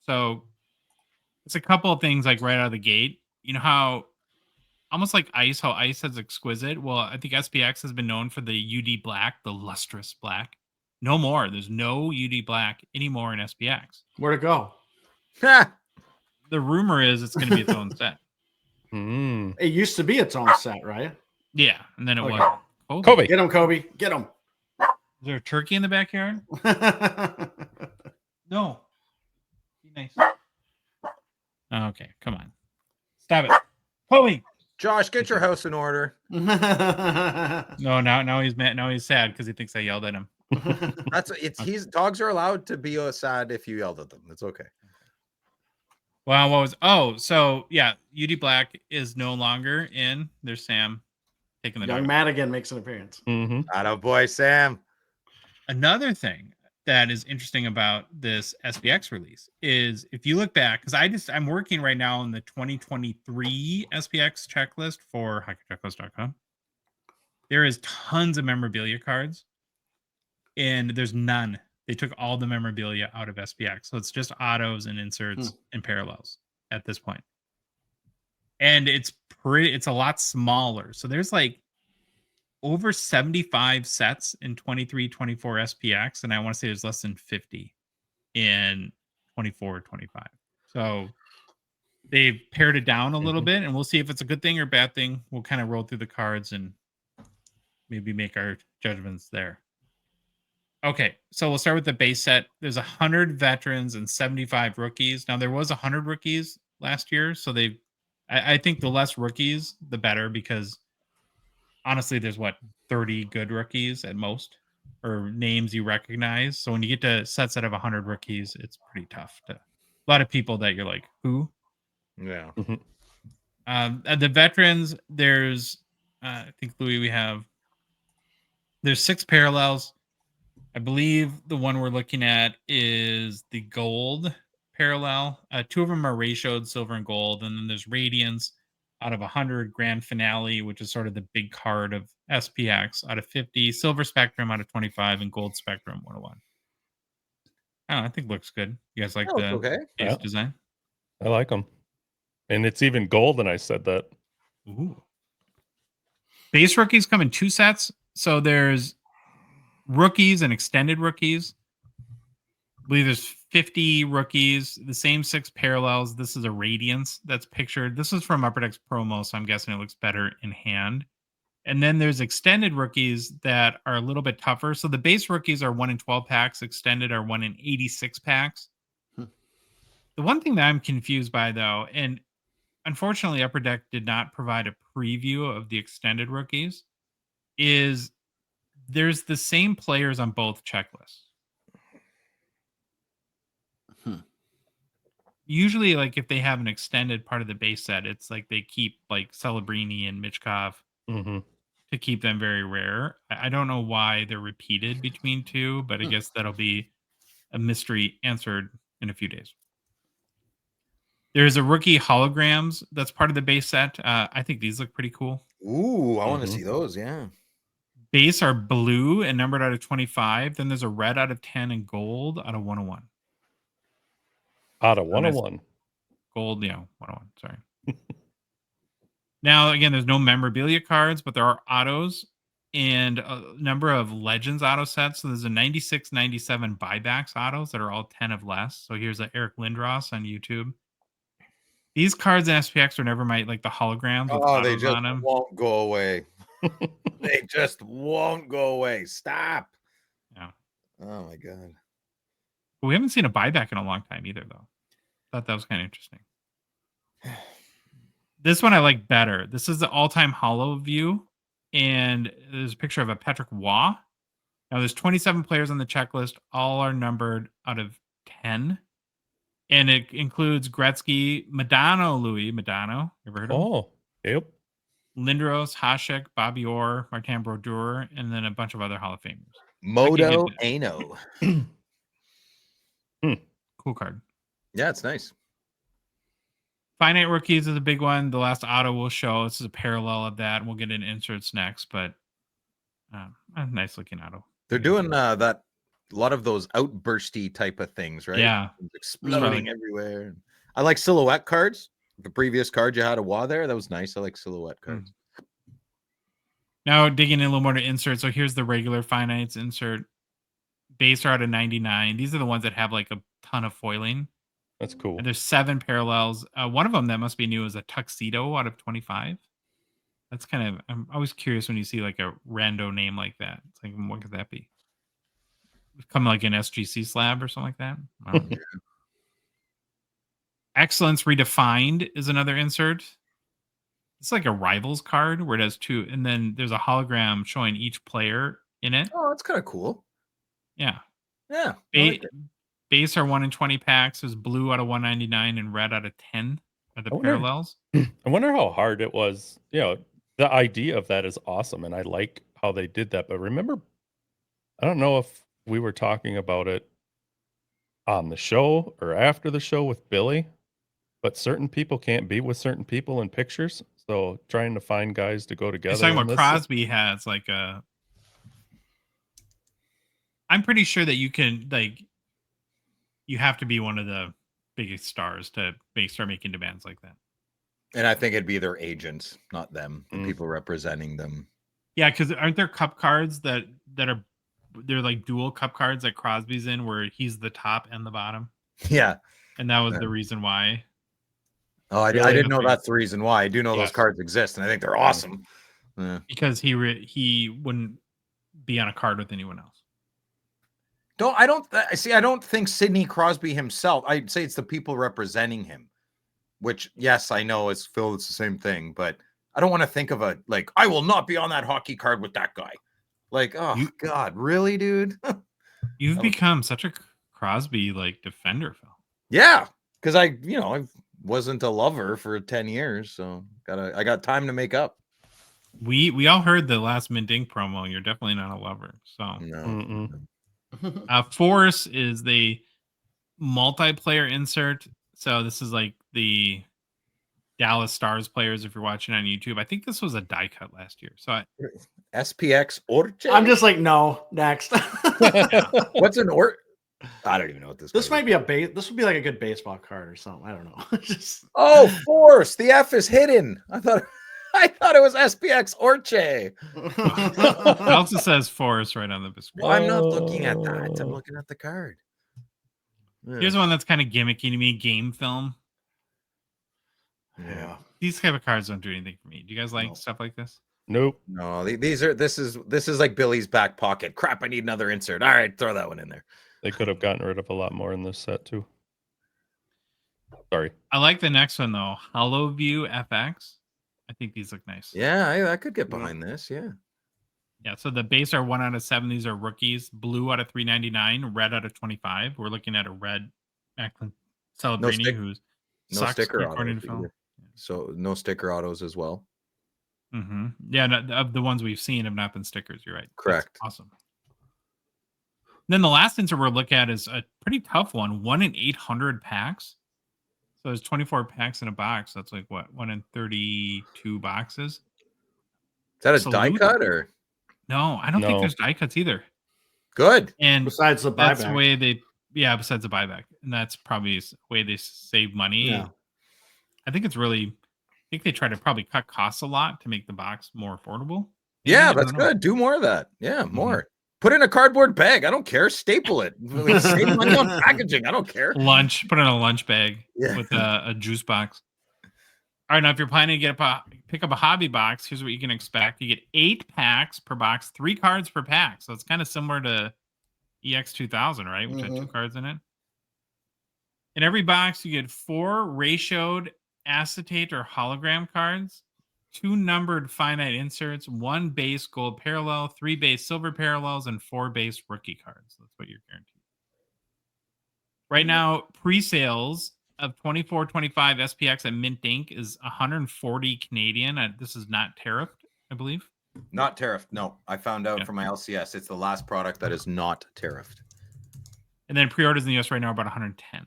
So it's a couple of things like right out of the gate. You know how almost like ice, how ice has exquisite. Well, I think SPX has been known for the UD black, the lustrous black. No more. There's no UD black anymore in SPX. Where'd it go? The rumor is it's going to be its own set. It used to be its own set, right? Yeah, and then it was Kobe. Get him, Kobe. Get him. Is there a turkey in the backyard? No. Be nice. Okay, come on. Stop it. Kobe. Josh, get your house in order. No, now he's mad. Now he's sad because he thinks I yelled at him. Dogs are allowed to be sad if you yelled at them. It's okay. Well, so yeah, UD Black is no longer in. There's Sam taking the Young Madigan makes an appearance. Attaboy, Sam. Another thing that is interesting about this SPX release is if you look back, because I'm working right now on the 2023 SPX checklist for hockeychecklist.com. There is tons of memorabilia cards, and there's none. They took all the memorabilia out of SPX. So it's just autos and inserts and parallels at this point. And it's a lot smaller. So there's like over 75 sets in 23, 24 SPX. And I want to say there's less than 50 in 24, 25. So they've pared it down a little bit, and we'll see if it's a good thing or bad thing. We'll kind of roll through the cards and maybe make our judgments there. Okay, so we'll start with the base set. There's 100 veterans and 75 rookies. Now, there was 100 rookies last year, so I think the less rookies, the better, because honestly, there's 30 good rookies at most, or names you recognize. So when you get to sets that have 100 rookies, it's pretty tough. A lot of people that you're like, who? Yeah. The veterans, there's, I think, Louis, there's 6 parallels. I believe the one we're looking at is the gold parallel. 2 of them are ratioed silver and gold. And then there's Radiance out of 100, Grand Finale, which is sort of the big card of SPX, out of 50, Silver Spectrum out of 25, and Gold Spectrum 101. I think it looks good. You guys like the base design? I like them. And it's even gold, and I said that. Ooh. Base rookies come in 2 sets. So there's rookies and extended rookies. I believe there's 50 rookies, the same 6 parallels. This is a Radiance that's pictured. This is from Upper Deck's promo, so I'm guessing it looks better in hand. And then there's extended rookies that are a little bit tougher. So the base rookies are 1 in 12 packs. Extended are 1 in 86 packs. The one thing that I'm confused by, though, and unfortunately Upper Deck did not provide a preview of the extended rookies, is there's the same players on both checklists. Usually, like, if they have an extended part of the base set, it's like they keep like Celebrini and Michkov to keep them very rare. I don't know why they're repeated between 2, but I guess that'll be a mystery answered in a few days. There's a rookie holograms that's part of the base set. I think these look pretty cool. Ooh, I want to see those. Yeah. Base are blue and numbered out of 25. Then there's a red out of 10 and gold out of 101. Out of 101. Gold, yeah, 101. Sorry. Now, again, there's no memorabilia cards, but there are autos and a number of Legends auto sets. So there's a 96, 97 buybacks autos that are all 10 of less. So here's a Eric Lindros on YouTube. These cards in SPX are never like the holograms. Oh, they just won't go away. They just won't go away. Stop. Yeah. Oh my god. But we haven't seen a buyback in a long time either, though. Thought that was kind of interesting. This one I like better. This is the all-time hollow view, and there's a picture of a Patrick Waugh. Now there's 27 players on the checklist. All are numbered out of 10. And it includes Gretzky, Louis Modano. You ever heard of him? Oh, yep. Lindros, Hasek, Bobby Orr, Martin Brodeur, and then a bunch of other Hall of Famers. Modo Ano. Cool card. Yeah, it's nice. Finite rookies is a big one. The last auto will show. This is a parallel of that. We'll get into inserts next, but a nice looking auto. They're doing that a lot of those outbursty type of things, right? Yeah, exploding everywhere. I like silhouette cards. The previous card you had a wah there, that was nice. I like silhouette cards. Now digging in a little more to insert. So here's the regular finites insert. Base are out of 99. These are the ones that have like a ton of foiling. That's cool. And there's 7 parallels. One of them that must be new is a tuxedo out of 25. That's kind of, I'm always curious when you see like a rando name like that. It's like, what could that be? Come like an SGC slab or something like that. Wow. Excellence Redefined is another insert. It's like a Rivals card where it has 2, and then there's a hologram showing each player in it. Oh, that's kind of cool. Yeah. Yeah. Base are 1 in 20 packs. There's blue out of 199 and red out of 10 are the parallels. I wonder how hard it was. The idea of that is awesome, and I like how they did that. But remember, I don't know if we were talking about it on the show or after the show with Billy, but certain people can't be with certain people in pictures. So trying to find guys to go together. It's talking about Crosby has like a. I'm pretty sure that you can you have to be one of the biggest stars to start making demands like that. And I think it'd be their agents, not them, the people representing them. Yeah, because aren't there cup cards that are they're like dual cup cards that Crosby's in where he's the top and the bottom? Yeah. And that was the reason why. Oh, I didn't know that's the reason why. I do know those cards exist, and I think they're awesome. Because he wouldn't be on a card with anyone else. I don't think Sidney Crosby himself. I'd say it's the people representing him. Which, yes, I know it's Phil. It's the same thing, but I don't want to think of I will not be on that hockey card with that guy. Like, oh God, really, dude? You've become such a Crosby defender, Phil. Yeah, because I wasn't a lover for 10 years, so I got time to make up. We all heard the last Mint Ink promo. You're definitely not a lover. So no. Force is the multiplayer insert. So this is like the Dallas Stars players. If you're watching on YouTube, I think this was a die cut last year. So SPX Orche. I'm just like, no, next. What's an Orche? I don't even know what this might be a base. This would be like a good baseball card or something. I don't Oh, know. Force. The F is hidden. I thought it was SPX Orche. It also says Force right on the screen. Well, I'm not looking at that. I'm looking at the card. Here's one that's kind of gimmicky to me. Game Film. Yeah. These type of cards don't do anything for me. Do you guys like stuff like this? Nope. No, this is like Billy's back pocket. Crap, I need another insert. All right, throw that one in there. They could have gotten rid of a lot more in this set too. Sorry. I like the next one though. Hollow View FX. I think these look nice. Yeah, I could get behind this. Yeah. Yeah, so the base are 1 out of 7. These are rookies. Blue out of 399. Red out of 25. We're looking at a red Macklin Celebrini who's no sticker autos. So no sticker autos as well. Mm-hmm. Yeah, no, of the ones we've seen have not been stickers. You're right. Correct. That's awesome. Then the last insert we'll look at is a pretty tough one. 1 in 800 packs. So there's 24 packs in a box. That's like what? 1 in 32 boxes. Is that a die cut or? No, I don't think there's die cuts either. Good. And besides the buyback. That's the way besides the buyback. And that's probably the way they save money. Yeah. I think they try to probably cut costs a lot to make the box more affordable. Yeah, that's good. Do more of that. Yeah, more. Mm-hmm. Put in a cardboard bag. I don't care. Staple it. Save money on packaging. I don't care. Put in a lunch bag with a juice box. All right, now if you're planning to pick up a hobby box, here's what you can expect. You get 8 packs per box, 3 cards per pack. So it's kind of similar to EX2000, right? Which had 2 cards in it. In every box, you get 4 ratioed acetate or hologram cards, 2 numbered finite inserts, 1 base gold parallel, 3 base silver parallels, and 4 base rookie cards. That's what you're guaranteed. Right now, pre-sales of 2425 SPX at Mint Ink is 140 Canadian. This is not tariffed, I believe. Not tariffed. No, I found out from my LCS. It's the last product that is not tariffed. and then pre-orders in the US right now are about 110.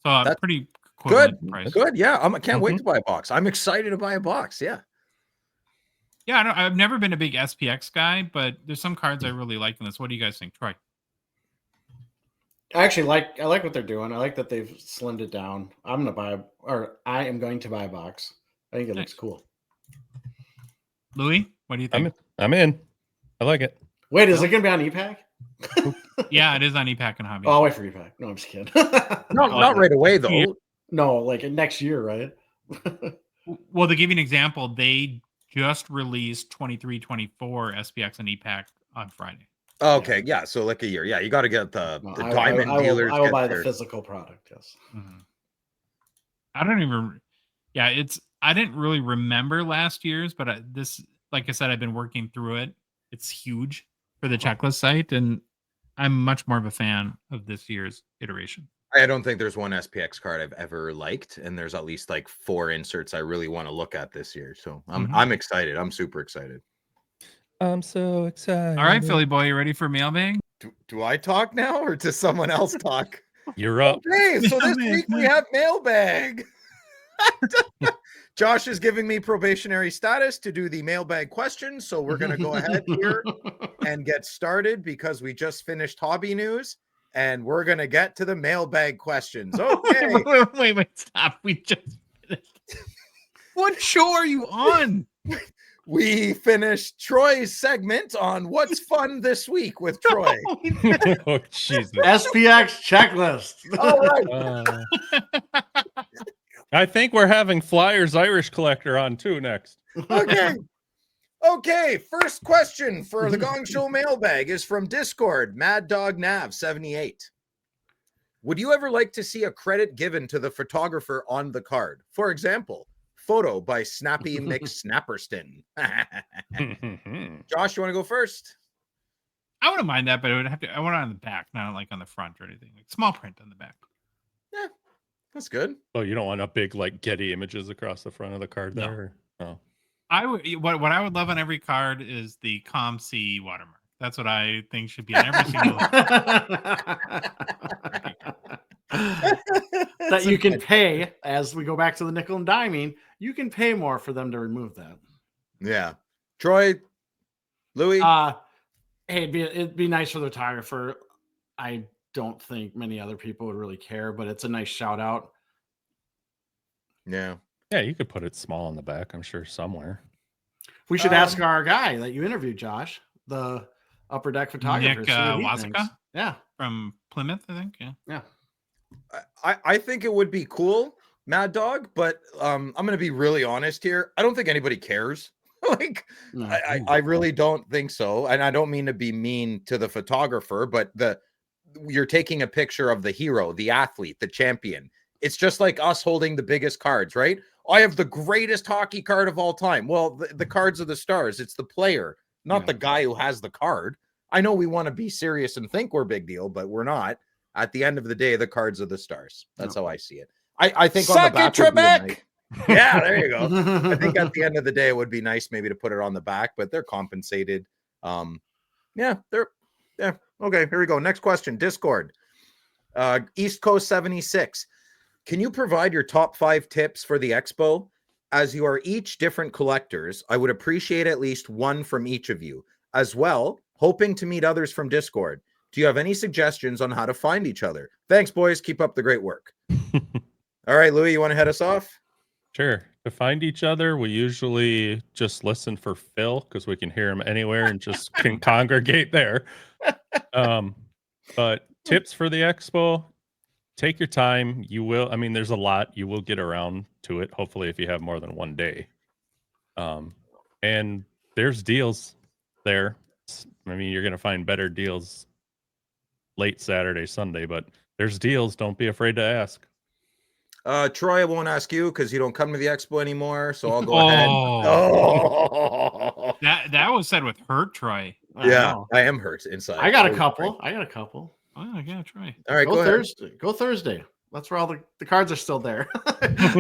So That's pretty good. Price. Good. Yeah, I can't wait to buy a box. I'm excited to buy a box. Yeah. Yeah, I've never been a big SPX guy, but there's some cards I really like in this. What do you guys think, Troy? I like what they're doing. I like that they've slimmed it down. I am going to buy a box. I think it looks cool. Louis, what do you think? I'm in. I like it. Wait, is it going to be on EPAC? Yeah, it is on EPAC and Hobby. Oh, I'll wait for EPAC. No, I'm just kidding. No, not right away though. No, like next year, right? Well, to give you an example, they just released 23-24 SPX and EPAC on Friday. Okay, yeah. So like a year. Yeah, you got to get the diamond dealers. I will buy the physical product. Yes. Mm-hmm. I don't even. Yeah, I didn't really remember last year's, but this, like I said, I've been working through it. It's huge for the checklist site, and I'm much more of a fan of this year's iteration. I don't think there's one SPX card I've ever liked, and there's at least like 4 inserts I really want to look at this year. So I'm excited. I'm super excited. I'm so excited. All right, Philly boy, you ready for mailbag? Do I talk now, or does someone else talk? You're up. Okay, so this week we have mailbag. Josh is giving me probationary status to do the mailbag questions, so we're going to go ahead here and get started because we just finished hobby news, and we're going to get to the mailbag questions. Okay. wait, stop. We just finished. What show are you on? We finished Troy's segment on what's fun this week with Troy. Oh, Jesus. SPX checklist. All right. I think we're having Flyers Irish Collector on too next. Okay. First question for the Gongshow Mailbag is from Discord, Mad Dog Nav 78. Would you ever like to see a credit given to the photographer on the card? For example, photo by Snappy McSnapperston. Josh, you want to go first? I wouldn't mind that, but I want it on the back, not like on the front or anything. Like small print on the back. Yeah, that's good. Oh, you don't want a big like Getty images across the front of the card there? No. Oh. What I would love on every card is the COMC watermark. That's what I think should be on every single that you can pay as we go back to the nickel and diming. You can pay more for them to remove that. Yeah, Troy, Louis. Hey, it'd be nice for the photographer. I don't think many other people would really care, but it's a nice shout out. Yeah, you could put it small on the back. I'm sure somewhere. We should ask our guy that you interviewed, Josh, the upper deck photographer, Nick Waska. Yeah, from Plymouth, I think. Yeah. I think it would be cool, Mad Dog, but I'm going to be really honest here. I don't think anybody cares. I really don't think so. And I don't mean to be mean to the photographer, but you're taking a picture of the hero, the athlete, the champion. It's just like us holding the biggest cards, right? I have the greatest hockey card of all time. Well, the cards are the stars. It's the player, not the guy who has the card. I know we want to be serious and think we're a big deal, but we're not. At the end of the day, the cards are the stars. That's how I see it. I think Suck on the back it, Trebek! Yeah, there you go. I think at the end of the day, it would be nice maybe to put it on the back, but they're compensated. Okay, here we go. Next question. Discord. East Coast 76. Can you provide your top 5 tips for the expo? As you are each different collectors, I would appreciate at least one from each of you. As well, hoping to meet others from Discord. Do you have any suggestions on how to find each other? Thanks, boys. Keep up the great work. All right, Louis, you want to head us off? Sure. To find each other, we usually just listen for Phil because we can hear him anywhere and just can congregate there. But tips for the expo, take your time. You will, there's a lot. You will get around to it, hopefully, if you have more than one day. And there's deals there. You're going to find better deals late Saturday, Sunday, but there's deals. Don't be afraid to ask. Troy, I won't ask you because you don't come to the expo anymore, so I'll go ahead. That was said with hurt, Troy. I am hurt inside. I got a couple. Oh, yeah, Troy. All right, go Thursday. Go Thursday. That's where all the cards are still there.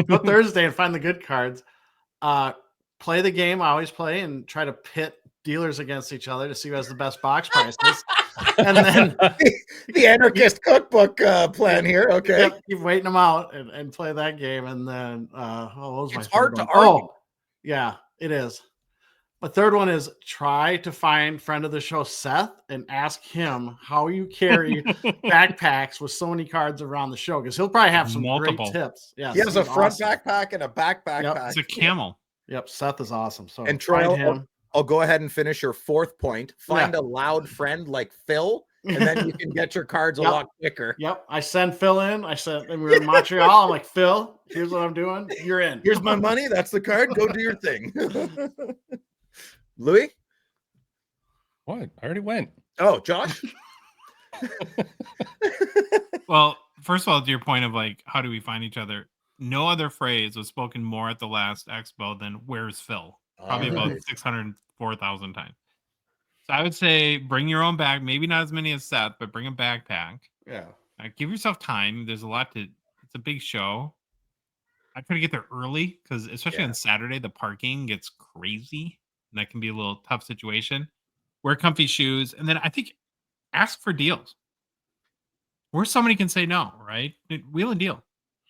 Go Thursday and find the good cards. Play the game I always play and try to pit dealers against each other to see who has the best box prices. And then the anarchist cookbook plan here. Okay. Yep, keep waiting them out and play that game. And then what was my It's third hard to one? argue. Oh, yeah, it is. My third one is try to find friend of the show Seth and ask him how you carry backpacks with so many cards around the show, because he'll probably have some Multiple. great tips. Yeah, He has a front backpack and a back backpack. It's a camel. Yep, Seth is awesome. So And Troy, find him. I'll go ahead and finish your fourth point. Find a loud friend like Phil, and then you can get your cards a lot quicker. Yep. I send Phil in. And we were in Montreal. I'm like, Phil, here's what I'm doing. You're in. Here's my money. That's the card. Go do your thing. Louis? What? I already went. Oh, Josh? Well, first of all, to your point of like, how do we find each other? No other phrase was spoken more at the last expo than "Where's Phil?" Probably about 604,000 times. So I would say bring your own bag. Maybe not as many as Seth, but bring a backpack. Yeah. Give yourself time. There's a lot to. It's a big show. I try to get there early because, especially on Saturday, the parking gets crazy, and that can be a little tough situation. Wear comfy shoes, and then I think ask for deals. Where somebody can say no, right? Wheel and deal.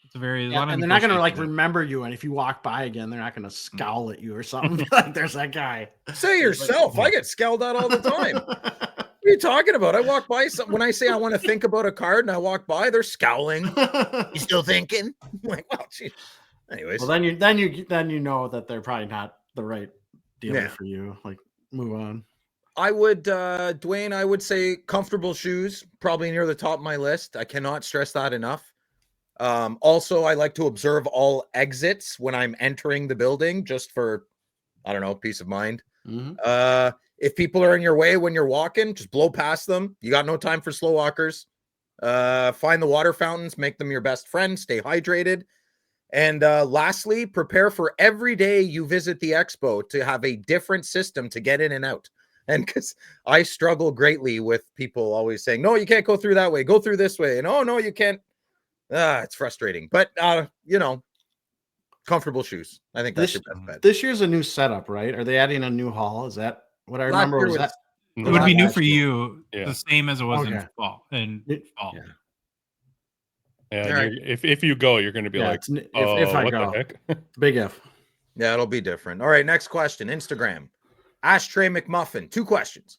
It's a very and they're not going to like remember you, and if you walk by again, they're not going to scowl at you or something. Like there's that guy. Say yourself. I get scowled at all the time. What are you talking about? I walk by when I say I want to think about a card and I walk by, they're scowling. You still thinking? I'm like, well, geez. Anyways. Well, then you know that they're probably not the right dealer for you. Like, move on. I would, Dwayne, I would say comfortable shoes, probably near the top of my list. I cannot stress that enough. Also, I like to observe all exits when I'm entering the building, just for, I don't know, peace of mind. Mm-hmm. If people are in your way when you're walking, just blow past them. You got no time for slow walkers. Find the water fountains, make them your best friend, stay hydrated. And lastly, prepare for every day you visit the expo to have a different system to get in and out. And because I struggle greatly with people always saying, no, you can't go through that way, go through this way. And oh, no, you can't. It's frustrating. But, comfortable shoes. I think that's your best bet. This year's a new setup, right? Are they adding a new hall? Is that what I remember? Was that? It would be new for you, the same as it was in fall. Yeah, if you go, you're going to be like, if I go, big if. Yeah, it'll be different. All right, next question. Instagram. Ashtray McMuffin. 2 questions.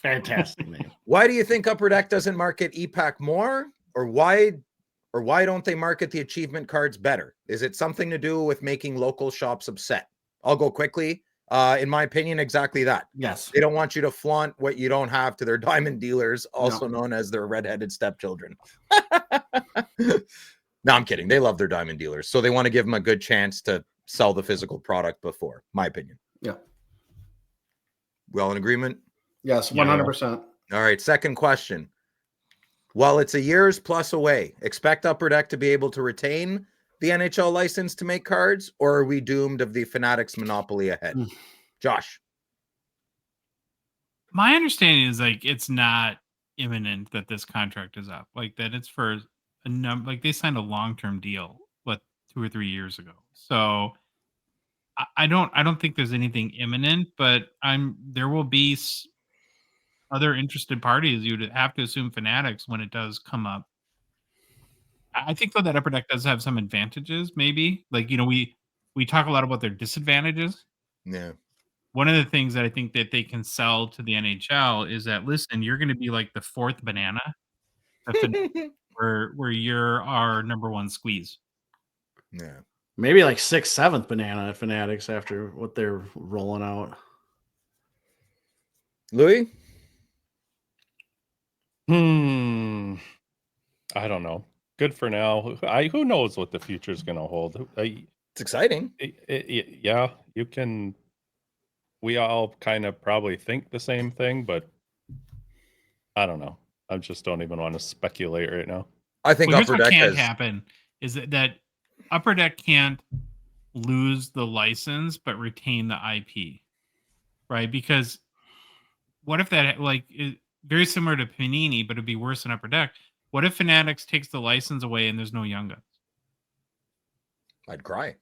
Fantastic name. Why do you think Upper Deck doesn't market EPAC more, or why don't they market the achievement cards better? Is it something to do with making local shops upset? I'll go quickly. In my opinion, exactly that. Yes. They don't want you to flaunt what you don't have to their diamond dealers, also known as their redheaded stepchildren. No, I'm kidding. They love their diamond dealers, so they want to give them a good chance to sell the physical product before, my opinion. Yeah. We all in agreement? Yes, 100%. All right, second question. While it's a year's plus away, expect Upper Deck to be able to retain the NHL license to make cards, or are we doomed of the Fanatics monopoly ahead? Josh. My understanding is like it's not imminent that this contract is up. Like that it's for a number, like they signed a long-term deal 2 or 3 years ago. So I don't think there's anything imminent, but there will be other interested parties. You'd have to assume Fanatics when it does come up. I think though that Upper Deck does have some advantages, maybe. Like, we talk a lot about their disadvantages. Yeah. One of the things that I think that they can sell to the NHL is that, listen, you're going to be like the fourth banana where you're our number one squeeze. Yeah. Maybe like 6th, 7th banana at Fanatics after what they're rolling out. Louis? I don't know. Good for now. Who knows what the future is going to hold? It's exciting. Yeah, you can. We all kind of probably think the same thing, but I don't know. I just don't even want to speculate right now. I think Upper Deck can't happen is that Upper Deck can't lose the license but retain the IP, right? Because what if that is very similar to Panini, but it'd be worse than Upper Deck? What if Fanatics takes the license away and there's no Young Guns? I'd cry.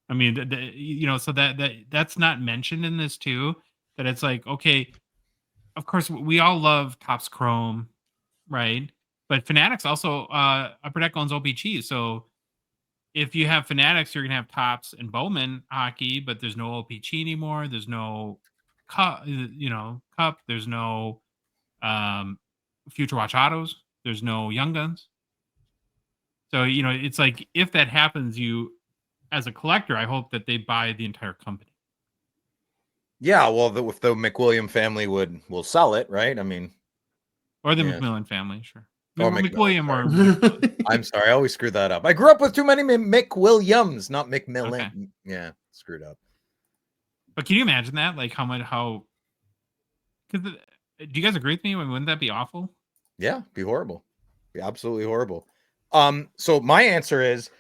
I mean, so that's not mentioned in this too. That it's like, okay, of course, we all love Topps Chrome, right? But Fanatics also, Upper Deck owns O-Pee-Chee. So if you have Fanatics, you're going to have Topps and Bowman hockey, but there's no O-Pee-Chee anymore. There's no cup, cup. There's no Future Watch Autos. There's no Young Guns. So, it's like, if that happens, as a collector, I hope that they buy the entire company. Yeah, well, if the McWilliam family will sell it, right? I mean, or the McMillan family, sure. Or McWilliam, I'm sorry, I always screw that up. I grew up with too many McWilliams, not McMillan. Okay. Yeah, screwed up. But can you imagine that? Like do you guys agree with me? Wouldn't that be awful? Yeah, be horrible. Be absolutely horrible. So my answer is,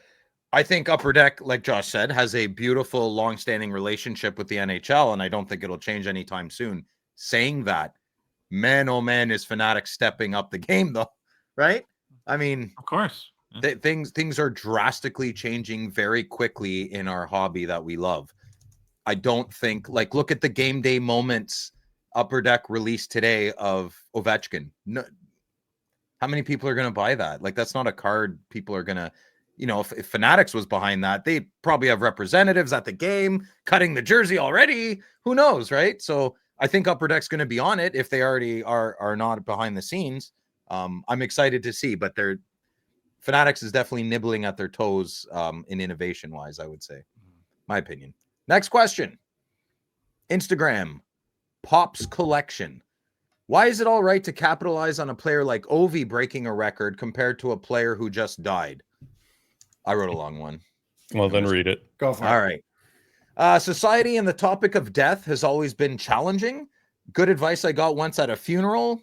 I think Upper Deck, like Josh said, has a beautiful, long-standing relationship with the NHL, and I don't think it'll change anytime soon. Saying that, man, oh man, is Fanatics stepping up the game, though, right? I mean, of course, things are drastically changing very quickly in our hobby that we love. I don't think, look at the game day moments Upper Deck released today of Ovechkin. No, how many people are going to buy that? That's not a card people are going to. If Fanatics was behind that, they probably have representatives at the game cutting the jersey already. Who knows, right? So I think Upper Deck's going to be on it if they already are not behind the scenes. I'm excited to see, but Fanatics is definitely nibbling at their toes in innovation-wise, I would say. My opinion. Next question. Instagram. Pops Collection. Why is it all right to capitalize on a player like Ovi breaking a record compared to a player who just died? I wrote a long one. Well, then read it. Go for it. All right. Society and the topic of death has always been challenging. Good advice I got once at a funeral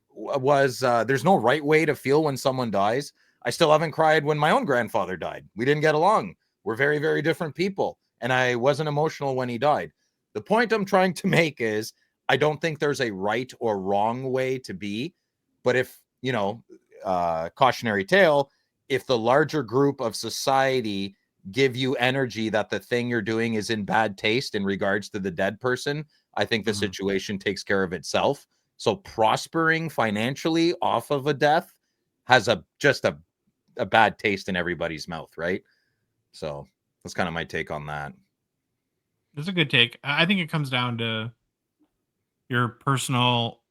was there's no right way to feel when someone dies. I still haven't cried when my own grandfather died. We didn't get along. We're very, very different people. And I wasn't emotional when he died. The point I'm trying to make is I don't think there's a right or wrong way to be. But if, cautionary tale, if the larger group of society give you energy that the thing you're doing is in bad taste in regards to the dead person, I think the situation takes care of itself. So prospering financially off of a death has just a bad taste in everybody's mouth, right? So that's kind of my take on that. That's a good take. I think it comes down to your personal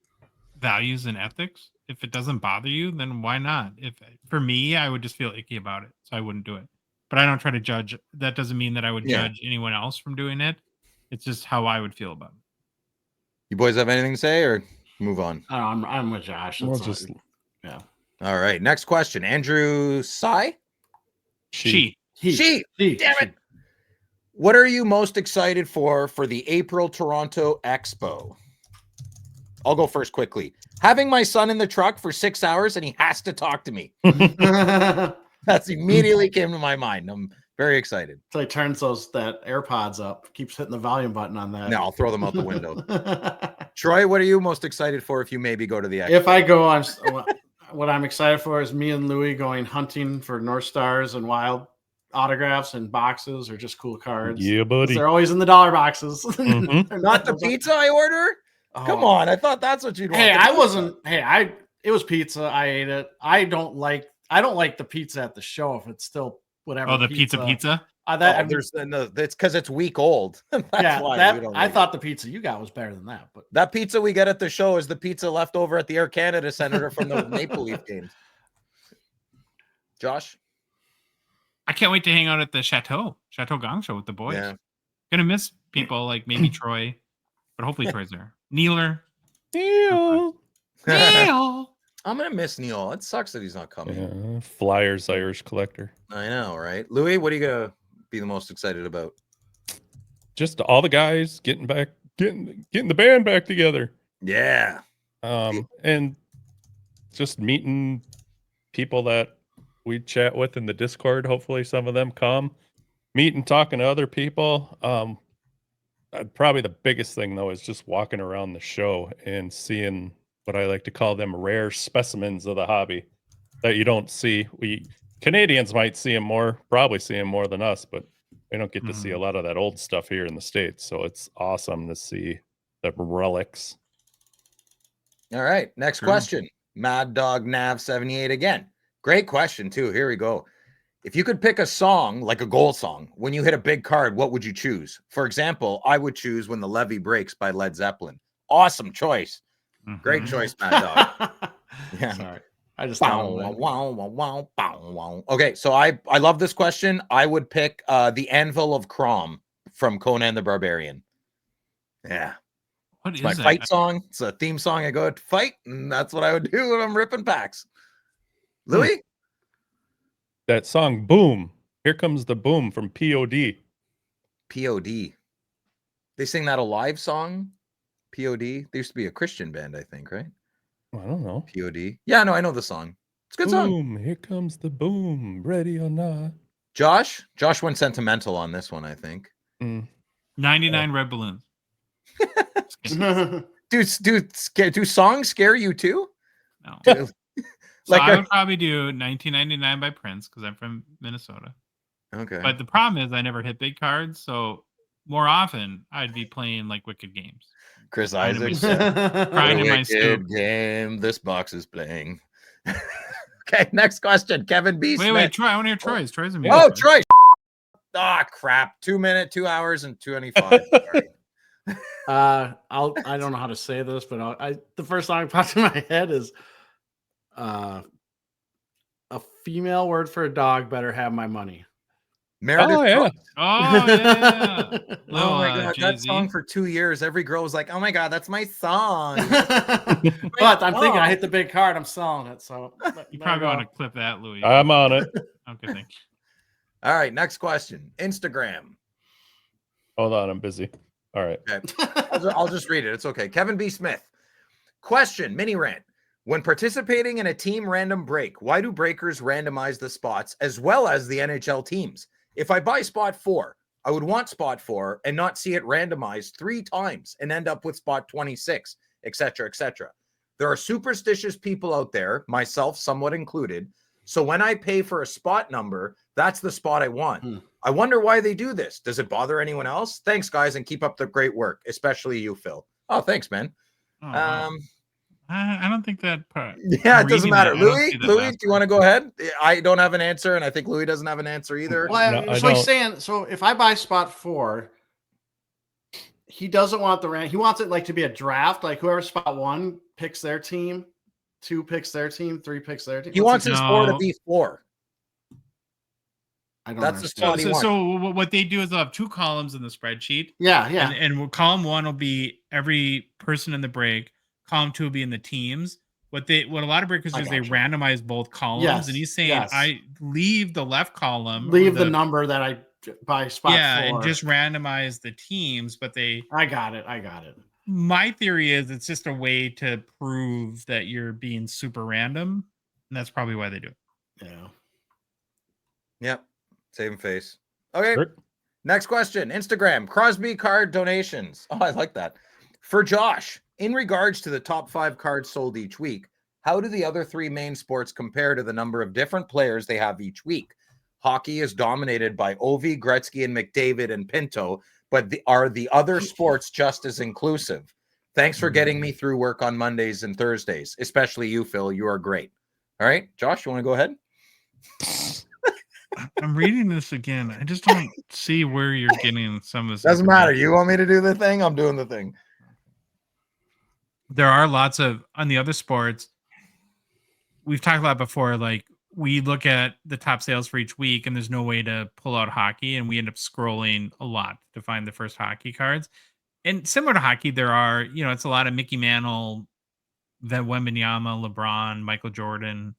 values and ethics. If it doesn't bother you, then why not? For me, I would just feel icky about it, so I wouldn't do it. But I don't try to judge. That doesn't mean that I would judge anyone else from doing it. It's just how I would feel about it. You boys have anything to say or move on? I'm with Josh. We'll yeah. All right. Next question. Andrew Sai? She. Damn it. What are you most excited for the April Toronto Expo? I'll go first quickly. Having my son in the truck for 6 hours and he has to talk to me. That's immediately came to my mind. I'm very excited. So he turns that AirPods up, keeps hitting the volume button on that. No, I'll throw them out the window. Troy, what are you most excited for if you maybe go to the Expo? If I go on, what I'm excited for is me and Louie going hunting for North Stars and Wild autographs and boxes or just cool cards. Yeah, buddy. They're always in the dollar boxes. Not the pizza I order? Oh. Come on. I thought that's what you'd want. It was pizza. I ate it. I don't like the pizza at the show if it's still whatever. Oh, the pizza. It's because it's week old. I thought the pizza you got was better than that. But that pizza we get at the show is the pizza left over at the Air Canada Center from the Maple Leaf games. Josh? I can't wait to hang out at the Chateau Gongshow with the boys. Yeah. Gonna miss people like maybe Troy, but hopefully Troy's there. Neil. I'm gonna miss Neil. It sucks that he's not coming. Yeah, Flyers Irish collector. I know, right? Louis, what are you gonna be the most excited about? Just all the guys getting the band back together. Yeah. And just meeting people that we chat with in the Discord. Hopefully some of them come. Meet and talking to other people. Probably the biggest thing though is just walking around the show and seeing what I like to call them rare specimens of the hobby that you don't see. We Canadians might see them probably see them more than us, but we don't get to see a lot of that old stuff here in the States. So it's awesome to see the relics. All right. Next question. Mad Dog Nav 78 again. Great question, too. Here we go. If you could pick a song, like a goal song, when you hit a big card, what would you choose? For example, I would choose When the Levee Breaks by Led Zeppelin. Awesome choice. Great choice, Mad Dog. Yeah. Sorry. I just Okay, so I love this question. I would pick The Anvil of Crom from Conan the Barbarian. Yeah. What It's my fight song. It's a theme song. I go to fight, and that's what I would do when I'm ripping packs. Louis? That song, Boom. Here Comes the Boom from POD. POD. They sing that a live song? POD? They used to be a Christian band, I think, right? I don't know. POD. Yeah, no, I know the song. It's a good song. Boom, here comes the boom. Ready or not. Josh went sentimental on this one, I think. 99 Red Balloons. Do songs scare you too? No. Dude. So I would probably do 1999 by Prince because I'm from Minnesota. Okay. But the problem is I never hit big cards, so more often I'd be playing like Wicked games. Chris Isaac crying in my soup. Game this box is playing. Okay, next question. Kevin B. Wait, Troy. I want to hear Troy's. Troy's a Troy. Crap. 2 hours and 25. I don't know how to say this, but the first song that popped in my head is a female word for a dog better have my money. Meredith. Oh yeah. Oh my god, that song for 2 years. Every girl was like, "Oh my god, that's my song." But I'm thinking I hit the big card. I'm selling it. So you probably want to clip that, Louis. I'm on it. Okay, thank you. All right, next question. Instagram. Hold on, I'm busy. All right. Okay. I'll just read it. It's okay. Kevin B. Smith. Question, mini rant. When participating in a team random break, why do breakers randomize the spots as well as the NHL teams? If I buy spot 4, I would want spot 4 and not see it randomized 3 times and end up with spot 26, etc., etc. There are superstitious people out there, myself somewhat included. So when I pay for a spot number, that's the spot I want. I wonder why they do this. Does it bother anyone else? Thanks, guys, and keep up the great work, especially you, Phil. Oh, thanks, man. I don't think that part. Yeah, it doesn't matter. Louis, do you want to go ahead? I don't have an answer, and I think Louis doesn't have an answer either. Well, no, so he's saying, so if I buy spot 4, he doesn't want he wants it like to be a draft, like whoever spot 1 picks their team, 2 picks their team, 3 picks their team. He wants his 4 to be 4. I don't That's understand. the spot so what they do is they'll have 2 columns in the spreadsheet. Yeah. And column 1 will be every person in the break. Column 2 will be in the teams. What a lot of breakers do is they randomize both columns. Yes, and he's saying I leave the left column, leave the number that I buy spot 4, and just randomize the teams. But I got it. My theory is it's just a way to prove that you're being super random, and that's probably why they do it. Yeah. Yep. Same face. Okay. Sure. Next question. Instagram. Crosby card donations. Oh, I like that. For Josh. In regards to the top 5 cards sold each week, how do the other 3 main sports compare to the number of different players they have each week? Hockey is dominated by Ovi, Gretzky, and McDavid and Pinto, but are the other sports just as inclusive? Thanks for getting me through work on Mondays and Thursdays, especially you, Phil. You are great. All right, Josh, you want to go ahead? I'm reading this again. I just don't see where you're getting some of this. Doesn't matter. You want me to do the thing? I'm doing the thing. There are lots of, on the other sports, we've talked about before, like we look at the top sales for each week and there's no way to pull out hockey, and we end up scrolling a lot to find the first hockey cards. And similar to hockey, there are, it's a lot of Mickey Mantle, Wembanyama, LeBron, Michael Jordan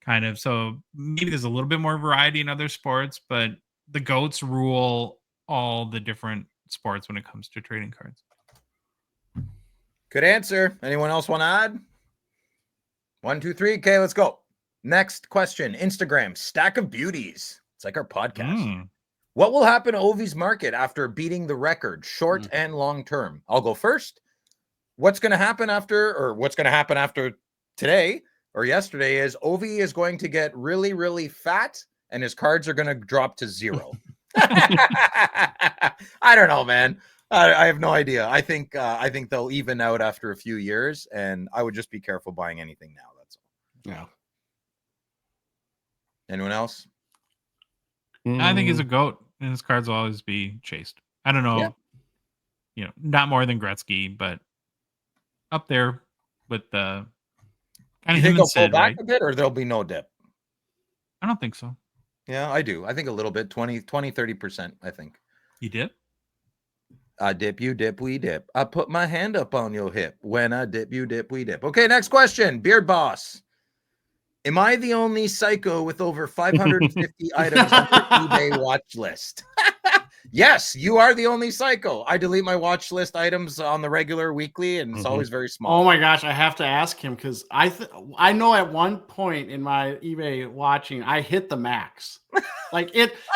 kind of. So maybe there's a little bit more variety in other sports, but the GOATs rule all the different sports when it comes to trading cards. Good answer. Anyone else want to add? 1, 2, 3. Okay, let's go. Next question. Instagram. Stack of Beauties. It's like our podcast. What will happen to Ovi's market after beating the record, short and long term? I'll go first. What's going to happen after today or yesterday is Ovi is going to get really, really fat and his cards are going to drop to 0. I don't know, man. I have no idea. I think they'll even out after a few years, and I would just be careful buying anything now. That's all. Yeah. Anyone else? I think he's a GOAT, and his cards will always be chased. I don't know, not more than Gretzky, but up there with the kind You of think him they'll and pull Sid, back right? a bit, or there'll be no dip? I don't think so. Yeah, I do. I think a little bit, 20, 30%, I think. You dip? I dip, you dip, we dip. I put my hand up on your hip. When I dip, you dip, we dip. Okay, next question. Beard Boss. Am I the only psycho with over 550 items on your eBay watch list? Yes, you are the only psycho. I delete my watch list items on the regular weekly, and it's always very small. Oh my gosh, I have to ask him because I know at one point in my eBay watching, I hit the max. Like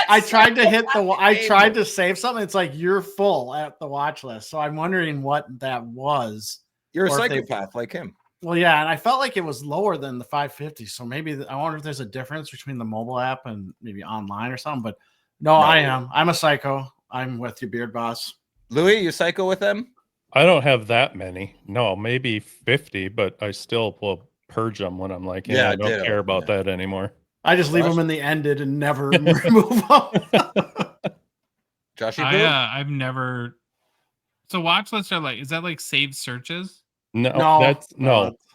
I tried to hit I tried to save something. It's like you're full at the watch list. So I'm wondering what that was. You're a psychopath like him. Well, yeah, and I felt like it was lower than the 550. So maybe I wonder if there's a difference between the mobile app and maybe online or something. But no, I am. I'm a psycho. I'm with you, Beard Boss. Louis, you psycho with them? I don't have that many. No, maybe 50, but I still will purge them when I'm like, I don't care about that anymore. I just leave them in the ended and never remove them. Joshy, I've never. So watch lists are like, is that like saved searches? No,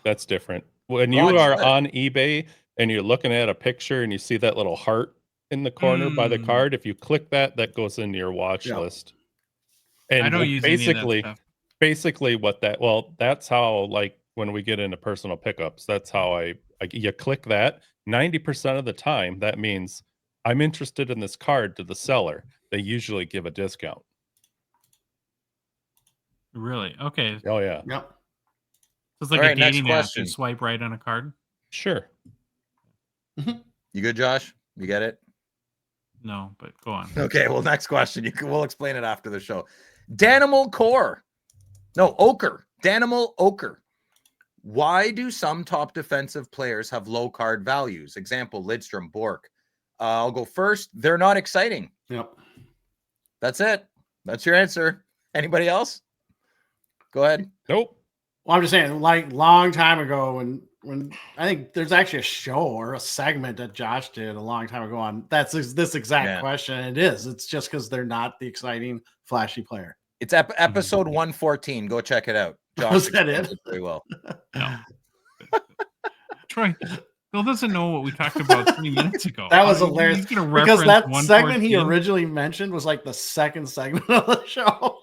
that's different. When you are on eBay and you're looking at a picture and you see that little heart in the corner by the card, if you click that, that goes into your watch list. And I don't use basically what that's how, like, when we get into personal pickups, that's how you click that. 90% of the time, that means I'm interested in this card to the seller. They usually give a discount. Really? Okay. Oh yeah. Yep. So it's like a dating app. You swipe right on a card. Sure. You good, Josh? You get it? No, but go on. Okay, well, next question. We'll explain it after the show. Danimal Core. No, Ochre. Danimal Ochre. Why do some top defensive players have low card values? Example, Lidstrom, Bork. I'll go first. They're not exciting. Yep. That's it. That's your answer. Anybody else? Go ahead. Nope. Well, I'm just saying, like, long time ago when I think there's actually a show or a segment that Josh did a long time ago on this exact question. It is. It's just because they're not the exciting, flashy player. It's episode 114. Go check it out. Josh Was that it? Very well. No. Troy, Bill doesn't know what we talked about 3 minutes ago. That was hilarious. He's gonna because that 114. segment he originally mentioned was like the second segment of the show.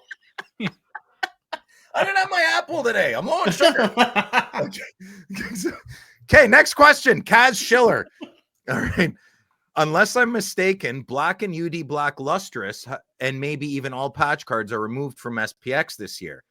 I didn't have my apple today. I'm low on sugar. Okay, next question. Kaz Schiller. All right. Unless I'm mistaken, Black and UD Black Lustrous and maybe even all patch cards are removed from SPX this year.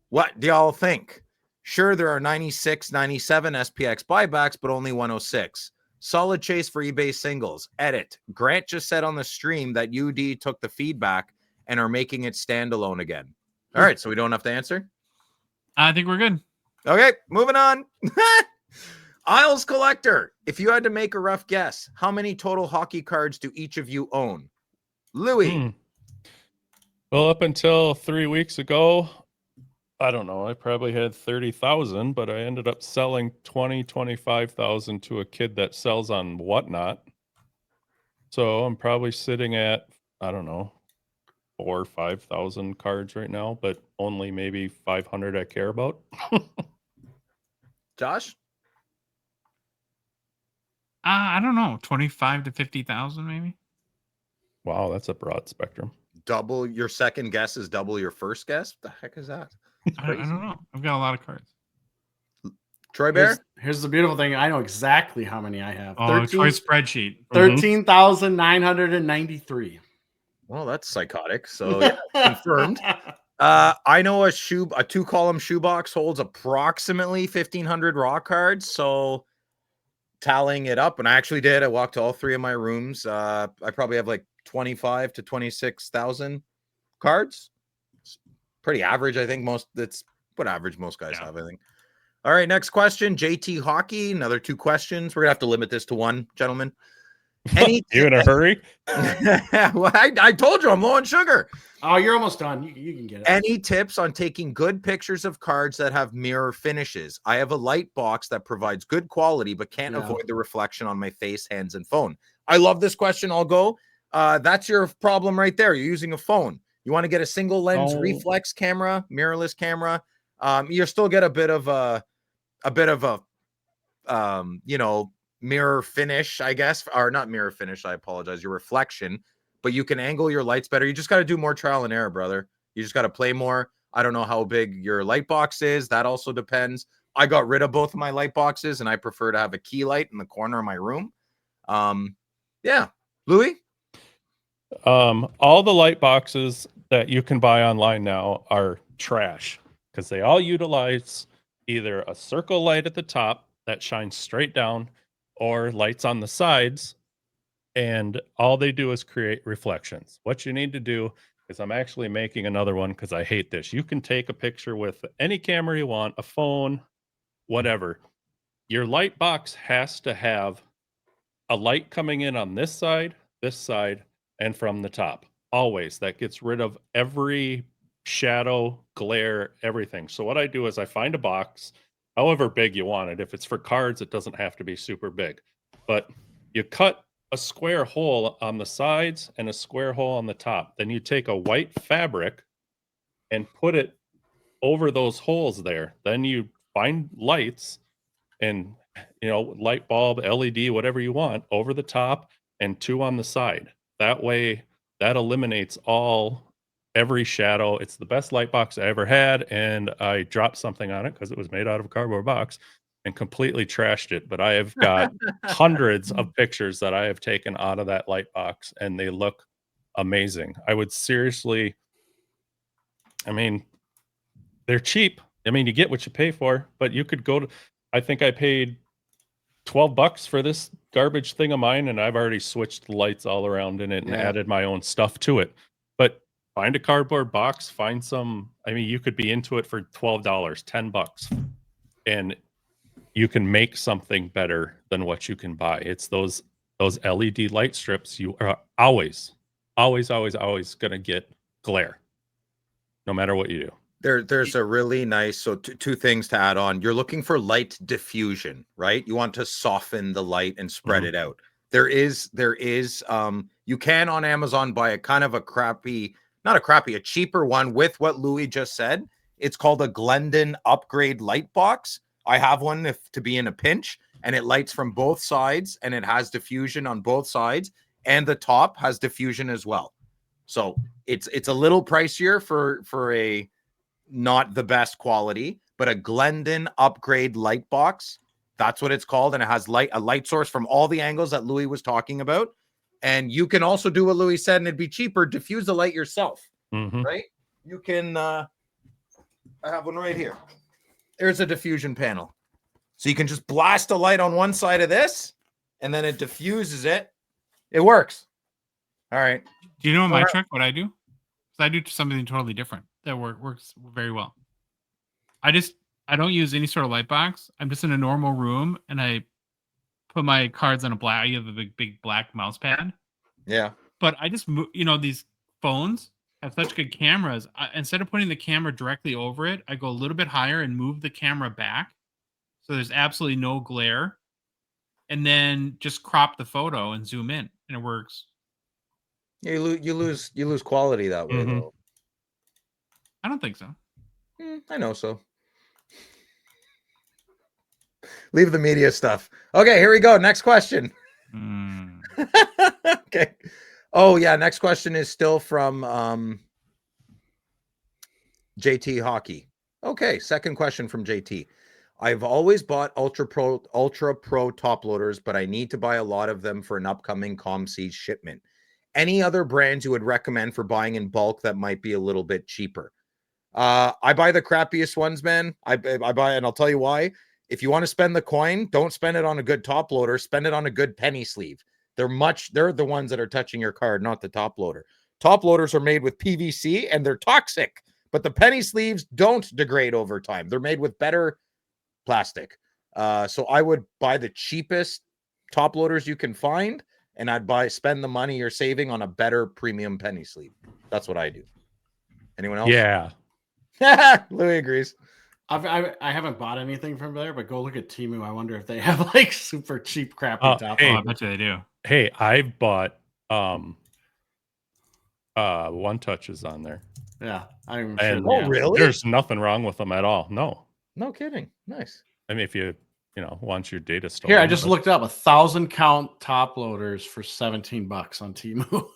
What do y'all think? Sure, there are 96, 97 SPX buybacks, but only 106. Solid chase for eBay singles. Edit. Grant just said on the stream that UD took the feedback and are making it standalone again. All right, so we don't have to answer? I think we're good. Okay, moving on. Isles Collector. If you had to make a rough guess, how many total hockey cards do each of you own? Louis. Well, up until 3 weeks ago, I don't know. I probably had 30,000, but I ended up selling 25,000 to a kid that sells on Whatnot. So I'm probably sitting at, I don't know, 4,000 or 5,000 cards right now, but only maybe 500 I care about. Josh? I don't know, 25 to 50,000 maybe. Wow, that's a broad spectrum. Double your second guess is double your first guess? What the heck is that? I don't know. I've got a lot of cards. Troy Bear? Here's the beautiful thing. I know exactly how many I have. Oh, Troy's spreadsheet. 13,993. Well, that's psychotic. So yeah, confirmed. I know a 2-column shoebox holds approximately 1,500 raw cards. So tallying it up, and I actually did. I walked to all three of my rooms. I probably have like 25 to 26,000 cards. It's pretty average, I think. That's what average most guys have, I think. All right, next question. JT Hockey. Another 2 questions. We're gonna have to limit this to one, gentlemen. You in a hurry? Well, I told you I'm low on sugar. Oh, you're almost done. You can get it. Any tips on taking good pictures of cards that have mirror finishes? I have a light box that provides good quality, but can't avoid the reflection on my face, hands, and phone. I love this question. I'll go. That's your problem right there. You're using a phone. You want to get a single lens reflex camera, mirrorless camera. You still get a bit of a mirror finish, I guess, or not mirror finish. I apologize. Your reflection. But you can angle your lights better. You just got to do more trial and error, brother. You just got to play more. I don't know how big your light box is. That also depends. I got rid of both of my light boxes, and I prefer to have a key light in the corner of my room. Yeah. Louis? All the light boxes that you can buy online now are trash because they all utilize either a circle light at the top that shines straight down or lights on the sides. And all they do is create reflections. What you need to do is, I'm actually making another one because I hate this. You can take a picture with any camera you want, a phone, whatever. Your light box has to have a light coming in on this side, and from the top. Always. That gets rid of every shadow, glare, everything. So what I do is I find a box, however big you want it. If it's for cards, it doesn't have to be super big. But you cut a square hole on the sides and a square hole on the top. Then you take a white fabric and put it over those holes there. Then you find lights and, light bulb, LED, whatever you want, over the top and 2 on the side. That way, that eliminates every shadow. It's the best light box I ever had, and I dropped something on it because it was made out of a cardboard box and completely trashed it. But I have got hundreds of pictures that I have taken out of that light box, and they look amazing. I would seriously, they're cheap. You get what you pay for, but you could go to, I think I paid $12 for this garbage thing of mine, and I've already switched the lights all around in it and added my own stuff to it. But find a cardboard box, find some, you could be into it for $12, $10, and you can make something better than what you can buy. It's those LED light strips. You are always going to get glare, no matter what you do. There's a really nice, so two things to add on. You're looking for light diffusion, right? You want to soften the light and spread it out. There is, you can on Amazon buy a cheaper one with what Louis just said. It's called a Glendon upgrade light box. I have one to be in a pinch, and it lights from both sides, and it has diffusion on both sides, and the top has diffusion as well. So it's a little pricier for a not the best quality, but a Glendon upgrade light box. That's what it's called, and it has a light source from all the angles that Louis was talking about. And you can also do what Louis said, and it'd be cheaper. Diffuse the light yourself, right? You can. I have one right here. There's a diffusion panel. So you can just blast a light on one side of this, and then it diffuses it. It works. All right. Do you know my trick, what I do? I do something totally different that works very well. I don't use any sort of light box. I'm just in a normal room, and I put my cards on I have a big black mouse pad. Yeah. But I just move, these phones have such good cameras. Instead of putting the camera directly over it, I go a little bit higher and move the camera back. So there's absolutely no glare. And then just crop the photo and zoom in, and it works. Yeah, you lose quality that way, though. I don't think so. I know so. Leave the media stuff. Okay, here we go. Next question. Okay. Oh, yeah. Next question is still from JT Hockey. Okay, second question from JT. I've always bought Ultra Pro top loaders, but I need to buy a lot of them for an upcoming ComC shipment. Any other brands you would recommend for buying in bulk that might be a little bit cheaper? I buy the crappiest ones, man. I buy, and I'll tell you why. If you want to spend the coin, don't spend it on a good top loader. Spend it on a good penny sleeve. They're the ones that are touching your card, not the top loader. Top loaders are made with PVC and they're toxic, but the penny sleeves don't degrade over time. They're made with better plastic. So I would buy the cheapest top loaders you can find. and I'd spend the money you're saving on a better premium penny sleeve. That's what I do. Anyone else? Yeah. Louis agrees. I haven't bought anything from there, but go look at Temu. I wonder if they have like super cheap, crappy top. Hey, I bet you they do. Hey, I've bought one touches on there. Yeah, I'm and sure. Really? There's nothing wrong with them at all. No kidding. Nice. I mean, if you want your data stolen. Here, I just looked up 1,000 count top loaders for $17 on Temu.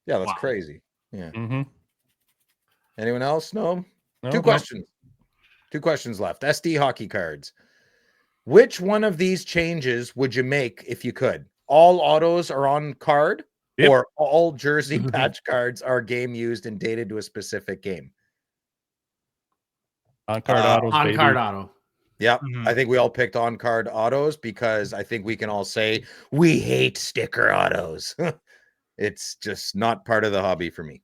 Yeah, that's crazy. Yeah. Mm-hmm. Anyone else? No. Two questions. 2 questions left. SD hockey cards. Which one of these changes would you make if you could? All autos are on card, or all jersey patch cards are game used and dated to a specific game? On card autos. On card auto. Yep. I think we all picked on card autos because I think we can all say we hate sticker autos. It's just not part of the hobby for me.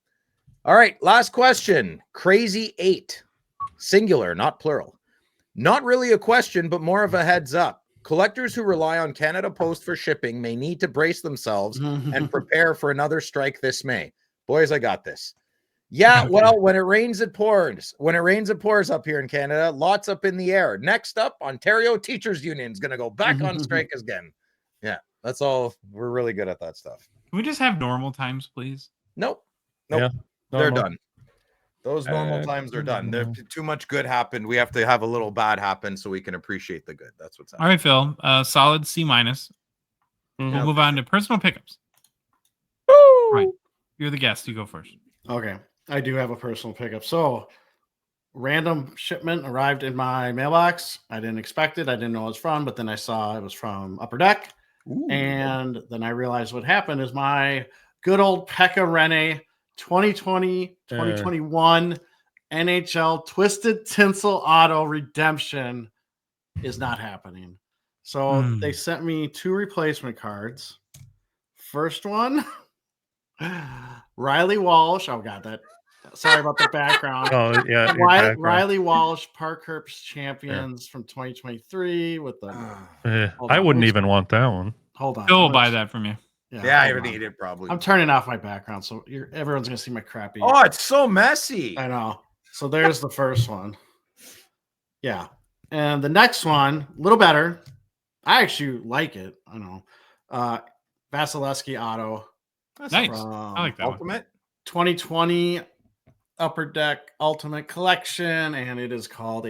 All right. Last question. Crazy 8. Singular, not plural. Not really a question, but more of a heads up. Collectors who rely on Canada Post for shipping may need to brace themselves and prepare for another strike this May. Boys, I got this. Yeah, well, when it rains, it pours. When it rains, it pours up here in Canada. Lots up in the air. Next up, Ontario Teachers Union is going to go back on strike again. Yeah, that's all. We're really good at that stuff. Can we just have normal times, please? Nope. Yeah, they're done. Those normal times are done. Too much good happened. We have to have a little bad happen so we can appreciate the good. That's what's happening. All right, Phil. Solid C-. We'll move on to personal pickups. Woo! Right. You're the guest. You go first. Okay. I do have a personal pickup. So, random shipment arrived in my mailbox. I didn't expect it. I didn't know it was from, but then I saw it was from Upper Deck. Ooh. And then I realized what happened is my good old Pekka Rinne 2020-2021 NHL Twisted Tinsel Auto Redemption is not happening. So they sent me 2 replacement cards. First one, Riley Walsh. Oh, God, that. Sorry about the background. Oh, yeah. Riley Walsh, Parkhurst champions from 2023 with the. I wouldn't even want that one. Hold on. Phil will buy that from you. Yeah, I would need it probably. I'm turning off my background, so everyone's gonna see my crappy. Oh, it's so messy. I know. So there's the first one. Yeah, and the next one, a little better. I actually like it. I know. Vasilevsky auto. That's nice. I like that Ultimate 2020 Upper Deck Ultimate Collection, and it is called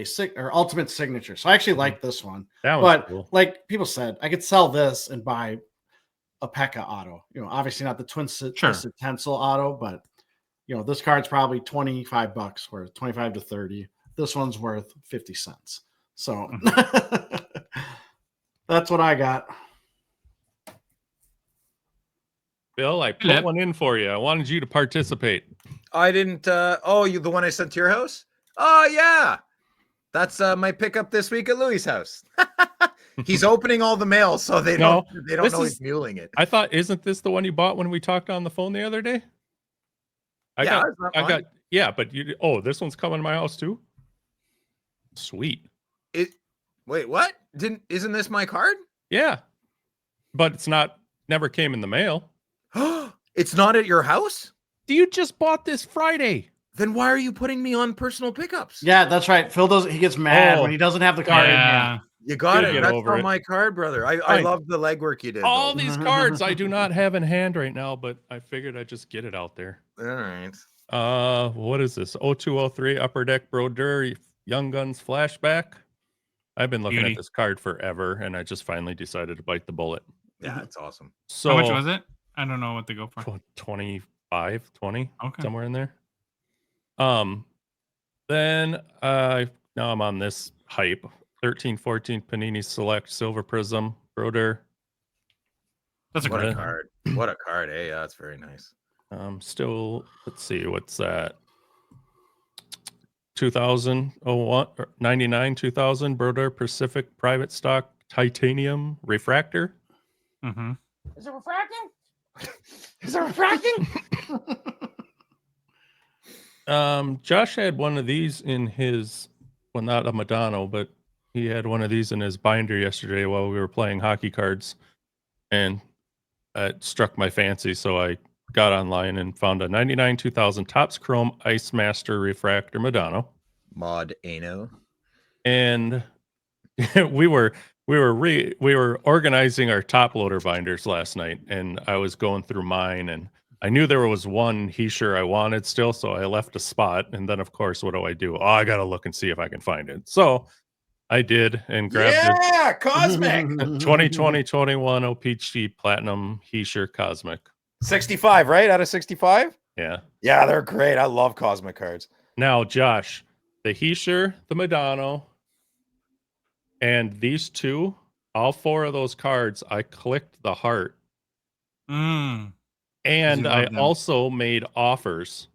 Ultimate Signature. So I actually like this one. But cool. Like people said, I could sell this and buy a Pekka auto. Obviously not the Twisted Tinsel auto, but this card's probably $25 worth, 25 to 30. This one's worth 50 cents. So that's what I got. Bill, I put one in for you. I wanted you to participate. I didn't. You the one I sent to your house? Oh yeah, that's my pickup this week at Louis' house. He's opening all the mail, so they don't know he's muling it. I thought, isn't this the one you bought when we talked on the phone the other day? I got. But this one's coming to my house too. Sweet. Wait, what? Isn't this my card? Yeah, but it's not. Never came in the mail. It's not at your house? You just bought this Friday. Then why are you putting me on personal pickups? Yeah, that's right. Phil he gets mad when he doesn't have the card in hand. You got it. That's not my card, brother. I love the legwork you did. All these cards I do not have in hand right now, but I figured I'd just get it out there. All right. What is this? 0203 Upper Deck Brodeur Young Guns Flashback. I've been looking at this card forever, and I just finally decided to bite the bullet. Yeah, it's awesome. So how much was it? I don't know what to go for. 25, 20, okay, somewhere in there. Then now I'm on this hype. 13-14 Panini Select Silver Prism Brodeur. That's a great card. What a card, eh? Yeah, that's very nice. Still, let's see, what's that? 2001 or 99 2000 Brodeur Pacific Private Stock Titanium Refractor. Mm-hmm. Is it refracting? Is it refracting? Josh had one of these in his, well, not a Madonna, but he had one of these in his binder yesterday while we were playing hockey cards, and it struck my fancy, so I got online and found a 99 2000 Topps Chrome Ice Master Refractor Madonna. Mod Ano. And we were organizing our top loader binders last night, and I was going through mine, and I knew there was one I wanted still, so I left a spot. And then, of course, what do? Oh, I gotta look and see if I can find it. So I did and grabbed it. Cosmic 2020-21 O-Pee-Chee Platinum Heischer Cosmic. 65, right? Out of 65? Yeah. Yeah, they're great. I love Cosmic cards. Now, Josh, the Heischer, the Madonna, and these two, all 4 of those cards, I clicked the heart. And I also made offers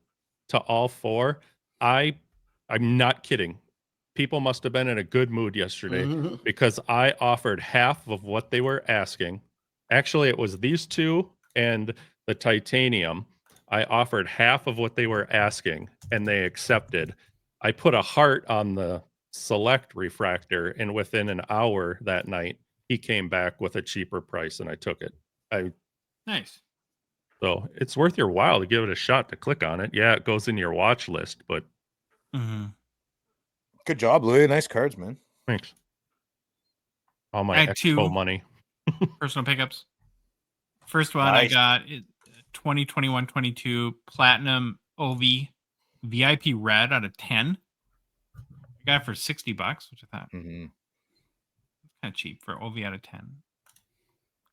to all 4. I'm not kidding. People must have been in a good mood yesterday because I offered half of what they were asking. Actually, it was these 2 and the titanium. I offered half of what they were asking, and they accepted. I put a heart on the select refractor, and within an hour that night, he came back with a cheaper price, and I took it. Nice. So it's worth your while to give it a shot to click on it. Yeah, it goes in your watch list, but good job, Louis. Nice cards, man. Thanks. All my expo money. Personal pickups. First one I got 2021-22 Platinum OV VIP Red out of 10. I got it for $60, which I thought kind of cheap for OV out of 10.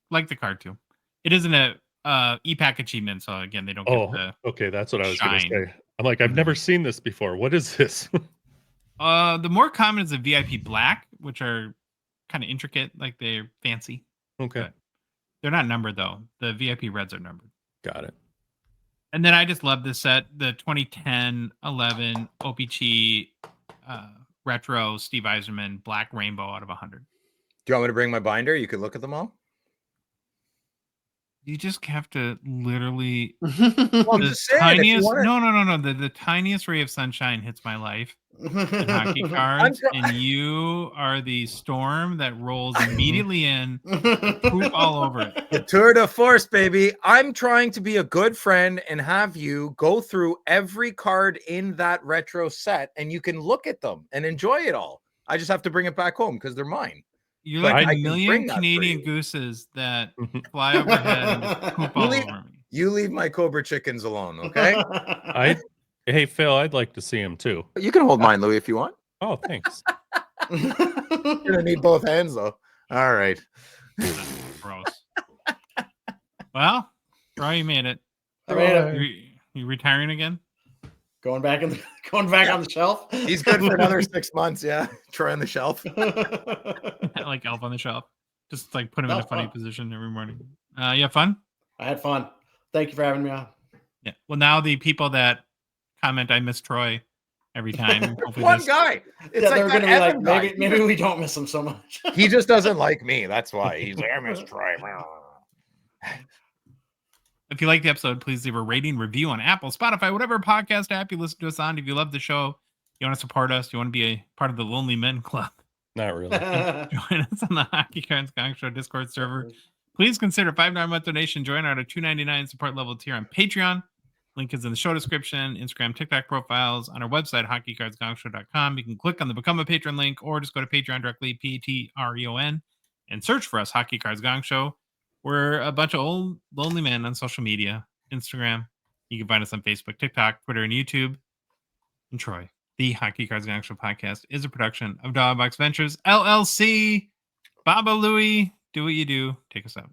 Like the card too. It isn't a e-pack achievement, so again they don't get the okay, that's what I was going to say. I'm like, I've never seen this before. What is this? The more common is the VIP Black, which are kind of intricate, like they're fancy. Okay. But they're not numbered though. The VIP Reds are numbered. Got it. And then I just love this set, the 2010-11 O-Pee-Chee Retro Steve Yzerman Black Rainbow out of 100. Do you want me to bring my binder? You could look at them all. You just have to literally the tiniest the tiniest ray of sunshine hits my life in hockey cards, and you are the storm that rolls immediately in, poop all over it. The tour de force, baby. I'm trying to be a good friend and have you go through every card in that retro set, and you can look at them and enjoy it all. I just have to bring it back home because they're mine. You're like a million Canadian gooses that fly overhead and poop all over me. You leave my Cobra chickens alone, okay? Hey, Phil, I'd like to see him too. You can hold mine, Louis, if you want. Oh, thanks. You're gonna need both hands, though. All right. Gross. Well, Troy, you made it. I made it. You retiring again? Going back on the shelf. He's good for another 6 months. Yeah, Troy on the shelf. Like Elf on the shelf. Just like put him in a funny position every morning. You have fun? I had fun. Thank you for having me on. Yeah. Well, now the people that comment I miss Troy every time. One guy. It's they're gonna be like, maybe we don't miss him so much. He just doesn't like me. That's why he's like, I miss Troy. If you like the episode, please leave a rating, review on Apple, Spotify, whatever podcast app you listen to us on. If you love the show, you want to support us, you want to be a part of the Lonely Men Club. Not really. Join us on the Hockey Cards Gongshow Discord server. Please consider $5 a month donation. Join our $2.99 support level tier on Patreon. Link is in the show description, Instagram, TikTok profiles, on our website, hockeycardsgongshow.com. You can click on the Become a Patron link or just go to Patreon directly, Patreon, and search for us, Hockey Cards Gongshow. We're a bunch of old lonely men on social media, Instagram. You can find us on Facebook, TikTok, Twitter, and YouTube. And Troy, the Hockey Cards Gongshow podcast is a production of Dogbox Ventures, LLC. Baba Louie, do what you do. Take us out.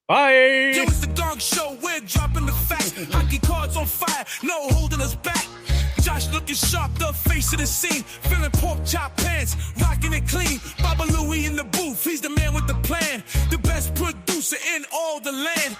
Bye. Yo, it's the Gongshow. We're dropping the facts. Hockey cards on fire. No holding us back. Josh looking sharp, the face of the scene. Feeling pork chop pants, rocking it clean. Baba Louie in the booth, he's the man with the plan. The best producer in all the land.